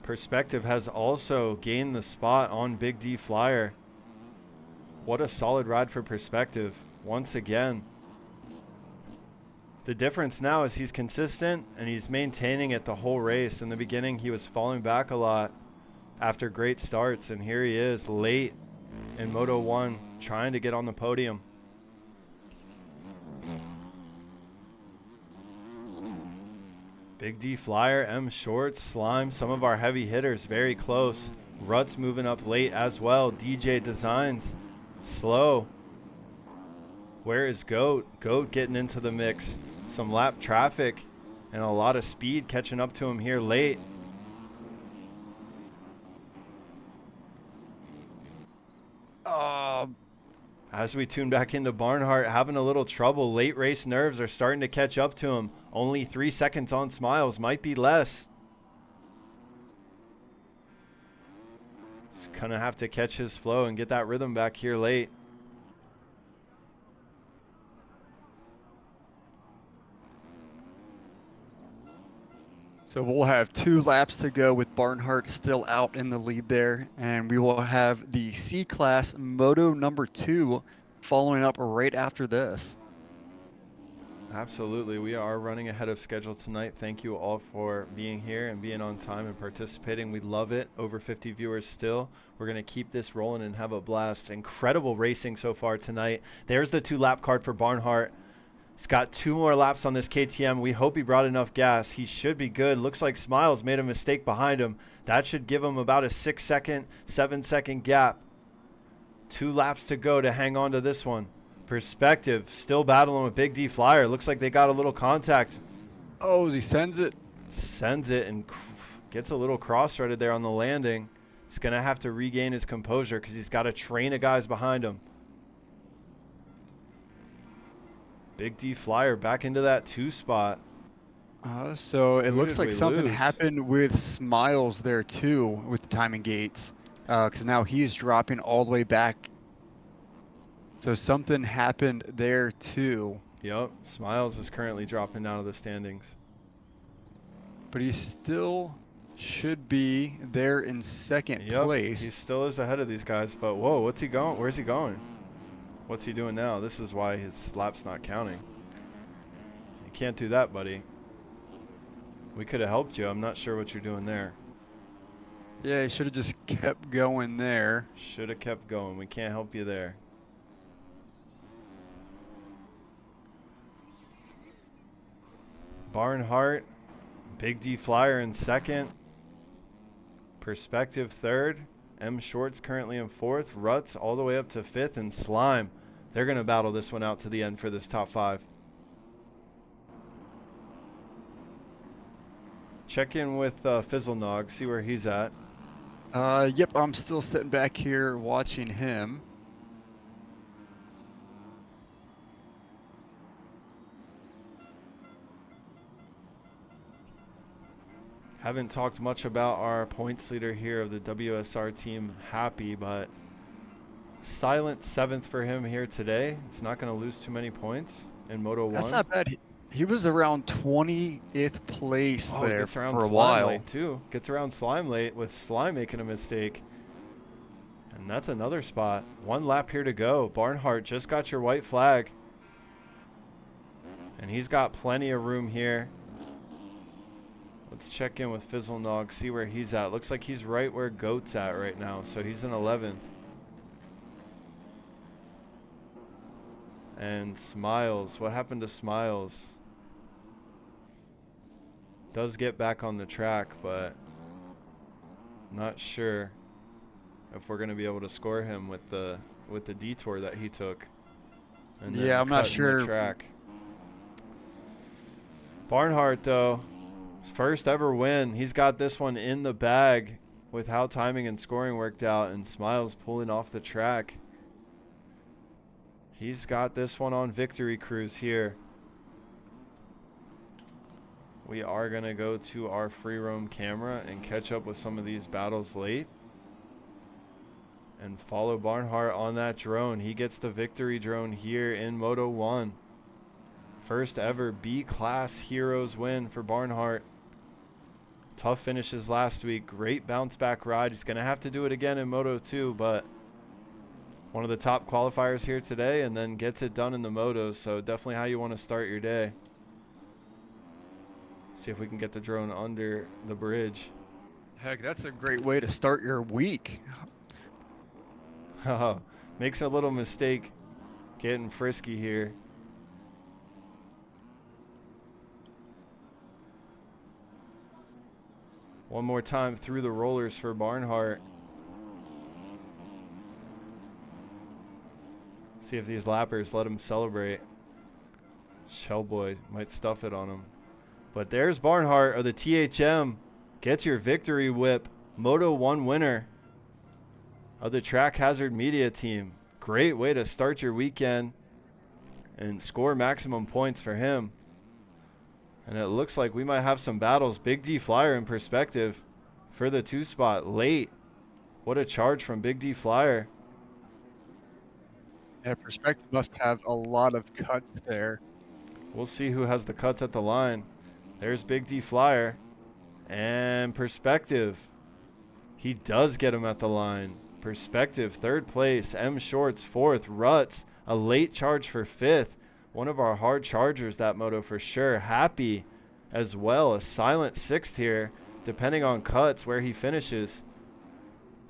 Perspective has also gained the spot on Big D Flyer. What a solid ride for Perspective once again. The difference now is he's consistent and he's maintaining it the whole race. In the beginning, he was falling back a lot after great starts, and here he is late in Moto 1 trying to get on the podium. Big D Flyer, M Shorts, Slime, some of our heavy hitters very close. Rut's moving up late as well. DJ Designs, slow. Where is Goat? Goat getting into the mix. Some lap traffic and a lot of speed catching up to him here late. As we tune back into Barnhart, having a little trouble. Late race nerves are starting to catch up to him. Only 3 seconds on Smiles, might be less. He's gonna have to catch his flow and get that rhythm back here late. So we'll have 2 laps to go with Barnhart still out in the lead there, and we will have the C-Class Moto number 2 following up right after this. Absolutely. We are running ahead of schedule tonight. Thank you all for being here and being on time and participating. We love it. Over 50 viewers still. We're going to keep this rolling and have a blast. Incredible racing so far tonight. There's the 2 lap card for Barnhart. He's got 2 more laps on this KTM. We hope he brought enough gas. He should be good. Looks like Smiles made a mistake behind him. That should give him about a 6-second, 7-second gap. 2 laps to go to hang on to this one. Perspective still battling with Big D Flyer. Looks like they got a little contact. Oh, he sends it. Sends it and gets a little cross-threaded there on the landing. He's going to have to regain his composure because he's got a train of guys behind him. Big D Flyer back into that 2 spot. So it Who looks did like we something lose? happened with Smiles there too with the timing gates. Because now he's dropping all the way back. So something happened there too. Yep, Smiles is currently dropping down to the standings. But he still should be there in second Yep, place. he still is ahead of these guys. But whoa, what's he going? Where's he going? What's he doing now? This is why his lap's not counting. You can't do that, buddy. We could have helped you. I'm not sure what you're doing there. Yeah, he should have just kept going there. Should have kept going. We can't help you there. Barnhart, Big D Flyer in second. Perspective third. M Shorts currently in fourth. Ruts all the way up to fifth. And Slime, they're going to battle this one out to the end for this top 5. Check in with Fizzlenog, see where he's at. Yep, I'm still sitting back here watching him. Haven't talked much about our points leader here of the WSR team, Happy, but silent 7th for him here today. It's not going to lose too many points in Moto 1. That's not bad. He was around 20th place there gets around for a Slime while. late too. Gets around Slime late with Slime making a mistake. And that's another spot. 1 lap here to go. Barnhart just got your white flag. And he's got plenty of room here. Let's check in with Fizzlenog, see where he's at. Looks like he's right where Goat's at right now, so he's in 11th. And Smiles, what happened to Smiles? Does get back on the track, but not sure if we're going to be able to score him with the detour that he took. And then Yeah, I'm not cut in the sure. track. Barnhart, though, his first ever win. He's got this one in the bag with how timing and scoring worked out, and Smiles pulling off the track. He's got this one on victory cruise here. We are going to go to our free roam camera and catch up with some of these battles late. And follow Barnhart on that drone. He gets the victory drone here in Moto 1. First ever B-Class Heroes win for Barnhart. Tough finishes last week. Great bounce back ride. He's going to have to do it again in Moto 2, but one of the top qualifiers here today, and then gets it done in the Motos. So definitely how you want to start your day. See if we can get the drone under the bridge. Heck, that's a great way to start your week. Makes a little mistake getting frisky here. One more time through the rollers for Barnhart. See if these lappers let him celebrate. Shellboy might stuff it on him. But there's Barnhart of the THM. Gets your victory whip. Moto 1 winner of the Track Hazard Media team. Great way to start your weekend and score maximum points for him. And it looks like we might have some battles. Big D Flyer in perspective for the 2 spot late. What a charge from Big D Flyer. Yeah, Perspective must have a lot of cuts there. We'll see who has the cuts at the line. There's Big D Flyer. And Perspective. He does get him at the line. Perspective, 3rd place. M Shorts, 4th. Ruts, a late charge for 5th. One of our hard chargers that moto for sure. Happy as well. A silent 6th here, depending on cuts where he finishes.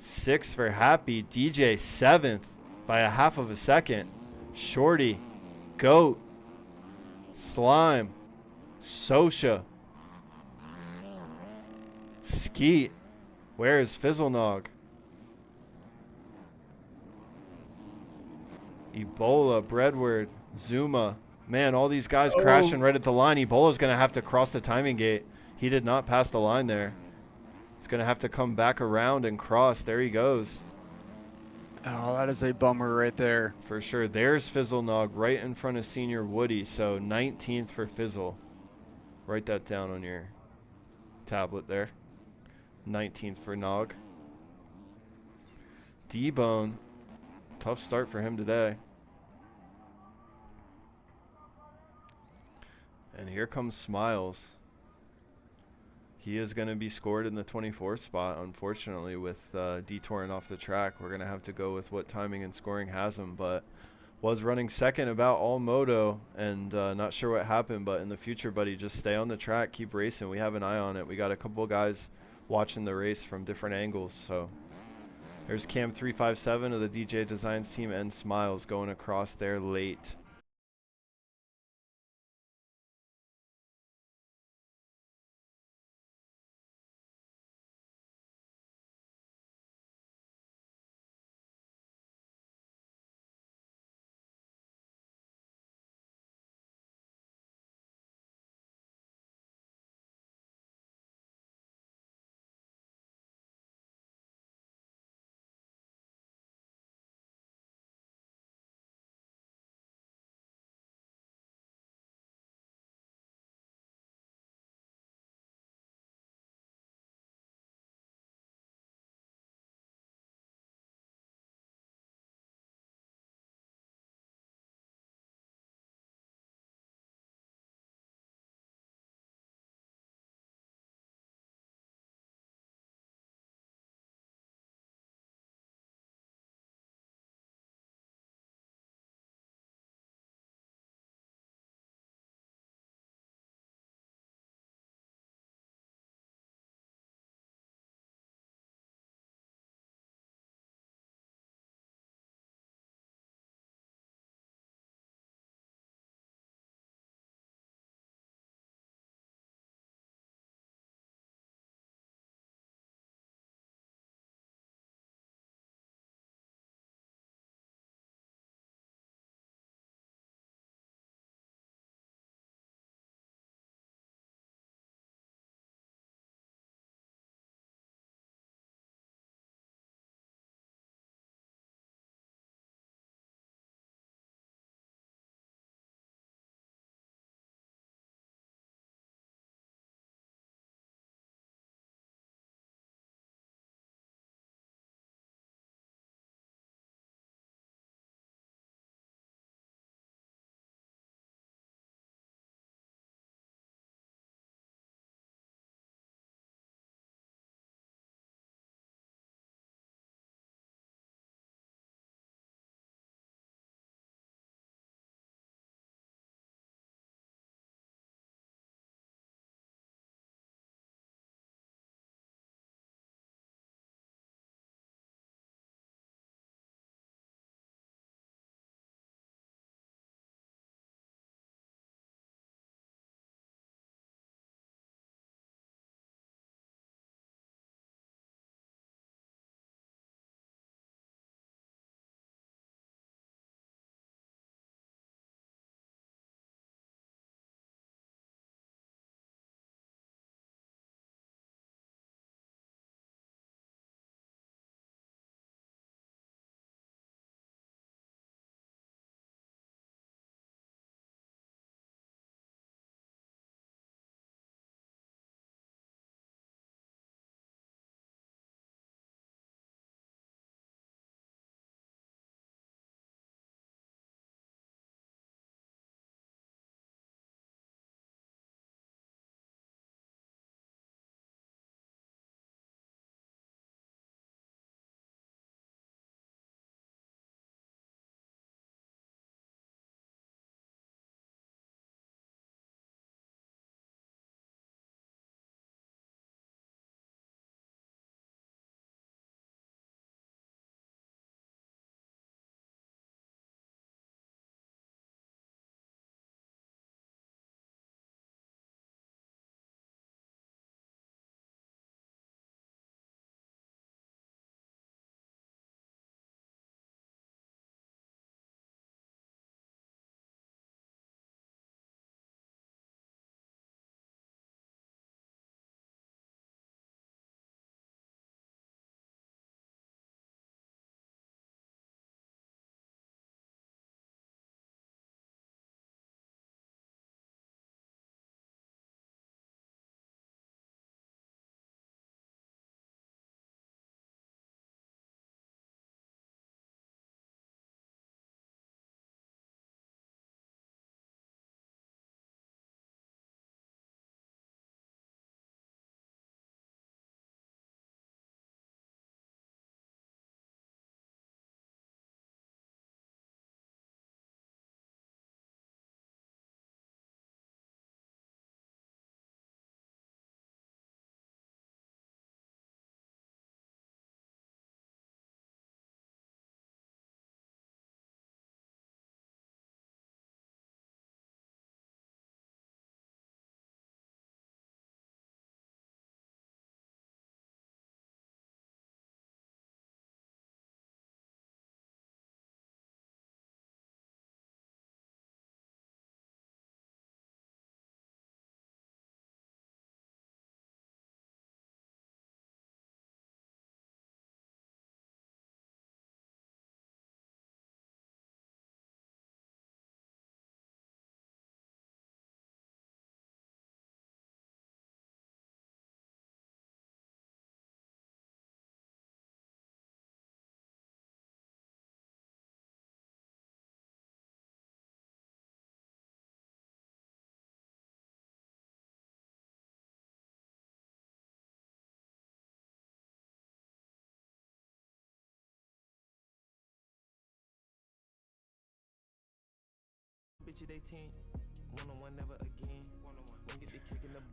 6th for Happy. DJ 7th by a half of a second. Shorty, Goat, Slime, Sosha, Skeet. Where is Fizzlenog? Ebola, Breadward, Zuma. Man, all these guys crashing right at the line. Ebola's going to have to cross the timing gate. He did not pass the line there. He's going to have to come back around and cross. There he goes. Oh, that is a bummer right there. For sure. There's Fizzlenog right in front of Senior Woody. So 19th for Fizzle. Write that down on your tablet there. 19th for Nog. D-Bone. Tough start for him today. And here comes Smiles. He is going to be scored in the 24th spot, unfortunately, with detouring off the track. We're going to have to go with what timing and scoring has him, but was running second about all moto, and not sure what happened, but in the future, buddy, just stay on the track, keep racing. We have an eye on it. We got a couple guys watching the race from different angles, so there's Cam 357 of the DJ Designs team and Smiles going across there late.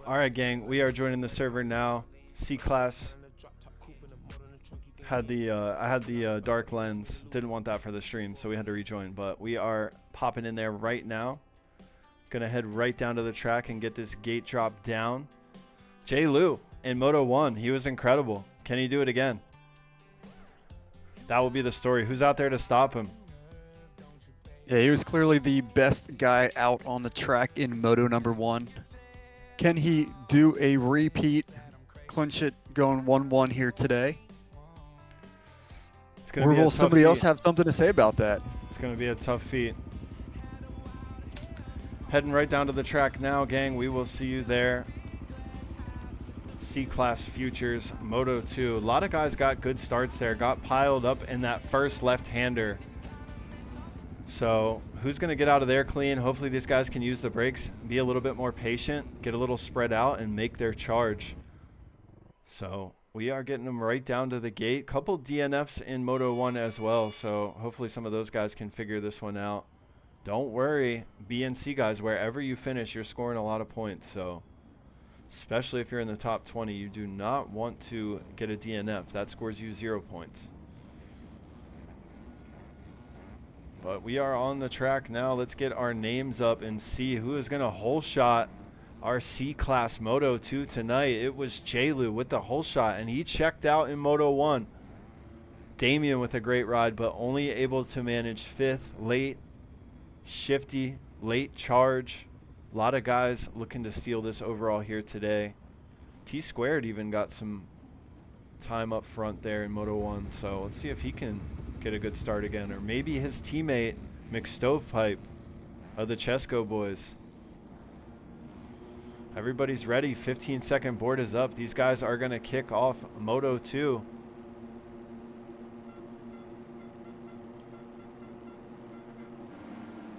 All right, gang, we are joining the server now. C-Class. I had the dark lens. Didn't want that for the stream, so we had to rejoin. But we are popping in there right now. Gonna head right down to the track and get this gate drop down. Jay Lou in Moto 1. He was incredible. Can he do it again? That will be the story. Who's out there to stop him? Yeah, he was clearly the best guy out on the track in Moto number 1. Can he do a repeat, clinch it, going 1-1 here today? It's gonna or be a will tough somebody feat. else have something to say about that? It's going to be a tough feat. Heading right down to the track now, gang. We will see you there. C-Class Futures, Moto 2. A lot of guys got good starts there. Got piled up in that first left-hander. So who's going to get out of there clean? Hopefully these guys can use the brakes, be a little bit more patient, get a little spread out, and make their charge. So we are getting them right down to the gate. Couple DNFs in Moto 1 as well. So hopefully some of those guys can figure this one out. Don't worry, BNC guys, wherever you finish, you're scoring a lot of points. So especially if you're in the top 20, you do not want to get a DNF. That scores you 0 points. But we are on the track now. Let's get our names up and see who is going to hole shot our C-Class Moto 2 tonight. It was J-Lu with the hole shot, and he checked out in Moto 1. Damien with a great ride, but only able to manage 5th, late, shifty, late charge. A lot of guys looking to steal this overall here today. T-Squared even got some time up front there in Moto 1, so let's see if he can get a good start again, or maybe his teammate McStovepipe of the Chesco boys. Everybody's ready. 15-second board is up. These guys are going to kick off Moto 2.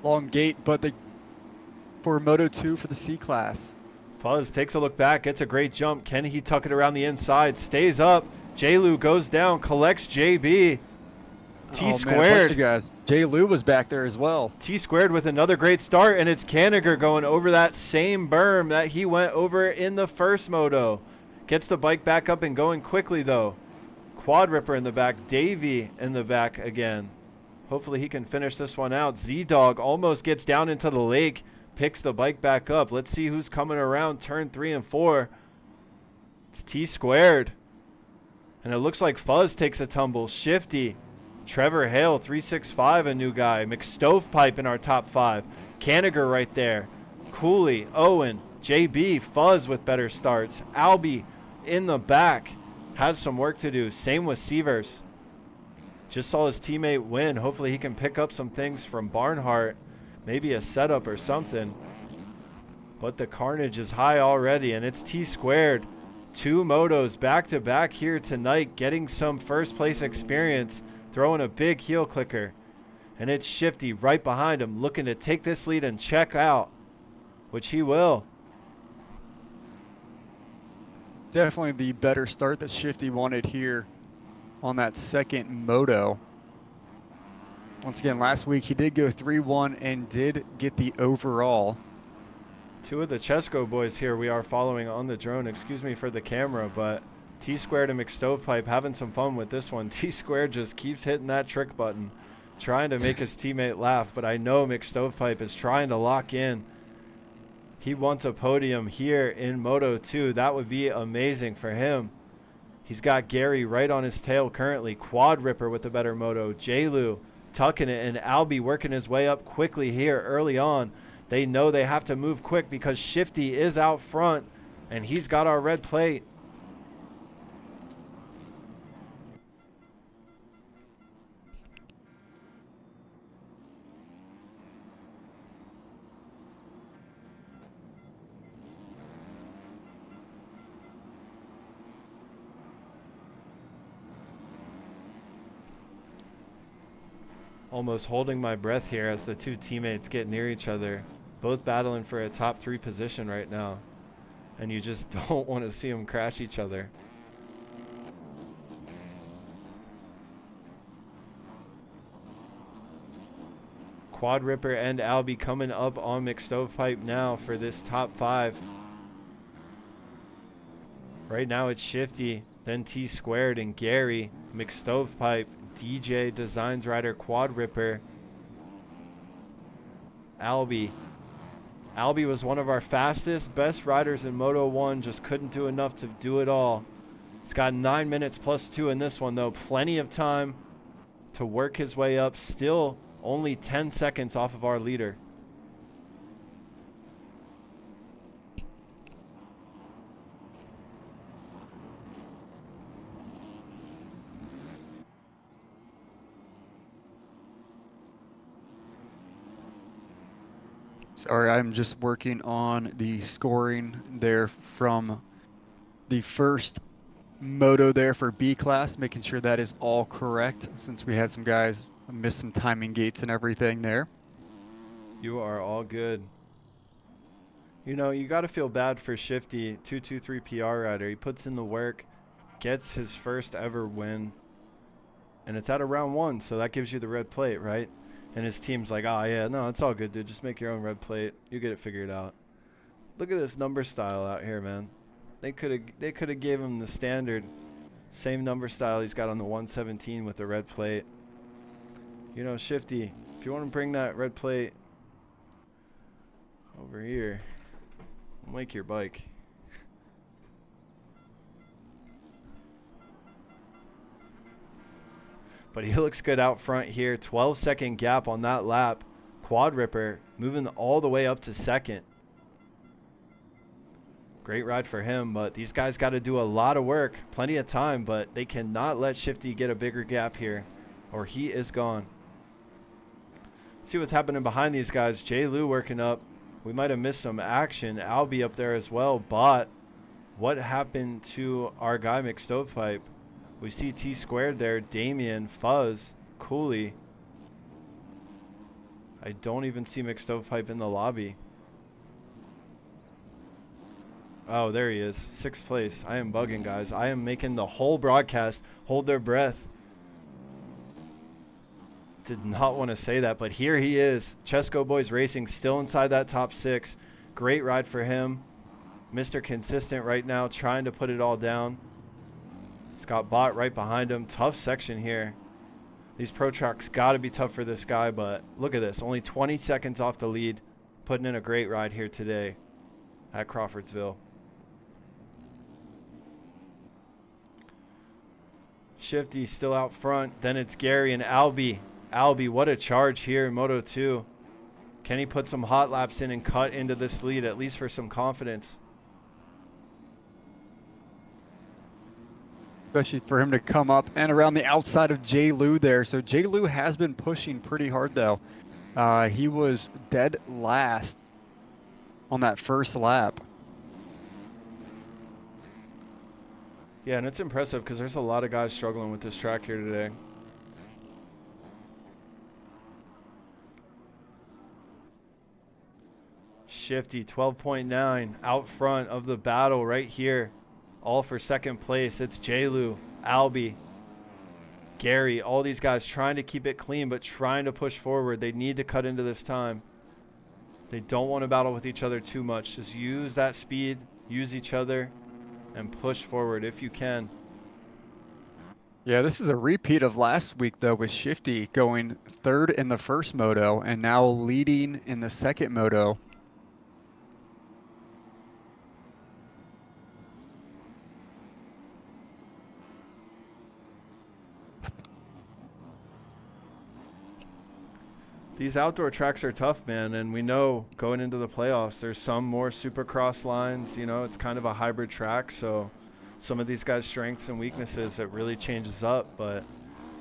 Long gate, but for Moto 2 for the C-Class. Fuzz takes a look back, gets a great jump. Can he tuck it around the inside? Stays up. J-Lu goes down, collects JB. T-Squared. You guys. Jay Lou was back there as well. T-Squared with another great start, and it's Kanigher going over that same berm that he went over in the first moto. Gets the bike back up and going quickly, though. Quad Ripper in the back. Davey in the back again. Hopefully he can finish this one out. Z-Dog almost gets down into the lake, picks the bike back up. Let's see who's coming around turn 3 and 4. It's T-Squared. And it looks like Fuzz takes a tumble. Shifty. Trevor Hale, 365, a new guy. McStovepipe in our top 5. Kanigher right there. Cooley, Owen, JB, Fuzz with better starts. Albie in the back has some work to do. Same with Sievers. Just saw his teammate win. Hopefully he can pick up some things from Barnhart. Maybe a setup or something. But the carnage is high already, and it's T-Squared. 2 motos back to back here tonight, getting some first place experience. Throwing a big heel clicker. And it's Shifty right behind him, looking to take this lead and check out, which he will. Definitely the better start that Shifty wanted here on that second moto. Once again, last week he did go 3-1 and did get the overall. 2 of the Chesco boys here we are following on the drone. Excuse me for the camera, but T-Squared and McStovepipe having some fun with this one. T-Squared just keeps hitting that trick button, trying to make his teammate laugh, but I know McStovepipe is trying to lock in. He wants a podium here in Moto 2. That would be amazing for him. He's got Gary right on his tail currently. Quad Ripper with the better moto. J-Lu tucking it, and Albie working his way up quickly here early on. They know they have to move quick because Shifty is out front, and he's got our red plate. Almost holding my breath here as the 2 teammates get near each other, both battling for a top 3 position right now, and you just don't want to see them crash each other. Quad Ripper and Albie coming up on McStovepipe now for this top 5. Right now it's Shifty, then T Squared and Gary, McStovepipe, DJ, Designs Rider, Quad Ripper, Albie. Albie was one of our fastest, best riders in Moto 1, just couldn't do enough to do it all. He's got 9 minutes plus 2 in this one though, plenty of time to work his way up, still only 10 seconds off of our leader. Sorry, I'm just working on the scoring there from the first moto there for B class, making sure that is all correct since we had some guys miss some timing gates and everything there. You are all good. You know, you got to feel bad for Shifty, 223 PR rider. He puts in the work, gets his first ever win, and it's at a round 1, so that gives you the red plate, right? And his team's like, oh yeah, no, it's all good, dude. Just make your own red plate. You get it figured out. Look at this number style out here, man. They could have gave him the standard same number style he's got on the 117 with the red plate. You know, Shifty, if you want to bring that red plate over here, I'll make your bike. But he looks good out front here. 12-second gap on that lap. Quad Ripper moving all the way up to second. Great ride for him, but these guys got to do a lot of work. Plenty of time, but they cannot let Shifty get a bigger gap here, or he is gone. Let's see what's happening behind these guys. J. Lou working up. We might have missed some action. Albie up there as well, but what happened to our guy McStovepipe? We see T Squared there, Damien, Fuzz, Cooley. I don't even see McStovepipe in the lobby. Oh, there he is. 6th place. I am bugging, guys. I am making the whole broadcast hold their breath. Did not want to say that, but here he is. Chesco Boys Racing still inside that top 6. Great ride for him. Mr. Consistent right now, trying to put it all down. Scott Bott right behind him. Tough section here. These Pro Tracks got to be tough for this guy, but look at this. Only 20 seconds off the lead. Putting in a great ride here today at Crawfordsville. Shifty still out front. Then it's Gary and Albie. Albie, what a charge here in Moto 2. Can he put some hot laps in and cut into this lead, at least for some confidence? Especially for him to come up and around the outside of J. Lou there. So J. Lou has been pushing pretty hard though. He was dead last on that first lap. Yeah, and it's impressive because there's a lot of guys struggling with this track here today. Shifty, 12.9 out front of the battle right here. All for second place. It's J-Lu, Albie, Gary, all these guys trying to keep it clean, but trying to push forward. They need to cut into this time. They don't want to battle with each other too much. Just use that speed, use each other, and push forward if you can. Yeah, this is a repeat of last week, though, with Shifty going 3rd in the first moto and now leading in the second moto. These outdoor tracks are tough, man, and we know going into the playoffs, there's some more supercross lines. You know, it's kind of a hybrid track, so some of these guys' strengths and weaknesses, it really changes up, but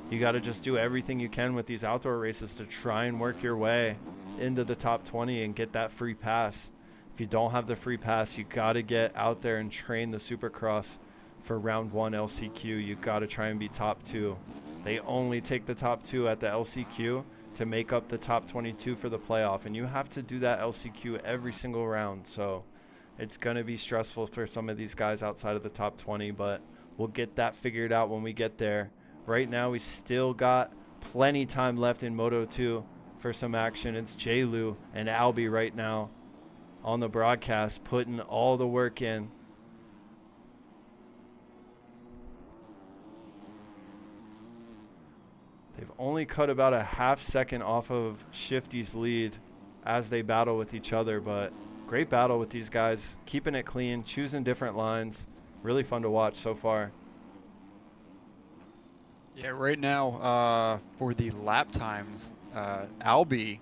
you got to just do everything you can with these outdoor races to try and work your way into the top 20 and get that free pass. If you don't have the free pass, you got to get out there and train the supercross for round 1 LCQ. You got to try and be top 2. They only take the top 2 at the LCQ to make up the top 22 for the playoff, and you have to do that LCQ every single round, so it's going to be stressful for some of these guys outside of the top 20, but we'll get that figured out when we get there. Right now we still got plenty time left in Moto 2 for some action. It's J-Lu and Albie right now on the broadcast, putting all the work in. They've only cut about a half second off of Shifty's lead as they battle with each other, but great battle with these guys, keeping it clean, choosing different lines. Really fun to watch so far. Yeah, right now for the lap times, Albie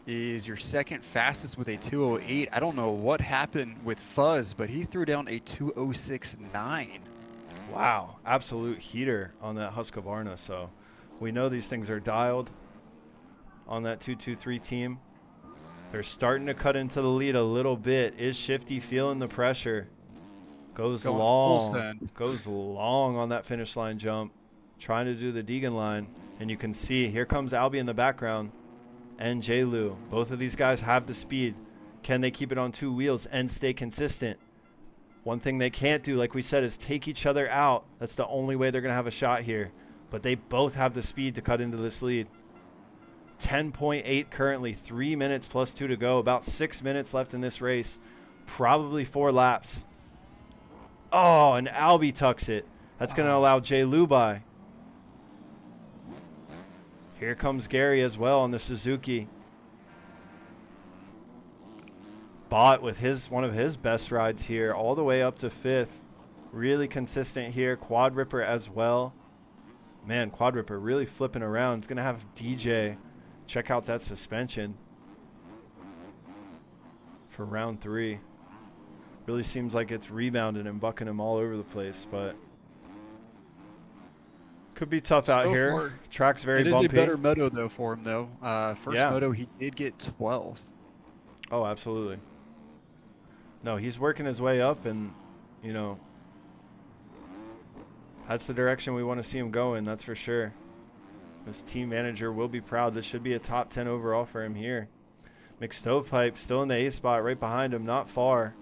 is your second fastest with a 2:08. I don't know what happened with Fuzz, but he threw down a 2:06.9. Wow, absolute heater on that Husqvarna. So we know these things are dialed on that 223 team. They're starting to cut into the lead a little bit. Is Shifty feeling the pressure? Goes Going full long. send. Goes long on that finish line jump. Trying to do the Deegan line. And you can see, here comes Albie in the background. And J-Lu. Both of these guys have the speed. Can they keep it on two wheels and stay consistent? One thing they can't do, like we said, is take each other out. That's the only way they're going to have a shot here. But they both have the speed to cut into this lead. 10.8 currently, 3 minutes plus 2 to go. About 6 minutes left in this race. Probably 4 laps. Oh, and Albie tucks it. That's going to allow J-Lu by. Here comes Gary as well on the Suzuki. Bott with one of his best rides here, all the way up to 5th. Really consistent here. Quad Ripper as well. Man, Quad Ripper really flipping around. It's going to have DJ check out that suspension for round 3. Really seems like it's rebounding and bucking him all over the place, but could be tough out here. Track's very bumpy. It is a better moto, though, for him, though. First moto, he did get 12th. Oh, absolutely. No, he's working his way up, and, you know, that's the direction we want to see him go in, that's for sure. His team manager will be proud. This should be a top 10 overall for him here. McStovepipe still in the A spot right behind him, not far.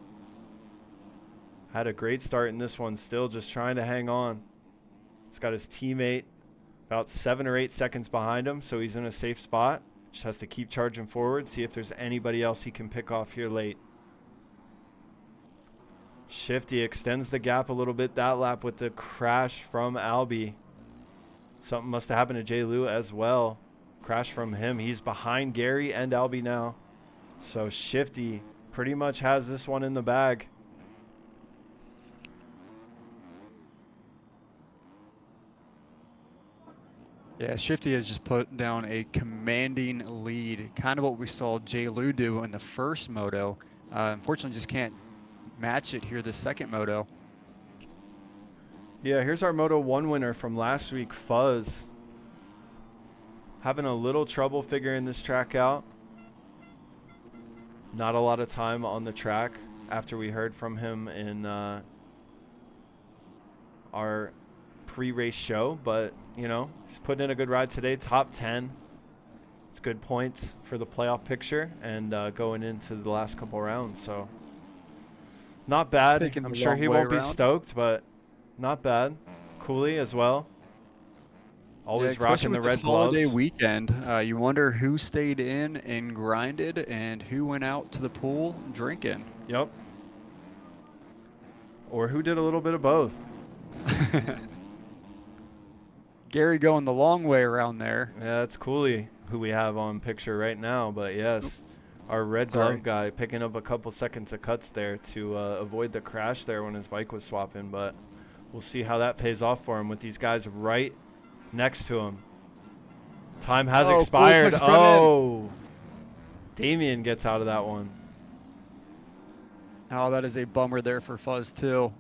Had a great start in this one, still just trying to hang on. He's got his teammate about 7 or 8 seconds behind him, so he's in a safe spot. Just has to keep charging forward, see if there's anybody else he can pick off here late. Shifty extends the gap a little bit that lap with the crash from Albie. Something must have happened to J-Lu as well. Crash from him. He's behind Gary and Albie now. So Shifty pretty much has this one in the bag. Yeah, Shifty has just put down a commanding lead. Kind of what we saw J-Lu do in the first moto. Unfortunately, just can't match it here the second moto. Yeah, here's our Moto 1 winner from last week, Fuzz. Having a little trouble figuring this track out. Not a lot of time on the track after we heard from him in our pre-race show, but you know, he's putting in a good ride today. Top 10. It's good points for the playoff picture and going into the last couple rounds. So not bad. I'm sure he won't be stoked, but not bad. Cooley as well. Always rocking the red gloves. Holiday weekend, you wonder who stayed in and grinded and who went out to the pool drinking. Yep. Or who did a little bit of both. Gary going the long way around there. Yeah, that's Cooley, who we have on picture right now. But yes, our red glove guy picking up a couple seconds of cuts there to avoid the crash there when his bike was swapping. But we'll see how that pays off for him with these guys right next to him. Time has expired. Oh, Damien gets out of that one. Oh, that is a bummer there for Fuzz too.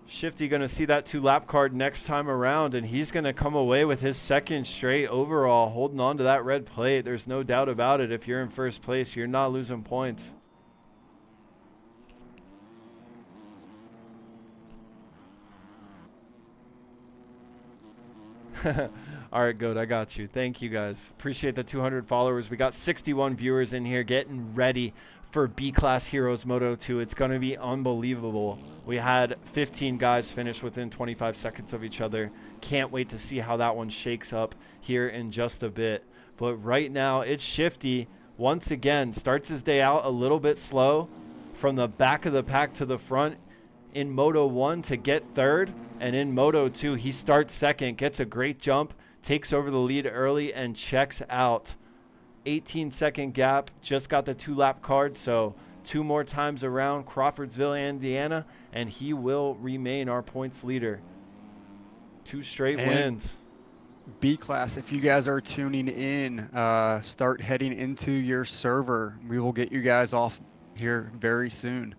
Shifty going to see that 2-lap card next time around, and he's going to come away with his second straight overall, holding on to that red plate. There's no doubt about it. If you're in first place, you're not losing points. All right, Goat, I got you. Thank you, guys. Appreciate the 200 followers. We got 61 viewers in here getting ready for B-Class Heroes Moto 2. It's going to be unbelievable. We had 15 guys finish within 25 seconds of each other. Can't wait to see how that one shakes up here in just a bit. But right now, it's Shifty. Once again, starts his day out a little bit slow from the back of the pack to the front in Moto 1 to get third. And in Moto 2, he starts second, gets a great jump, takes over the lead early, and checks out. 18-second gap, just got the 2-lap card, so 2 more times around Crawfordsville, Indiana, and he will remain our points leader. 2 straight wins. B-Class, if you guys are tuning in, start heading into your server. We will get you guys off here very soon.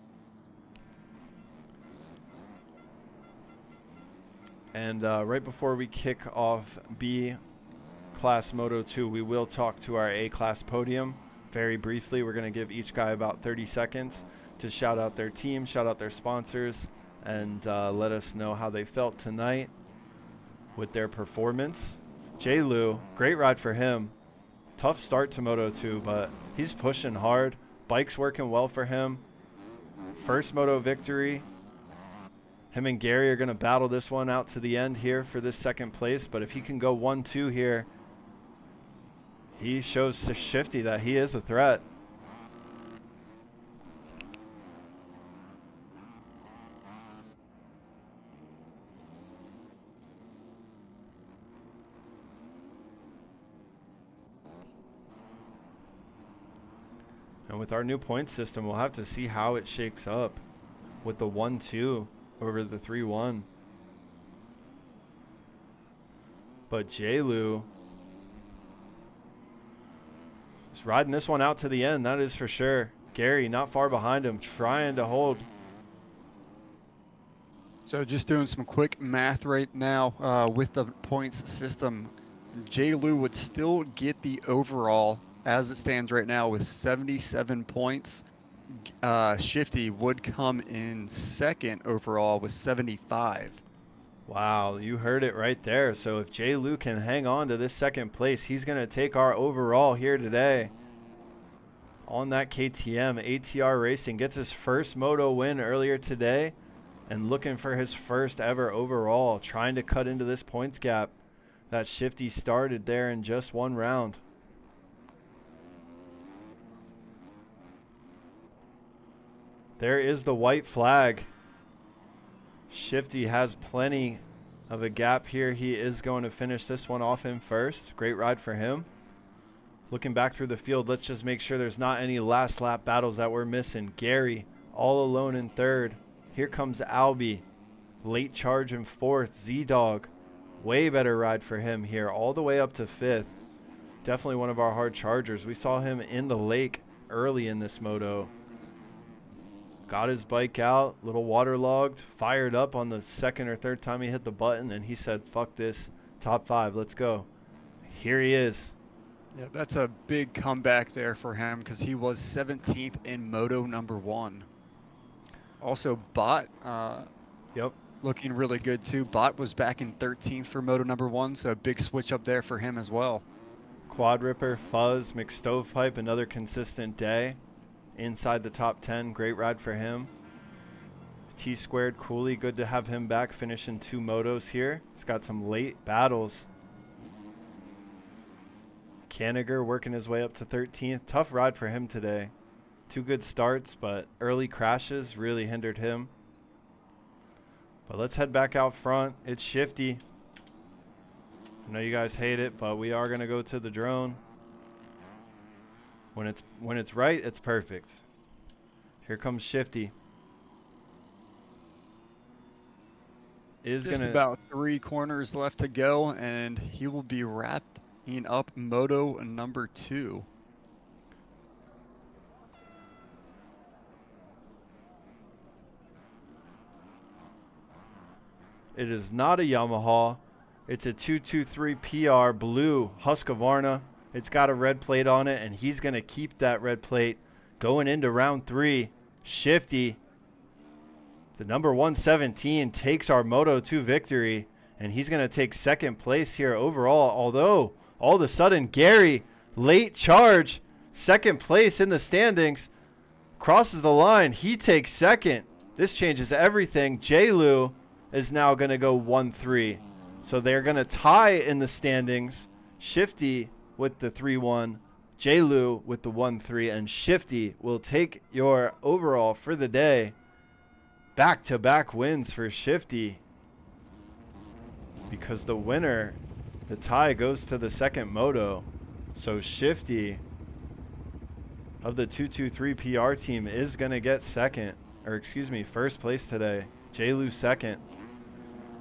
And right before we kick off B-Class Moto 2, we will talk to our A-Class podium very briefly. We're going to give each guy about 30 seconds to shout out their team, shout out their sponsors, and let us know how they felt tonight with their performance. J. Lou, great ride for him. Tough start to Moto 2, but he's pushing hard. Bike's working well for him. First Moto victory. Him and Gary are going to battle this one out to the end here for this second place, but if he can go 1-2 here, he shows to Shifty that he is a threat. And with our new point system, we'll have to see how it shakes up with the 1-2 over the 3-1. But J-Lou is riding this one out to the end, that is for sure. Gary not far behind him, trying to hold. So just doing some quick math right now with the points system. J-Lou would still get the overall as it stands right now with 77 points. Shifty would come in second overall with 75. Wow, you heard it right there. So if J. Lou can hang on to this second place, he's going to take our overall here today. On that KTM, ATR Racing gets his first moto win earlier today and looking for his first ever overall, trying to cut into this points gap that Shifty started there in just one round. There is the white flag. Shifty has plenty of a gap here. He is going to finish this one off in first. Great ride for him. Looking back through the field, let's just make sure there's not any last lap battles that we're missing. Gary all alone in third. Here comes Albie. Late charge in fourth. Z-Dog. Way better ride for him here. All the way up to fifth. Definitely one of our hard chargers. We saw him in the lake early in this moto. Got his bike out, little waterlogged, fired up on the second or third time he hit the button, and he said, fuck this, top 5, let's go. Here he is. Yeah, that's a big comeback there for him because he was 17th in Moto number 1. Also, Bot, looking really good too. Bot was back in 13th for Moto number 1, so a big switch up there for him as well. Quad Ripper, Fuzz, McStovepipe, another consistent day. Inside the top 10, great ride for him. T-Squared, Cooley, good to have him back, finishing 2 motos here. He's got some late battles. Kaniger working his way up to 13th. Tough ride for him today. 2 good starts, but early crashes really hindered him. But let's head back out front. It's Shifty. I know you guys hate it, but we are going to go to the drone. When it's right, it's perfect. Here comes Shifty. Just about 3 corners left to go, and he will be wrapping up Moto number 2. It is not a Yamaha. It's a 223 PR blue Husqvarna. It's got a red plate on it, and he's going to keep that red plate going into round 3. Shifty, the number 117, takes our Moto 2 victory, and he's going to take second place here overall. Although, all of a sudden, Gary, late charge, second place in the standings. crosses the line. He takes second. This changes everything. J-Lu is now going to go 1-3. So they're going to tie in the standings. Shifty with the 3-1. J-Lu with the 1-3. And Shifty will take your overall for the day. Back-to-back wins for Shifty. Because the winner, the tie goes to the second moto. So Shifty of the 223 PR team is going to get first place today. J-Lu second.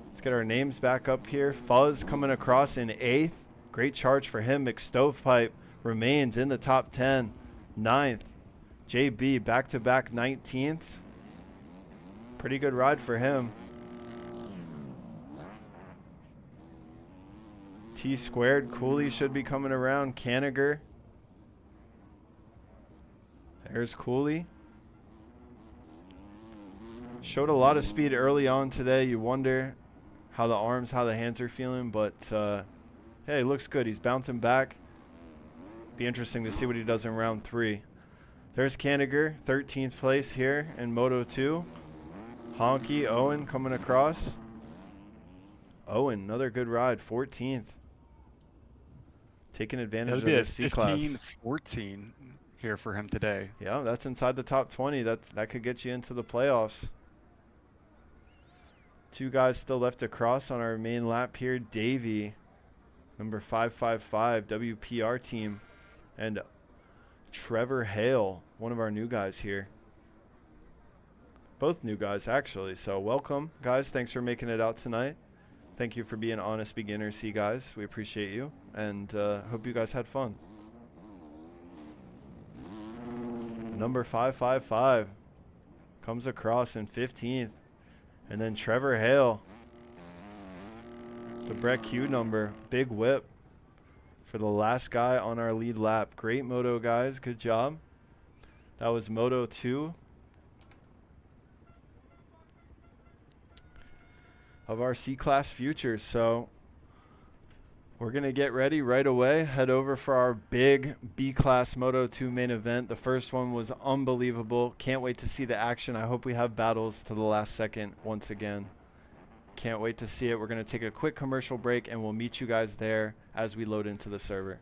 Let's get our names back up here. Fuzz coming across in 8th. Great charge for him. McStovepipe remains in the top 10. 9th. JB back-to-back 19ths. Pretty good ride for him. T squared. Cooley should be coming around. Caniger. There's Cooley. Showed a lot of speed early on today. You wonder how the arms, how the hands are feeling, but hey, looks good. He's bouncing back. Be interesting to see what he does in round 3. There's Caniger, 13th place here in Moto 2. Honky, Owen coming across. Owen, another good ride, 14th. Taking advantage of the C-Class. 15-14 here for him today. Yeah, that's inside the top 20. That could get you into the playoffs. 2 guys still left to cross on our main lap here. Davey, number 555, WPR team. And Trevor Hale, one of our new guys here. Both new guys, actually. So welcome, guys. Thanks for making it out tonight. Thank you for being honest beginners, guys. We appreciate you. And hope you guys had fun. Number 555 comes across in 15th. And then Trevor Hale, the Brett Q number, big whip for the last guy on our lead lap. Great moto, guys. Good job. That was Moto 2 of our C-Class Futures. So we're going to get ready right away. Head over for our big B-Class Moto 2 main event. The first one was unbelievable. Can't wait to see the action. I hope we have battles to the last second once again. Can't wait to see it. We're going to take a quick commercial break, and we'll meet you guys there as we load into the server.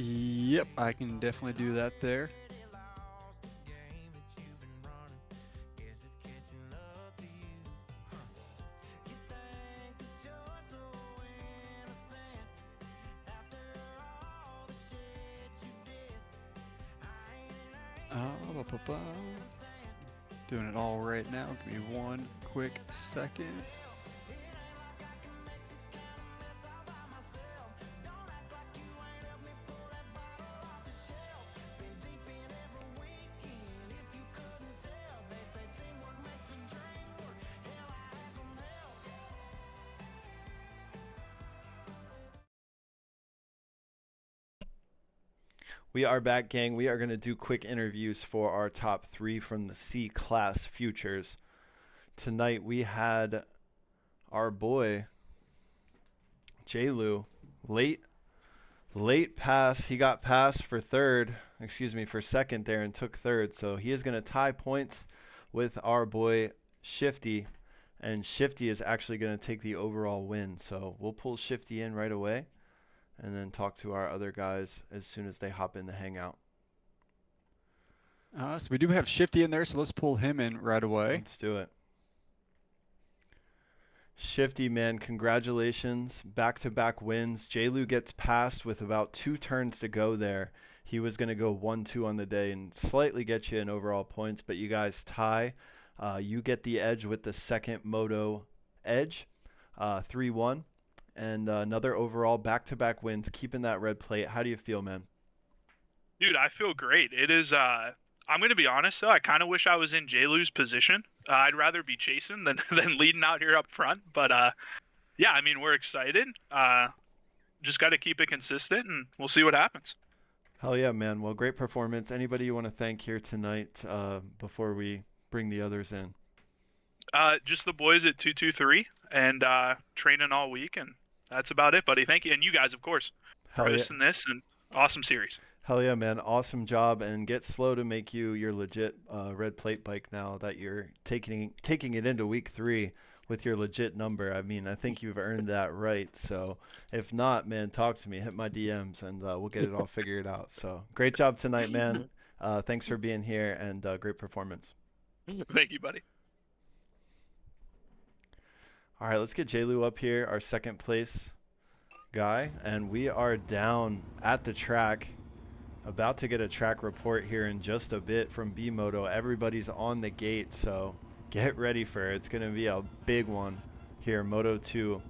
Yep, I can definitely do that there. Doing it all right now. Give me one quick second. We are back, gang. We are going to do quick interviews for our top 3 from the C-Class Futures. Tonight we had our boy J-Lu, late pass. He got passed for second there and took third. So he is going to tie points with our boy Shifty, and Shifty is actually going to take the overall win. So we'll pull Shifty in right away and then talk to our other guys as soon as they hop in the hangout. So we do have Shifty in there, so let's pull him in right away. Let's do it. Shifty, man, congratulations. Back-to-back wins. J-Lu gets passed with about 2 turns to go there. He was going to go 1-2 on the day and slightly get you in overall points, but you guys tie. You get the edge with the second moto edge. 3-1, and another overall back-to-back wins, keeping that red plate. How do you feel, man? Dude, I feel great. It is. I'm gonna be honest though. I kind of wish I was in J-Lou's position. I'd rather be chasing than than leading out here up front. But yeah, I mean, we're excited. Just got to keep it consistent, and we'll see what happens. Hell yeah, man. Well, great performance. Anybody you want to thank here tonight before we bring the others in? Just the boys at 223 and training all week, and that's about it, buddy. Thank you, and you guys, of course, for Hell yeah. hosting this and awesome series. Hell yeah, man. Awesome job. And get slow to make you your legit red plate bike now that you're taking it into week 3 with your legit number. I mean, I think you've earned that right. So if not, man, talk to me. Hit my DMs, and we'll get it all figured out. So great job tonight, man. Thanks for being here, and great performance. Thank you, buddy. All right, let's get J-Lou up here, our second place guy. And we are down at the track. About to get a track report here in just a bit from B-Moto. Everybody's on the gate, so get ready for it. It's going to be a big one here, Moto 2.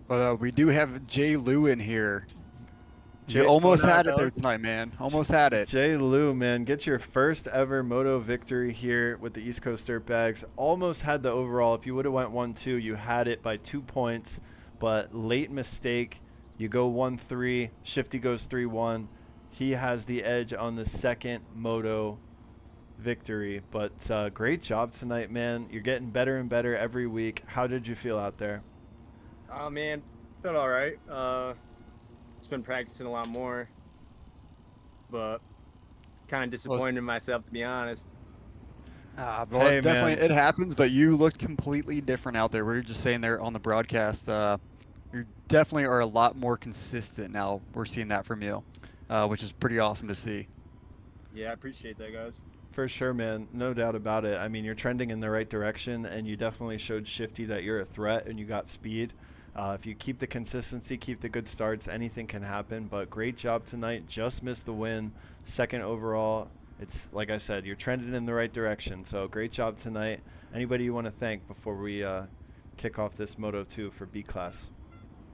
But we do have J-Lou in here. You almost had it there tonight, man. Almost had it. J-Lou, man, get your first ever Moto victory here with the East Coast Dirtbags. Almost had the overall. If you would have went 1-2, you had it by 2 points. But late mistake. You go 1-3. Shifty goes 3-1. He has the edge on the second Moto victory. But great job tonight, man. You're getting better and better every week. How did you feel out there? Oh, man. Felt all right. Just been practicing a lot more. But kind of disappointed in myself, to be honest. Well, Hey, definitely man. it happens, but you looked completely different out there. We were just saying there on the broadcast. You definitely are a lot more consistent now. We're seeing that from you. Which is pretty awesome to see. Yeah, I appreciate that, guys. For sure, man. No doubt about it. I mean, you're trending in the right direction, and you definitely showed Shifty that you're a threat and you got speed. If you keep the consistency, keep the good starts, anything can happen. But great job tonight. Just missed the win. Second overall. It's like I said, you're trending in the right direction. So great job tonight. Anybody you want to thank before we kick off this Moto 2 for B class?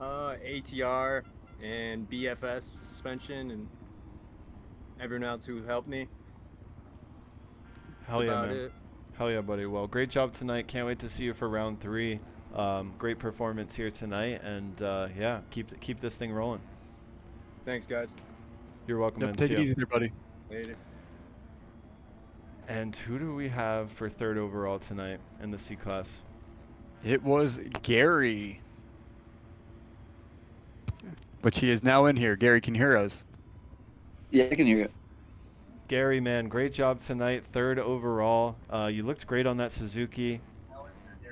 ATR and BFS suspension and everyone else who helped me. Hell yeah, man. Hell yeah, buddy. Well, great job tonight. Can't wait to see you for round 3. Great performance here tonight, and yeah, keep this thing rolling. Thanks, guys. You're welcome, man. Take See it ya. easy there, buddy. Later. And who do we have for third overall tonight in the C class? It was Gary. But he is now in here. Gary, can you hear us? Yeah, I can hear you. Gary, man, great job tonight. Third overall. You looked great on that Suzuki.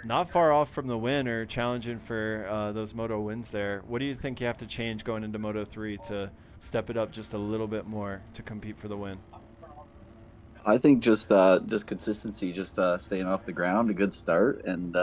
Not far off from the win or challenging for those Moto wins there. What do you think you have to change going into Moto 3 to step it up just a little bit more to compete for the win? I think just consistency, just staying off the ground, a good start, and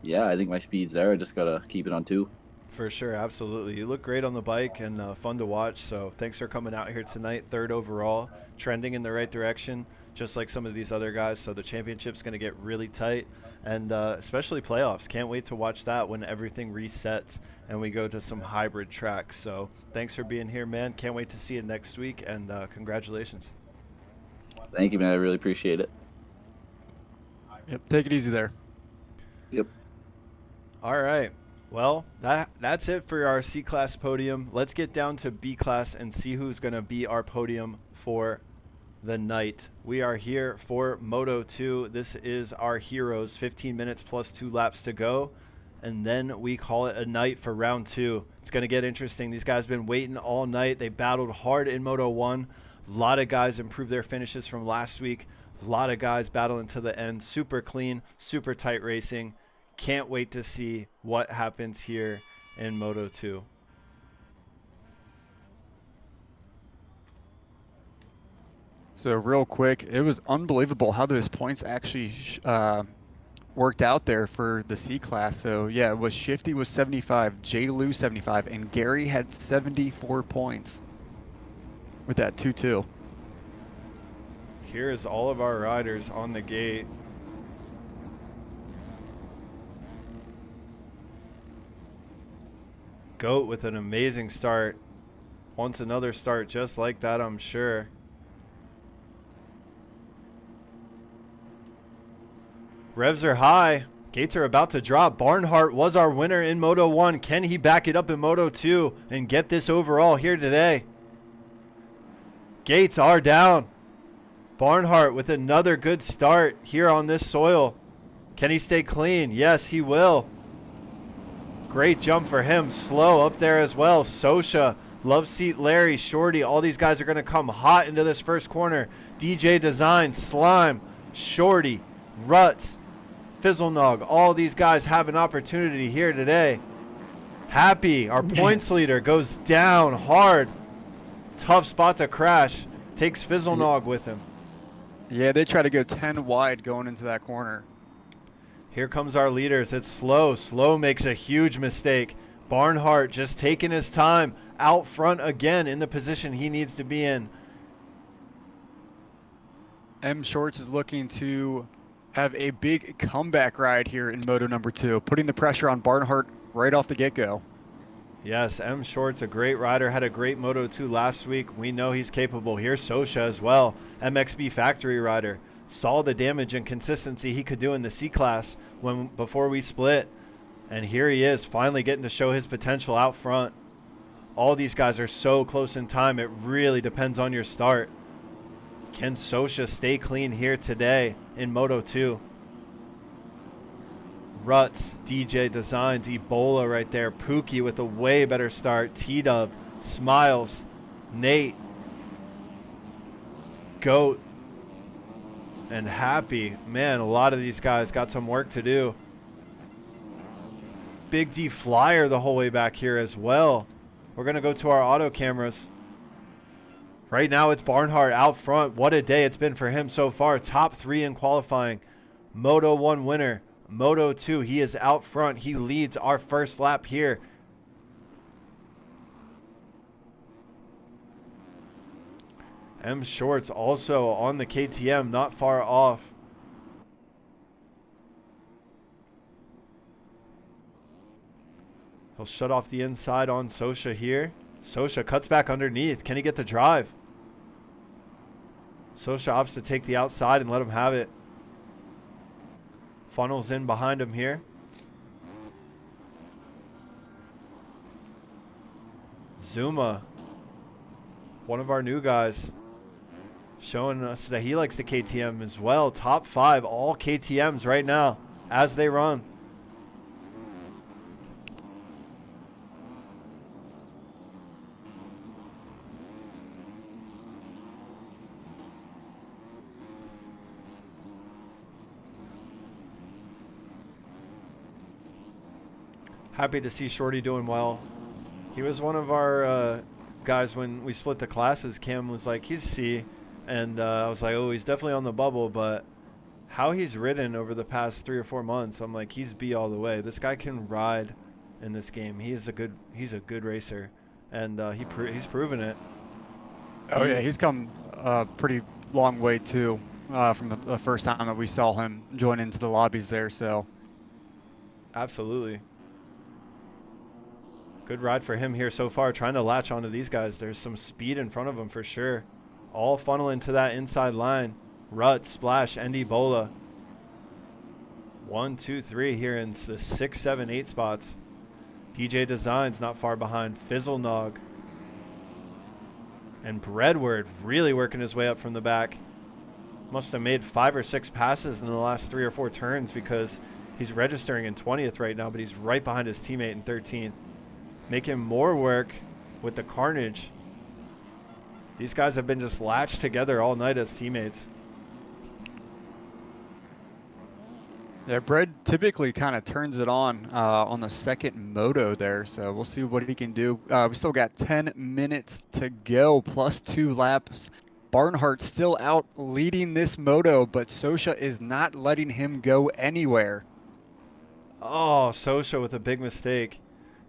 yeah, I think my speed's there. I just gotta keep it on 2. For sure, absolutely. You look great on the bike and fun to watch. So thanks for coming out here tonight. Third overall, trending in the right direction, just like some of these other guys. So the championship's going to get really tight, and especially playoffs. Can't wait to watch that when everything resets and we go to some hybrid tracks. So thanks for being here, man. Can't wait to see you next week, and congratulations. Thank you, man. I really appreciate it. Yep, take it easy there. Yep. All right. Well, that's it for our C-Class podium. Let's get down to B-Class and see who's going to be our podium for the night. We are here for Moto 2. This is our heroes, 15 minutes plus 2 laps to go. And then we call it a night for round 2. It's going to get interesting. These guys have been waiting all night. They battled hard in Moto 1. A lot of guys improved their finishes from last week. A lot of guys battling to the end. Super clean, super tight racing. Can't wait to see what happens here in Moto 2. So real quick, it was unbelievable how those points actually worked out there for the C class. So yeah, it was Shifty was 75, J-Lou 75, and Gary had 74 points with that 2-2. Here is all of our riders on the gate. Goat with an amazing start. Wants another start just like that, I'm sure. Revs are high. Gates are about to drop. Barnhart was our winner in Moto 1. Can he back it up in Moto 2 and get this overall here today? Gates are down. Barnhart with another good start here on this soil. Can he stay clean? Yes, he will. Great jump for him. Slow up there as well. Sosha, Love Seat Larry, Shorty. All these guys are going to come hot into this first corner. DJ Design, Slime, Shorty, Ruts, Fizzlenog. All these guys have an opportunity here today. Happy, our points leader, goes down hard. Tough spot to crash. Takes Fizzlenog with him. Yeah, they try to go 10 wide going into that corner. Here comes our leaders. It's Slow. Slow makes a huge mistake. Barnhart just taking his time out front again in the position he needs to be in. M Shorts is looking to have a big comeback ride here in Moto number 2, putting the pressure on Barnhart right off the get-go. Yes, M Short's a great rider. Had a great Moto 2 last week. We know he's capable. Here's Sosha as well. MXB factory rider. Saw the damage and consistency he could do in the C-Class before we split. And here he is, finally getting to show his potential out front. All these guys are so close in time. It really depends on your start. Can Sosha stay clean here today in Moto 2? Ruts, DJ Designs, Ebola right there. Pookie with a way better start. T-Dub, Smiles, Nate, Goat, and Happy. Man, a lot of these guys got some work to do. Big D Flyer the whole way back here as well. We're going to go to our auto cameras. Right now it's Barnhart out front. What a day it's been for him so far. Top 3 in qualifying. Moto 1 winner. Moto 2, he is out front. He leads our first lap here. M Shorts also on the KTM, not far off. He'll shut off the inside on Sosha here. Sosha cuts back underneath. Can he get the drive? Sosha opts to take the outside and let him have it. Funnels in behind him here. Zuma, one of our new guys, showing us that he likes the KTM as well. Top 5, all KTMs right now as they run. Happy to see Shorty doing well. He was one of our guys when we split the classes. Cam was like, he's C. And I was like, oh, he's definitely on the bubble. But how he's ridden over the past 3 or 4 months, I'm like, he's B all the way. This guy can ride in this game. He's a good racer. And he's proven it. Oh, yeah, he's come a pretty long way, too, from the first time that we saw him join into the lobbies there. So, absolutely. Good ride for him here so far, trying to latch onto these guys. There's some speed in front of him for sure. All funnel into that inside line. Rut, Splash, and Ebola. 1, 2, 3 here in the 6, 7, 8 spots. DJ Designs not far behind. Fizzlenog. And Breadward really working his way up from the back. Must have made 5 or 6 passes in the last 3 or 4 turns because he's registering in 20th right now, but he's right behind his teammate in 13th. Making more work with the carnage. These guys have been just latched together all night as teammates. Yeah, Bread typically kind of turns it on the second moto there, so we'll see what he can do. We still got 10 minutes to go, plus 2 laps. Barnhart still out leading this moto, but Sosha is not letting him go anywhere. Oh, Sosha with a big mistake.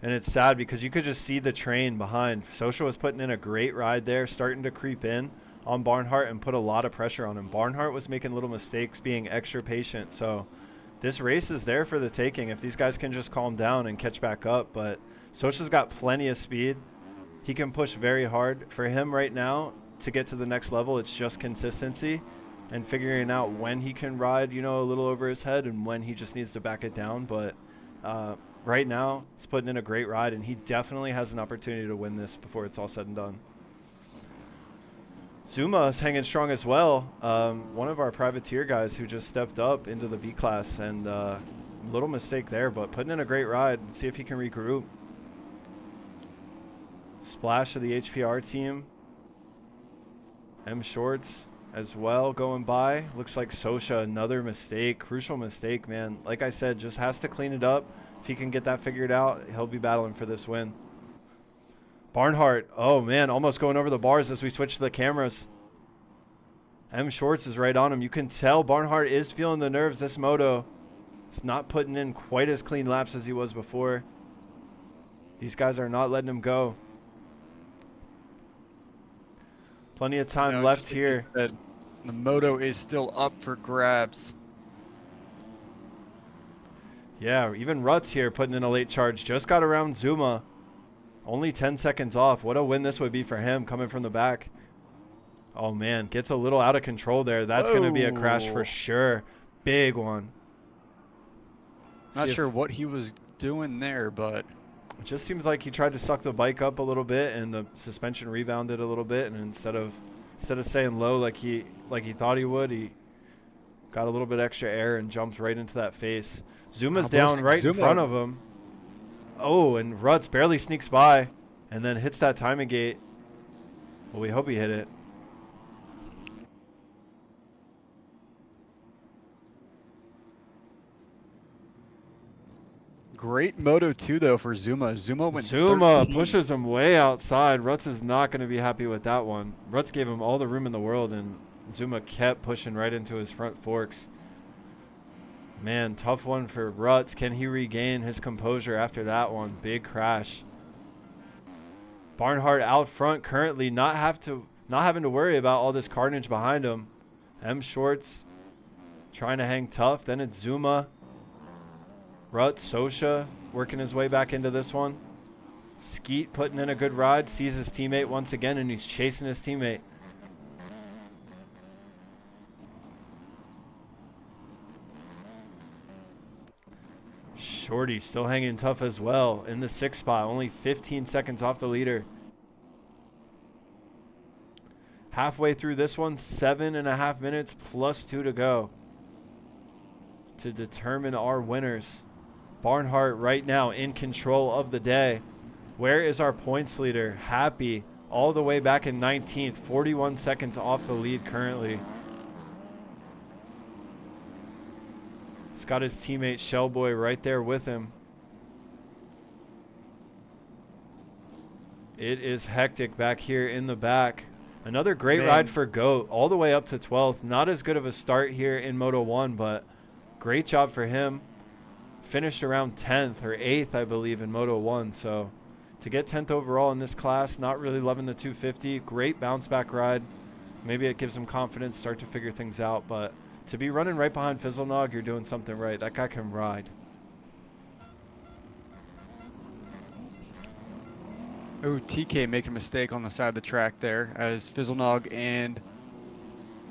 And it's sad because you could just see the train behind. Sosha was putting in a great ride there, starting to creep in on Barnhart and put a lot of pressure on him. Barnhart was making little mistakes, being extra patient. So this race is there for the taking if these guys can just calm down and catch back up. But Sosha's got plenty of speed. He can push very hard. For him right now, to get to the next level, it's just consistency and figuring out when he can ride, you know, a little over his head and when he just needs to back it down. But right now, he's putting in a great ride, and he definitely has an opportunity to win this before it's all said and done. Zuma is hanging strong as well. One of our privateer guys who just stepped up into the B class, and little mistake there, but putting in a great ride. Let's see if he can regroup. Splash of the HPR team. M Shorts as well going by. Looks like Sosha, another mistake. Crucial mistake, man. Like I said, just has to clean it up. If he can get that figured out, he'll be battling for this win. Barnhart, oh man, almost going over the bars as we switch to the cameras. M Shorts is right on him. You can tell Barnhart is feeling the nerves this moto. He's not putting in quite as clean laps as he was before. These guys are not letting him go. Plenty of time left here. The moto is still up for grabs. Yeah, even Ruts here putting in a late charge. Just got around Zuma. Only 10 seconds off. What a win this would be for him coming from the back. Oh, man. Gets a little out of control there. That's going to be a crash for sure. Big one. Not sure what he was doing there, but it just seems like he tried to suck the bike up a little bit, and the suspension rebounded a little bit, and instead of staying low like he thought he would, he got a little bit extra air and jumped right into that face. Zuma's down right in front of him. Oh, and Ruts barely sneaks by and then hits that timing gate. Well, we hope he hit it. great Moto 2 though for Zuma. Zuma went Zuma 13. pushes him way outside. Ruts is not going to be happy with that one. Ruts gave him all the room in the world, and Zuma kept pushing right into his front forks. Man, tough one for Ruts. Can he regain his composure after that one? Big crash. Barnhart out front currently, not having to worry about all this carnage behind him. M Shorts trying to hang tough. Then it's Zuma. Ruts, Sosha working his way back into this one. Skeet putting in a good ride. Sees his teammate once again, and he's chasing his teammate. Shorty still hanging tough as well in the 6th spot. Only 15 seconds off the leader. Halfway through this one, 7.5 minutes plus 2 to go to determine our winners. Barnhart right now in control of the day. Where is our points leader? Happy all the way back in 19th, 41 seconds off the lead currently. He's got his teammate Shellboy right there with him. It is hectic back here in the back. Another great ride for Goat all the way up to 12th. Not as good of a start here in Moto 1, but great job for him. Finished around 10th or 8th, I believe, in Moto 1. So to get 10th overall in this class, not really loving the 250. Great bounce back ride. Maybe it gives him confidence, start to figure things out. But to be running right behind Fizzlenog, you're doing something right. That guy can ride. Oh, TK making a mistake on the side of the track there as Fizzlenog and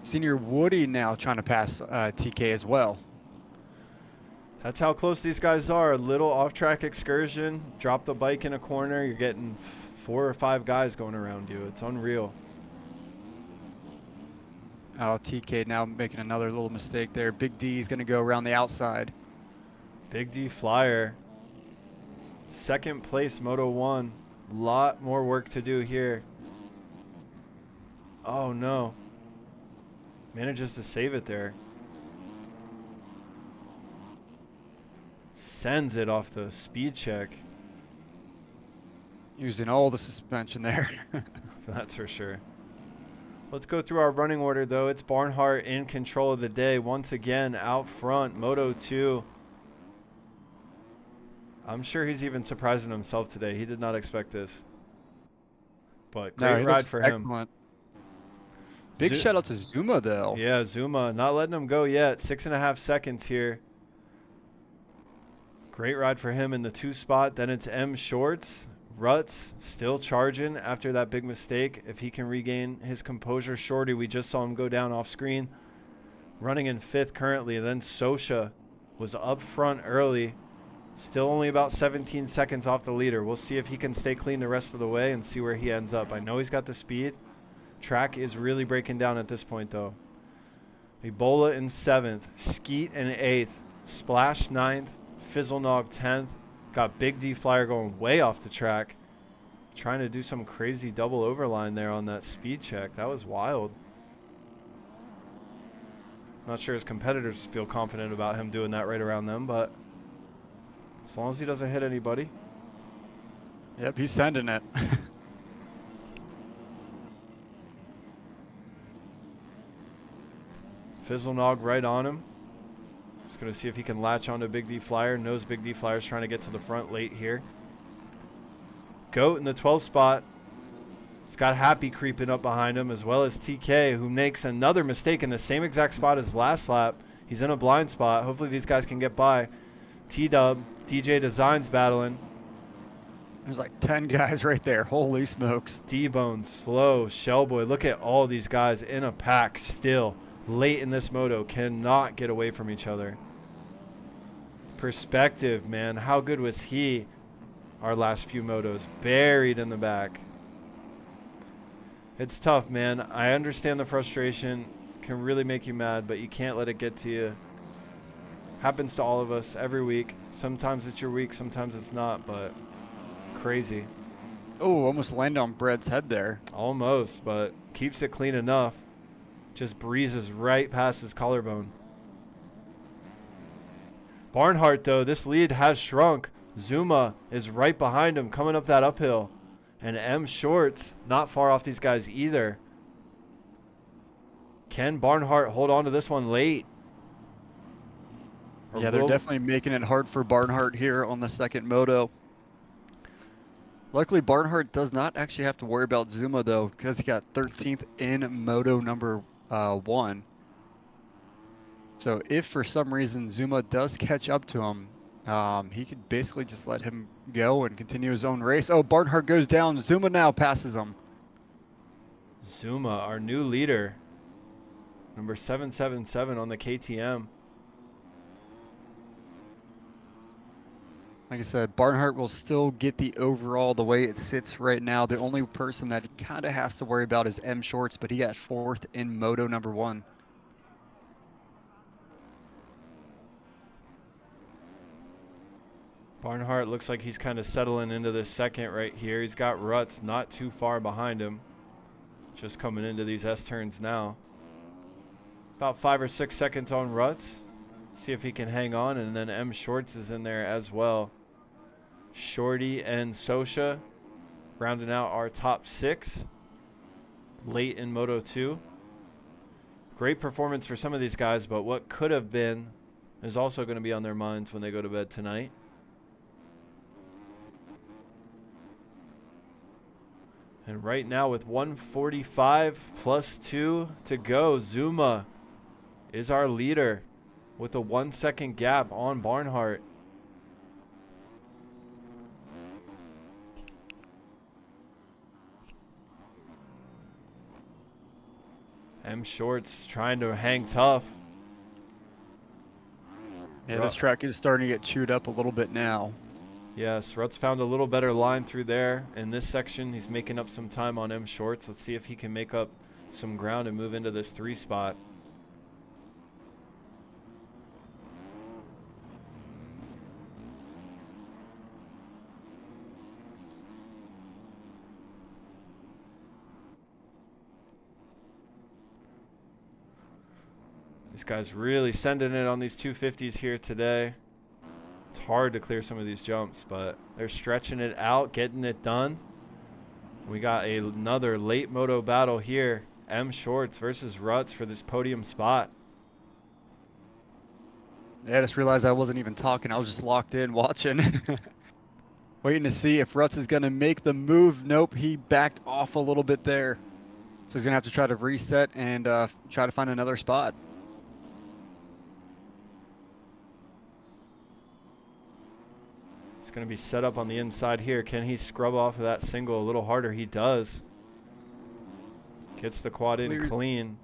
Senior Woody now trying to pass TK as well. That's how close these guys are. A little off-track excursion. Drop the bike in a corner. You're getting 4 or 5 guys going around you. It's unreal. Oh, TK now making another little mistake there. Big D is going to go around the outside. Big D flyer. 2nd place, Moto 1. Lot more work to do here. Oh, no. Manages to save it there. Sends it off the speed check. Using all the suspension there. That's for sure. Let's go through our running order, though. It's Barnhart in control of the day. Once again, out front, Moto 2. I'm sure he's even surprising himself today. He did not expect this. But great ride for him. Big shout out to Zuma, though. Yeah, Zuma. Not letting him go yet. 6.5 seconds here. Great ride for him in the 2 spot. Then it's M Shorts. Ruts still charging after that big mistake. If he can regain his composure. Shorty, we just saw him go down off screen. Running in 5th currently. Then Sosha was up front early. Still only about 17 seconds off the leader. We'll see if he can stay clean the rest of the way and see where he ends up. I know he's got the speed. Track is really breaking down at this point, though. Ebola in 7th. Skeet in 8th. Splash 9th. Fizzlenog 10th. Got Big D Flyer going way off the track. Trying to do some crazy double overline there on that speed check. That was wild. Not sure his competitors feel confident about him doing that right around them, but as long as he doesn't hit anybody. Yep, he's sending it. Fizzlenog right on him. Just going to see if he can latch onto Big D Flyer. Knows Big D Flyer's trying to get to the front late here. Goat in the 12th spot. He's got Happy creeping up behind him, as well as TK, who makes another mistake in the same exact spot as last lap. He's in a blind spot. Hopefully these guys can get by. T-Dub, DJ Designs battling. There's like 10 guys right there. Holy smokes. D-Bone, Slow, Shellboy. Look at all these guys in a pack still. Late in this moto, cannot get away from each other. Perspective, man. How good was he our last few motos? Buried in the back. It's tough, man. I understand the frustration. Can really make you mad, but you can't let it get to you. Happens to all of us every week. Sometimes it's your week, sometimes it's not, but crazy. Oh, almost landed on Bread's head there. Almost, but keeps it clean enough. Just breezes right past his collarbone. Barnhart, though, this lead has shrunk. Zuma is right behind him coming up that uphill. And M Shorts not far off these guys either. Can Barnhart hold on to this one late? Or Yeah, they're definitely making it hard for Barnhart here on the second moto. Luckily, Barnhart does not actually have to worry about Zuma, though, because he got 13th in moto number 1. So if for some reason Zuma does catch up to him, he could basically just let him go and continue his own race. Oh, Barnhart goes down. Zuma now passes him. Zuma, our new leader. Number 777 on the KTM. Like I said, Barnhart will still get the overall the way it sits right now. The only person that he kind of has to worry about is M Shorts, but he got 4th in moto number 1. Barnhart looks like he's kind of settling into this second right here. He's got Ruts not too far behind him. Just coming into these S-turns now. About 5 or 6 seconds on Ruts. See if he can hang on, and then M Shorts is in there as well. Shorty and Sosha rounding out our top 6 late in Moto 2. Great performance for some of these guys, but what could have been is also going to be on their minds when they go to bed tonight. And right now with 145 plus 2 to go, Zuma is our leader with a 1 second gap on Barnhart. M Shorts trying to hang tough. Yeah, this track is starting to get chewed up a little bit now. Yes, Ruts found a little better line through there. In this section, he's making up some time on M Shorts. Let's see if he can make up some ground and move into this 3 spot. These guys really sending it on these 250s here today. It's hard to clear some of these jumps, but they're stretching it out, getting it done. We got another late moto battle here. M Shorts versus Ruts for this podium spot. Yeah, I just realized I wasn't even talking. I was just locked in watching. Waiting to see if Ruts is going to make the move. Nope, he backed off a little bit there. So he's going to have to try to reset and try to find another spot. It's going to be set up on the inside here. Can he scrub off of that single a little harder? He does. Gets the quad in clean.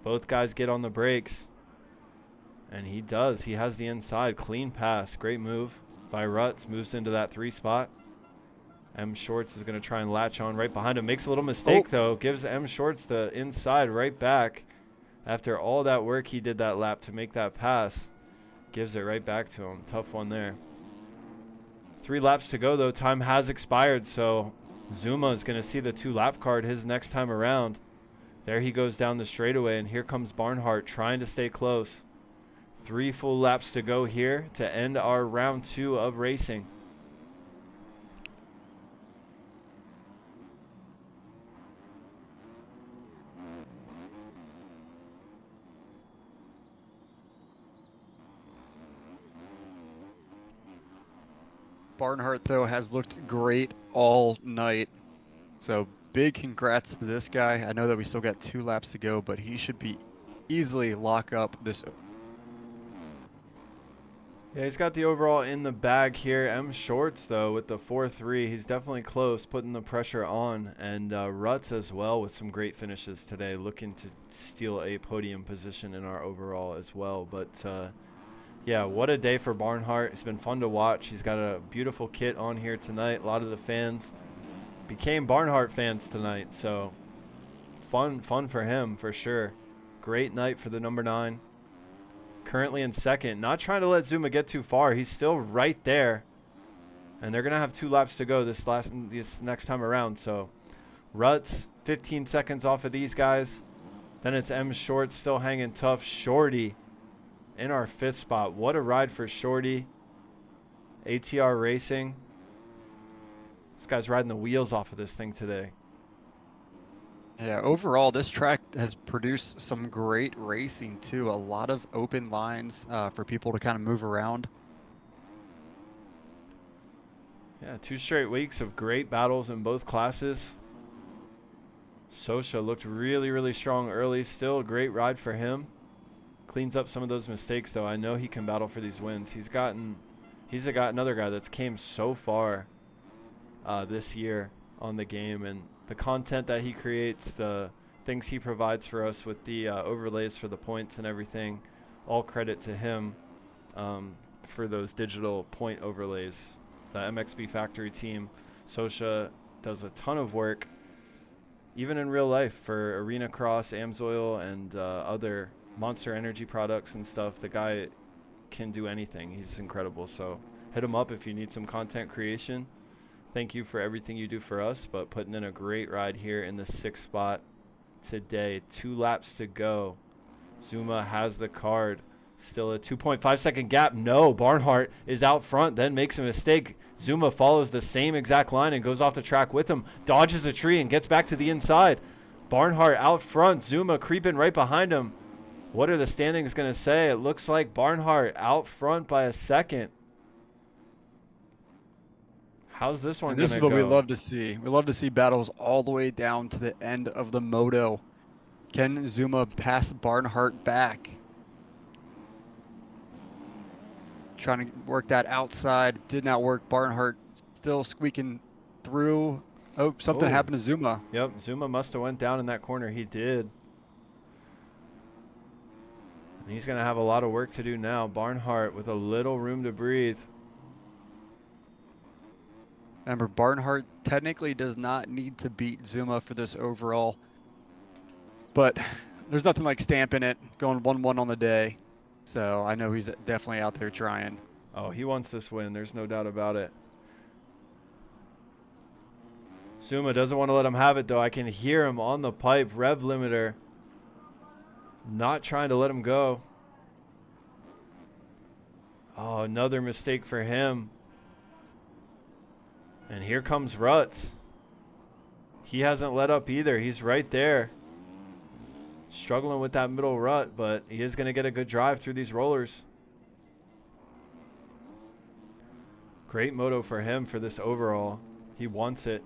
Both guys get on the brakes. And he does. He has the inside. Clean pass. Great move by Ruts. Moves into that 3 spot. M Shorts is going to try and latch on right behind him. Makes a little mistake, though. Gives M Shorts the inside right back. After all that work he did that lap to make that pass. Gives it right back to him. Tough one there. 3 laps to go, though. Time has expired, so Zuma is going to see the 2-lap card his next time around. There he goes down the straightaway, and here comes Barnhart trying to stay close. 3 full laps to go here to end our round 2 of racing. Barnhart, though, has looked great all night. So big congrats to this guy. I know that we still got 2 laps to go, but he should be easily lock up this. Yeah, he's got the overall in the bag here. M Shorts, though, with the 4-3. He's definitely close, putting the pressure on. And Ruts as well with some great finishes today, looking to steal a podium position in our overall as well. But yeah, what a day for Barnhart. It's been fun to watch. He's got a beautiful kit on here tonight. A lot of the fans became Barnhart fans tonight, so fun for him for sure. Great night for the number 9. Currently in second. Not trying to let Zuma get too far. He's still right there. And they're going to have 2 laps to go this next time around. So Ruts, 15 seconds off of these guys. Then it's M Short still hanging tough. Shorty in our 5th spot. What a ride for Shorty. ATR Racing. This guy's riding the wheels off of this thing today. Yeah, overall, this track has produced some great racing, too. A lot of open lines for people to kind of move around. Yeah, 2 straight weeks of great battles in both classes. Sosha looked really, really strong early. Still a great ride for him. Cleans up some of those mistakes, though. I know he can battle for these wins. He's got another guy that's came so far this year on the game, and the content that he creates, the things he provides for us with the overlays for the points and everything, all credit to him for those digital point overlays. The MXB Factory team, Sosha does a ton of work, even in real life, for Arena Cross, Amsoil, and other Monster Energy products and stuff. The guy can do anything. He's incredible. So hit him up if you need some content creation. Thank you for everything you do for us, but putting in a great ride here in the 6th spot today. 2 laps to go. Zuma has the card. Still a 2.5 second gap. No, Barnhart is out front, then makes a mistake. Zuma follows the same exact line and goes off the track with him. Dodges a tree and gets back to the inside. Barnhart out front. Zuma creeping right behind him. What are the standings going to say? It looks like Barnhart out front by a second. How's this one going to go? This is what we love to see. We love to see battles all the way down to the end of the moto. Can Zuma pass Barnhart back? Trying to work that outside. Did not work. Barnhart still squeaking through. Oh, something happened to Zuma. Yep, Zuma must have went down in that corner. He did. And he's going to have a lot of work to do now. Barnhart with a little room to breathe. Remember, Barnhart technically does not need to beat Zuma for this overall. But there's nothing like stamping it, going 1-1 on the day. So I know he's definitely out there trying. Oh, he wants this win. There's no doubt about it. Zuma doesn't want to let him have it, though. I can hear him on the pipe. Rev limiter. Not trying to let him go. Oh, another mistake for him. And here comes Ruts. He hasn't let up either. He's right there. Struggling with that middle rut, but he is going to get a good drive through these rollers. Great moto for him for this overall. He wants it.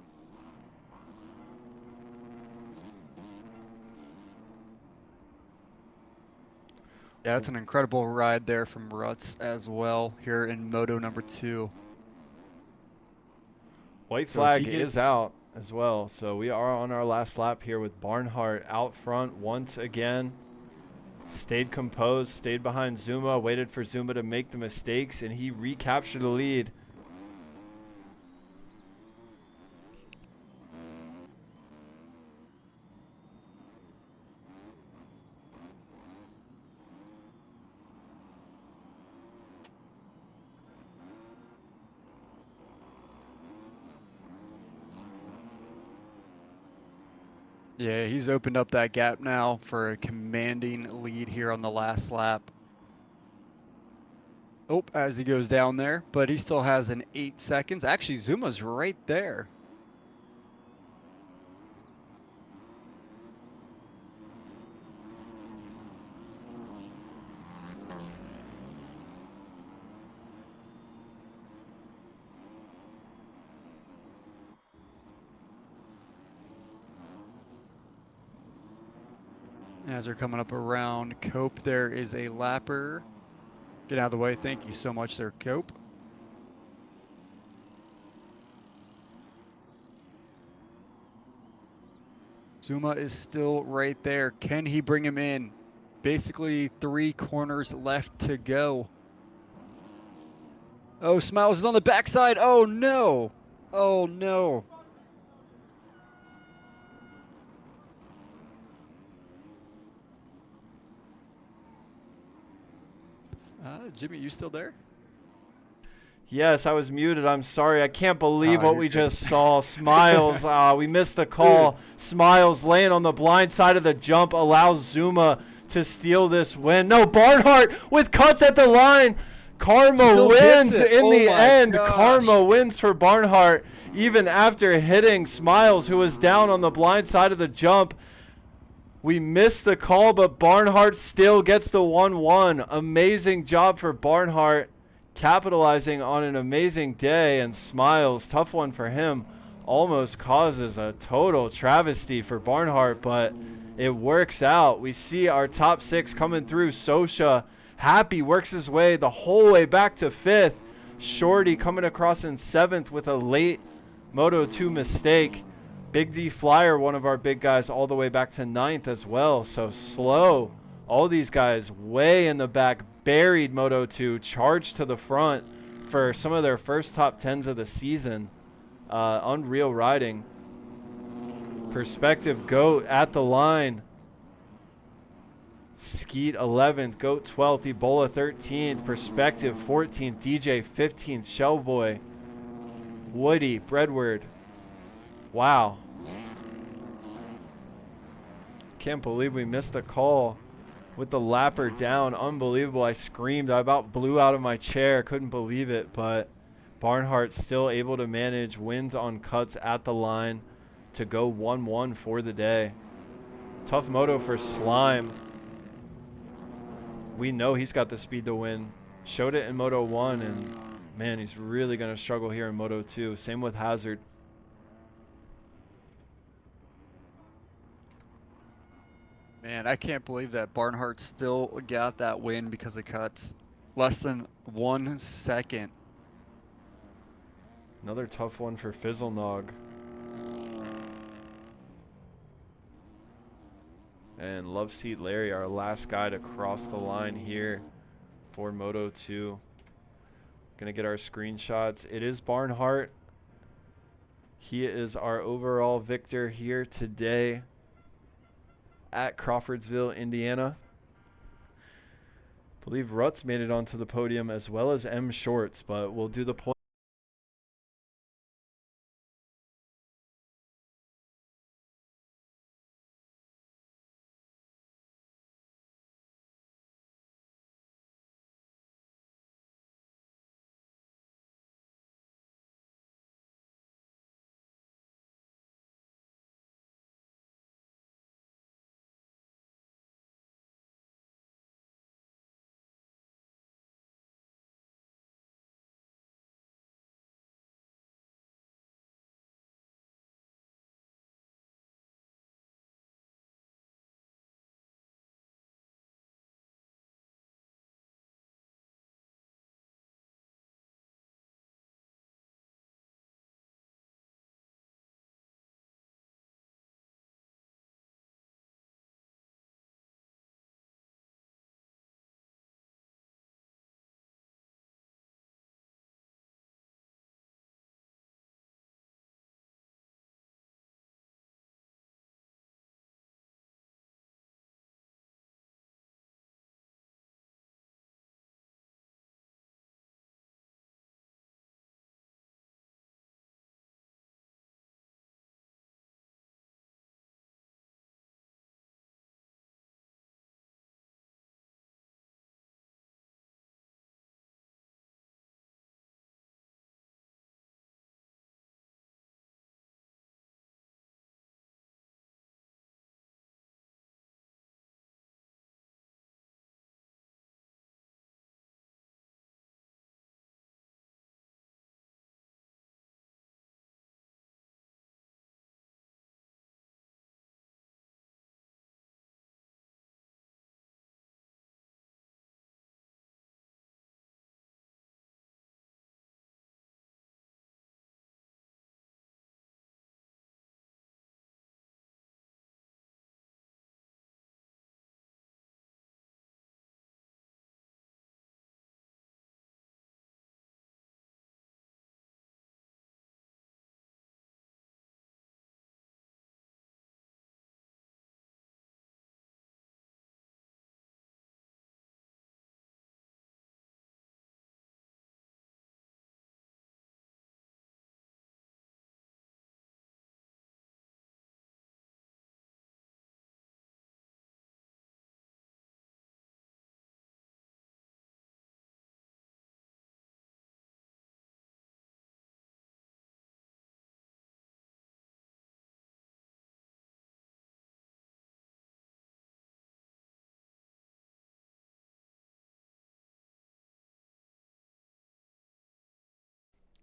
Yeah, that's an incredible ride there from Ruts as well here in Moto number 2. White So if he flag is out as well. So we are on our last lap here with Barnhart out front once again. Stayed composed, stayed behind Zuma, waited for Zuma to make the mistakes, and he recaptured the lead. Yeah, he's opened up that gap now for a commanding lead here on the last lap. Oh, as he goes down there, but he still has an 8 seconds. Actually, Zuma's right there. As they're coming up around Cope, there is a lapper. Get out of the way. Thank you so much there, Cope. Zuma is still right there. Can he bring him in? Basically 3 corners left to go. Oh, Smiles is on the backside. Oh, no. Oh, no. Jimmy, you still there? Yes, I was muted. I'm sorry. I can't believe what you're we good. just saw. Smiles, we missed the call. Smiles laying on the blind side of the jump allows Zuma to steal this win. No, Barnhart with cuts at the line. Karma Still wins gets it. in Oh the my end. gosh. Karma wins for Barnhart even after hitting Smiles, who was down on the blind side of the jump. We missed the call, but Barnhart still gets the 1-1. Amazing job for Barnhart, capitalizing on an amazing day. And Smiles, tough one for him, almost causes a total travesty for Barnhart, but it works out. We see our top 6 coming through. Sosha, happy, works his way the whole way back to 5th. Shorty coming across in 7th with a late Moto 2 mistake. Big D Flyer, one of our big guys, all the way back to 9th as well. So slow. All these guys way in the back, buried Moto 2, charged to the front for some of their first top 10s of the season. Unreal riding. Perspective Goat at the line. Skeet 11th, Goat 12th, Ebola 13th, Perspective 14th, DJ 15th, Shellboy, Woody, Breadward. Wow. Can't believe we missed the call with the lapper down. Unbelievable. I screamed. I about blew out of my chair. Couldn't believe it, but Barnhart still able to manage wins on cuts at the line to go 1-1 for the day. Tough moto for Slime. We know he's got the speed to win. Showed it in Moto 1, and man, he's really going to struggle here in Moto 2. Same with Hazard. Man, I can't believe that Barnhart still got that win because of cuts. Less than 1 second. Another tough one for Fizzlenog. And Love Seat Larry, our last guy to cross the line here for Moto 2. Gonna get our screenshots. It is Barnhart. He is our overall victor here today at Crawfordsville, Indiana. I believe Ruts made it onto the podium as well as M Shorts, but we'll do the point.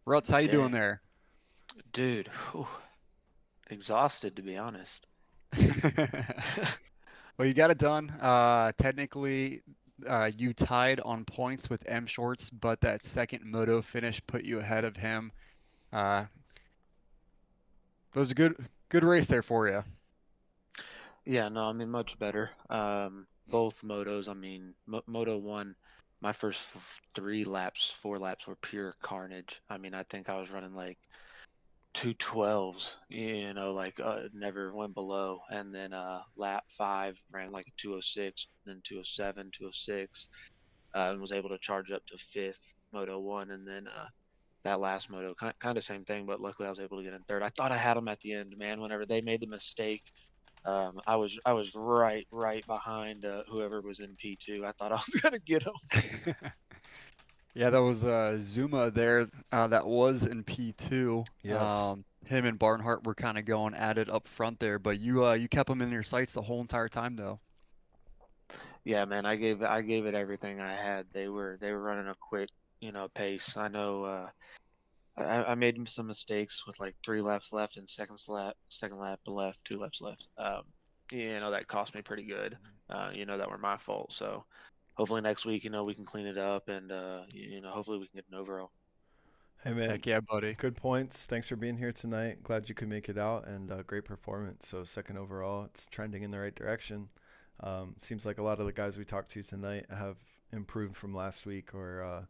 Ruts, how you Yeah. doing there? Dude, whew, exhausted to be honest. Well, you got it done. Technically, you tied on points with M Shorts, but that second moto finish put you ahead of him. It was a good race there for you. Yeah, no, I mean much better. Both motos. I mean, Moto 1, my first 4 laps were pure carnage. I mean, I think I was running like 212s, like never went below. And then lap 5 ran like a 206, then 207, 206, and was able to charge up to fifth Moto 1. And then that last moto, kind of same thing, but luckily I was able to get in third. I thought I had them at the end, man. Whenever they made the mistake, I was right behind whoever was in P2. I thought I was gonna get them. Yeah, that was Zuma there. That was in P2. Yes. Him and Barnhart were kind of going at it up front there, but you kept them in your sights the whole entire time though. Yeah, man, I gave it everything I had. They were running a quick, pace. I know I made some mistakes with like 3 laps left and second lap left, 2 laps left. That cost me pretty good. That were my fault. So hopefully next week, we can clean it up and hopefully we can get an overall. Hey man, Heck yeah, buddy. good points. Thanks for being here tonight. Glad you could make it out, and great performance. So second overall, it's trending in the right direction. Seems like a lot of the guys we talked to tonight have improved from last week, or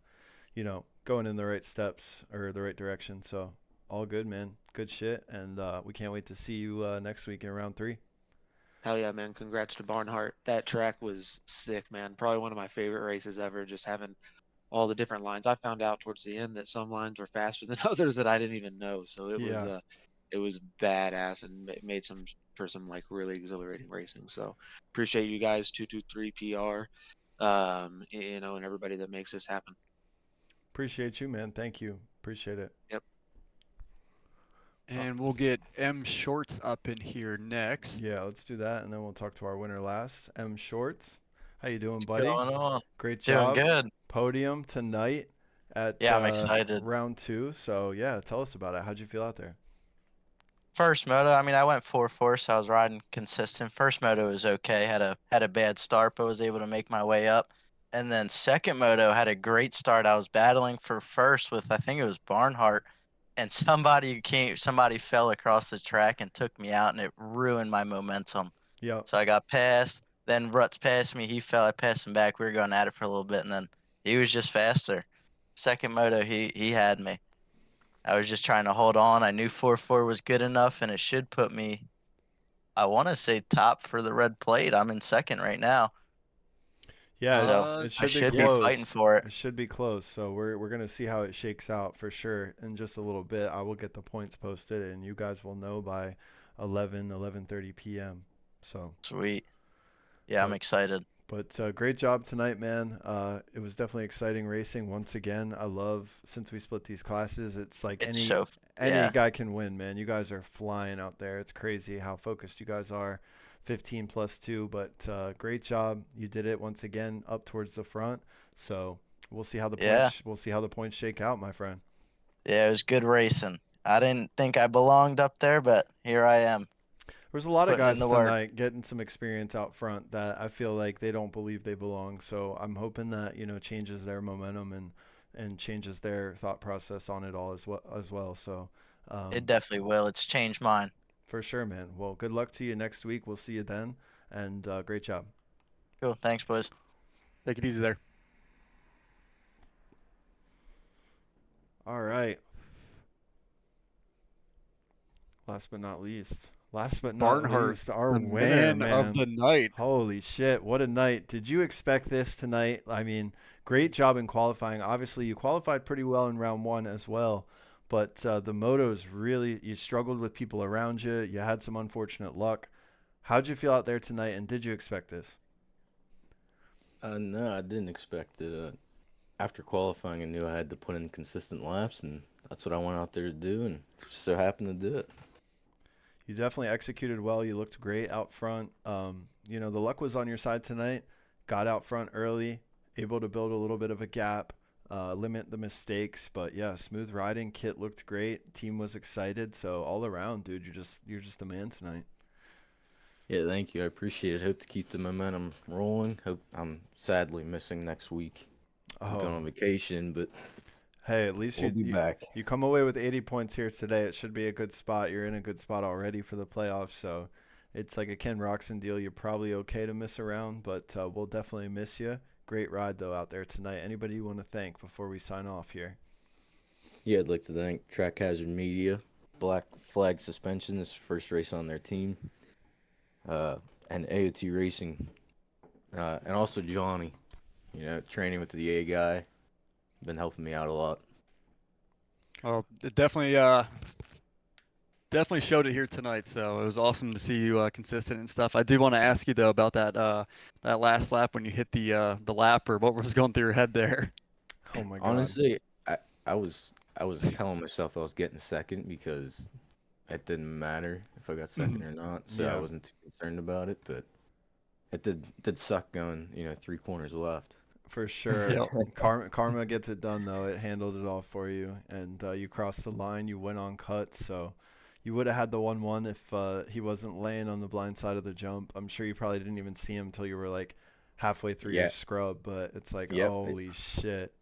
going in the right steps or the right direction. So all good, man. Good shit, and we can't wait to see you next week in round 3. Hell yeah, man. Congrats to Barnhart. That track was sick, man. Probably one of my favorite races ever, just having all the different lines. I found out towards the end that some lines were faster than others that I didn't even know. So Yeah. it was badass and made for some like really exhilarating racing. So appreciate you guys, 223 PR, and everybody that makes this happen. Appreciate you, man. Thank you. Appreciate it. Yep. And we'll get M Shorts up in here next. Yeah, let's do that, and then we'll talk to our winner last. M Shorts, how you doing, buddy? Going on? Great Doing job. good. Podium tonight at Yeah, I'm excited. round 2. So yeah, tell us about it. How'd you feel out there? First moto, I mean, I went 4-4, so I was riding consistent. First moto was okay. Had a bad start, but was able to make my way up. And then second moto had a great start. I was battling for first with, I think it was Barnhart, and somebody fell across the track and took me out, and it ruined my momentum. Yep. So I got passed. Then Ruts passed me. He fell. I passed him back. We were going at it for a little bit, and then he was just faster. Second moto, he had me. I was just trying to hold on. I knew 4-4 was good enough, and it should put me, I want to say, top for the red plate. I'm in second right now. Yeah, So it I should should be be close. fighting for it. It should be close. So we're gonna see how it shakes out for sure in just a little bit. I will get the points posted, and you guys will know by 11:30 p.m. So Sweet. Yeah, I'm excited. But great job tonight, man. It was definitely exciting racing once again. I love, since we split these classes, it's like any guy can win, man. You guys are flying out there. It's crazy how focused you guys are. 15 plus 2, but great job. You did it once again up towards the front. So we'll see how the points shake out, my friend. Yeah, it was good racing. I didn't think I belonged up there, but here I am. There's a lot of guys tonight getting some experience out front that I feel like they don't believe they belong. So I'm hoping that, changes their momentum and changes their thought process on it all as well. So it definitely will. It's changed mine. For sure, man. Well, good luck to you next week. We'll see you then. And great job. Cool. Thanks, boys. Take it easy there. All right. Last but not least, our winner, man, of the night. Holy shit, what a night. Did you expect this tonight? I mean, great job in qualifying. Obviously, you qualified pretty well in round 1 as well. But the motos really, you struggled with people around you. You had some unfortunate luck. How'd you feel out there tonight, and did you expect this? No, I didn't expect it. After qualifying, I knew I had to put in consistent laps, and that's what I went out there to do, and just so happened to do it. You definitely executed well. You looked great out front. The luck was on your side tonight. Got out front early, able to build a little bit of a gap. limit the mistakes. But yeah, smooth riding. Kit looked great. Team was excited. So all around, dude, you're just the man tonight. Yeah, thank you. I appreciate it. Hope to keep the momentum rolling. Hope I'm sadly missing next week. I'm going on vacation, but hey, at least we'll be back. You come away with 80 points here today. It should be a good spot. You're in a good spot already for the playoffs. So it's like a Ken Roxon deal. You're probably okay to miss around, but we'll definitely miss you. Great ride, though, out there tonight. Anybody you want to thank before we sign off here? Yeah, I'd like to thank Track Hazard Media, Black Flag Suspension. This is the first race on their team. And AOT Racing, and also Johnny, training with the A guy, been helping me out a lot. Well, it definitely showed it here tonight. So it was awesome to see you consistent and stuff. I do want to ask you though about that last lap when you hit the lap, or what was going through your head there. Oh my God. Honestly, I was telling myself I was getting second because it didn't matter if I got second or not, so I wasn't too concerned about it. But it did suck going, 3 corners left. For sure. Karma gets it done, though. It handled it all for you, and you crossed the line. You went on cut, so you would have had the 1-1 if he wasn't laying on the blind side of the jump. I'm sure you probably didn't even see him until you were like halfway through your scrub, but it's like, holy shit.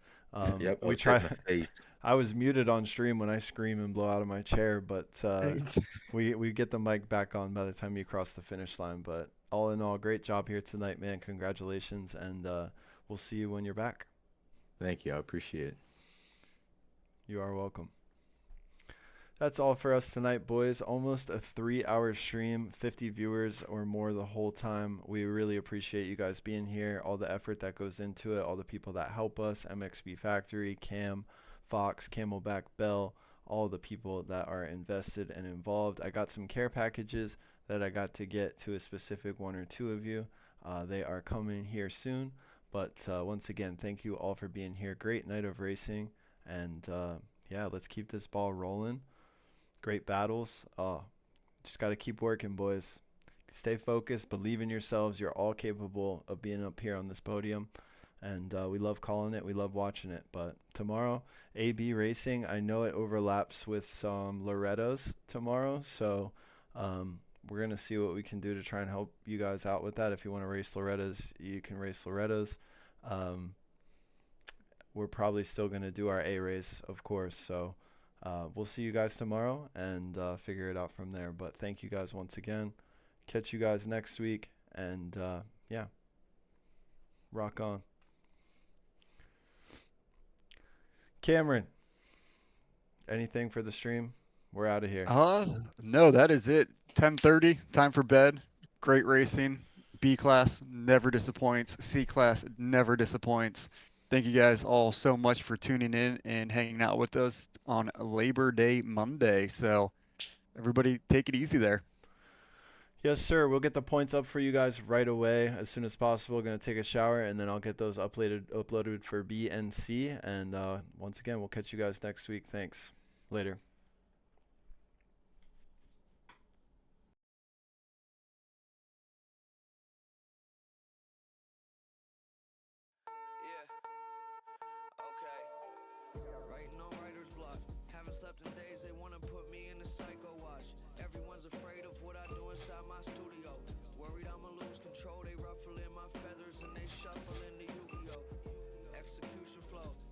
I was muted on stream when I scream and blow out of my chair, but we get the mic back on by the time you cross the finish line. But all in all, great job here tonight, man. Congratulations, and we'll see you when you're back. Thank you. I appreciate it. You are welcome. That's all for us tonight, boys. Almost a 3-hour stream, 50 viewers or more the whole time. We really appreciate you guys being here, all the effort that goes into it, all the people that help us, MXB Factory, Cam, Fox, Camelback, Bell, all the people that are invested and involved. I got some care packages that I got to get to a specific 1 or 2 of you. They are coming here soon. But once again, thank you all for being here. Great night of racing. And yeah, let's keep this ball rolling. Great battles. Just got to keep working, boys. Stay focused. Believe in yourselves. You're all capable of being up here on this podium. And we love calling it. We love watching it. But tomorrow, AB Racing, I know it overlaps with some Lorettos tomorrow. So we're going to see what we can do to try and help you guys out with that. If you want to race Lorettos, you can race Lorettos. We're probably still going to do our A race, of course. So we'll see you guys tomorrow and figure it out from there. But thank you guys once again. Catch you guys next week. And yeah, rock on. Cameron, anything for the stream? We're out of here. No, that is it. 10:30, time for bed. Great racing. B class never disappoints. C class never disappoints. Thank you guys all so much for tuning in and hanging out with us on Labor Day Monday. So everybody take it easy there. Yes, sir. We'll get the points up for you guys right away as soon as possible. Going to take a shower, and then I'll get those uploaded for B and C. And once again, we'll catch you guys next week. Thanks. Later.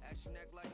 Action act like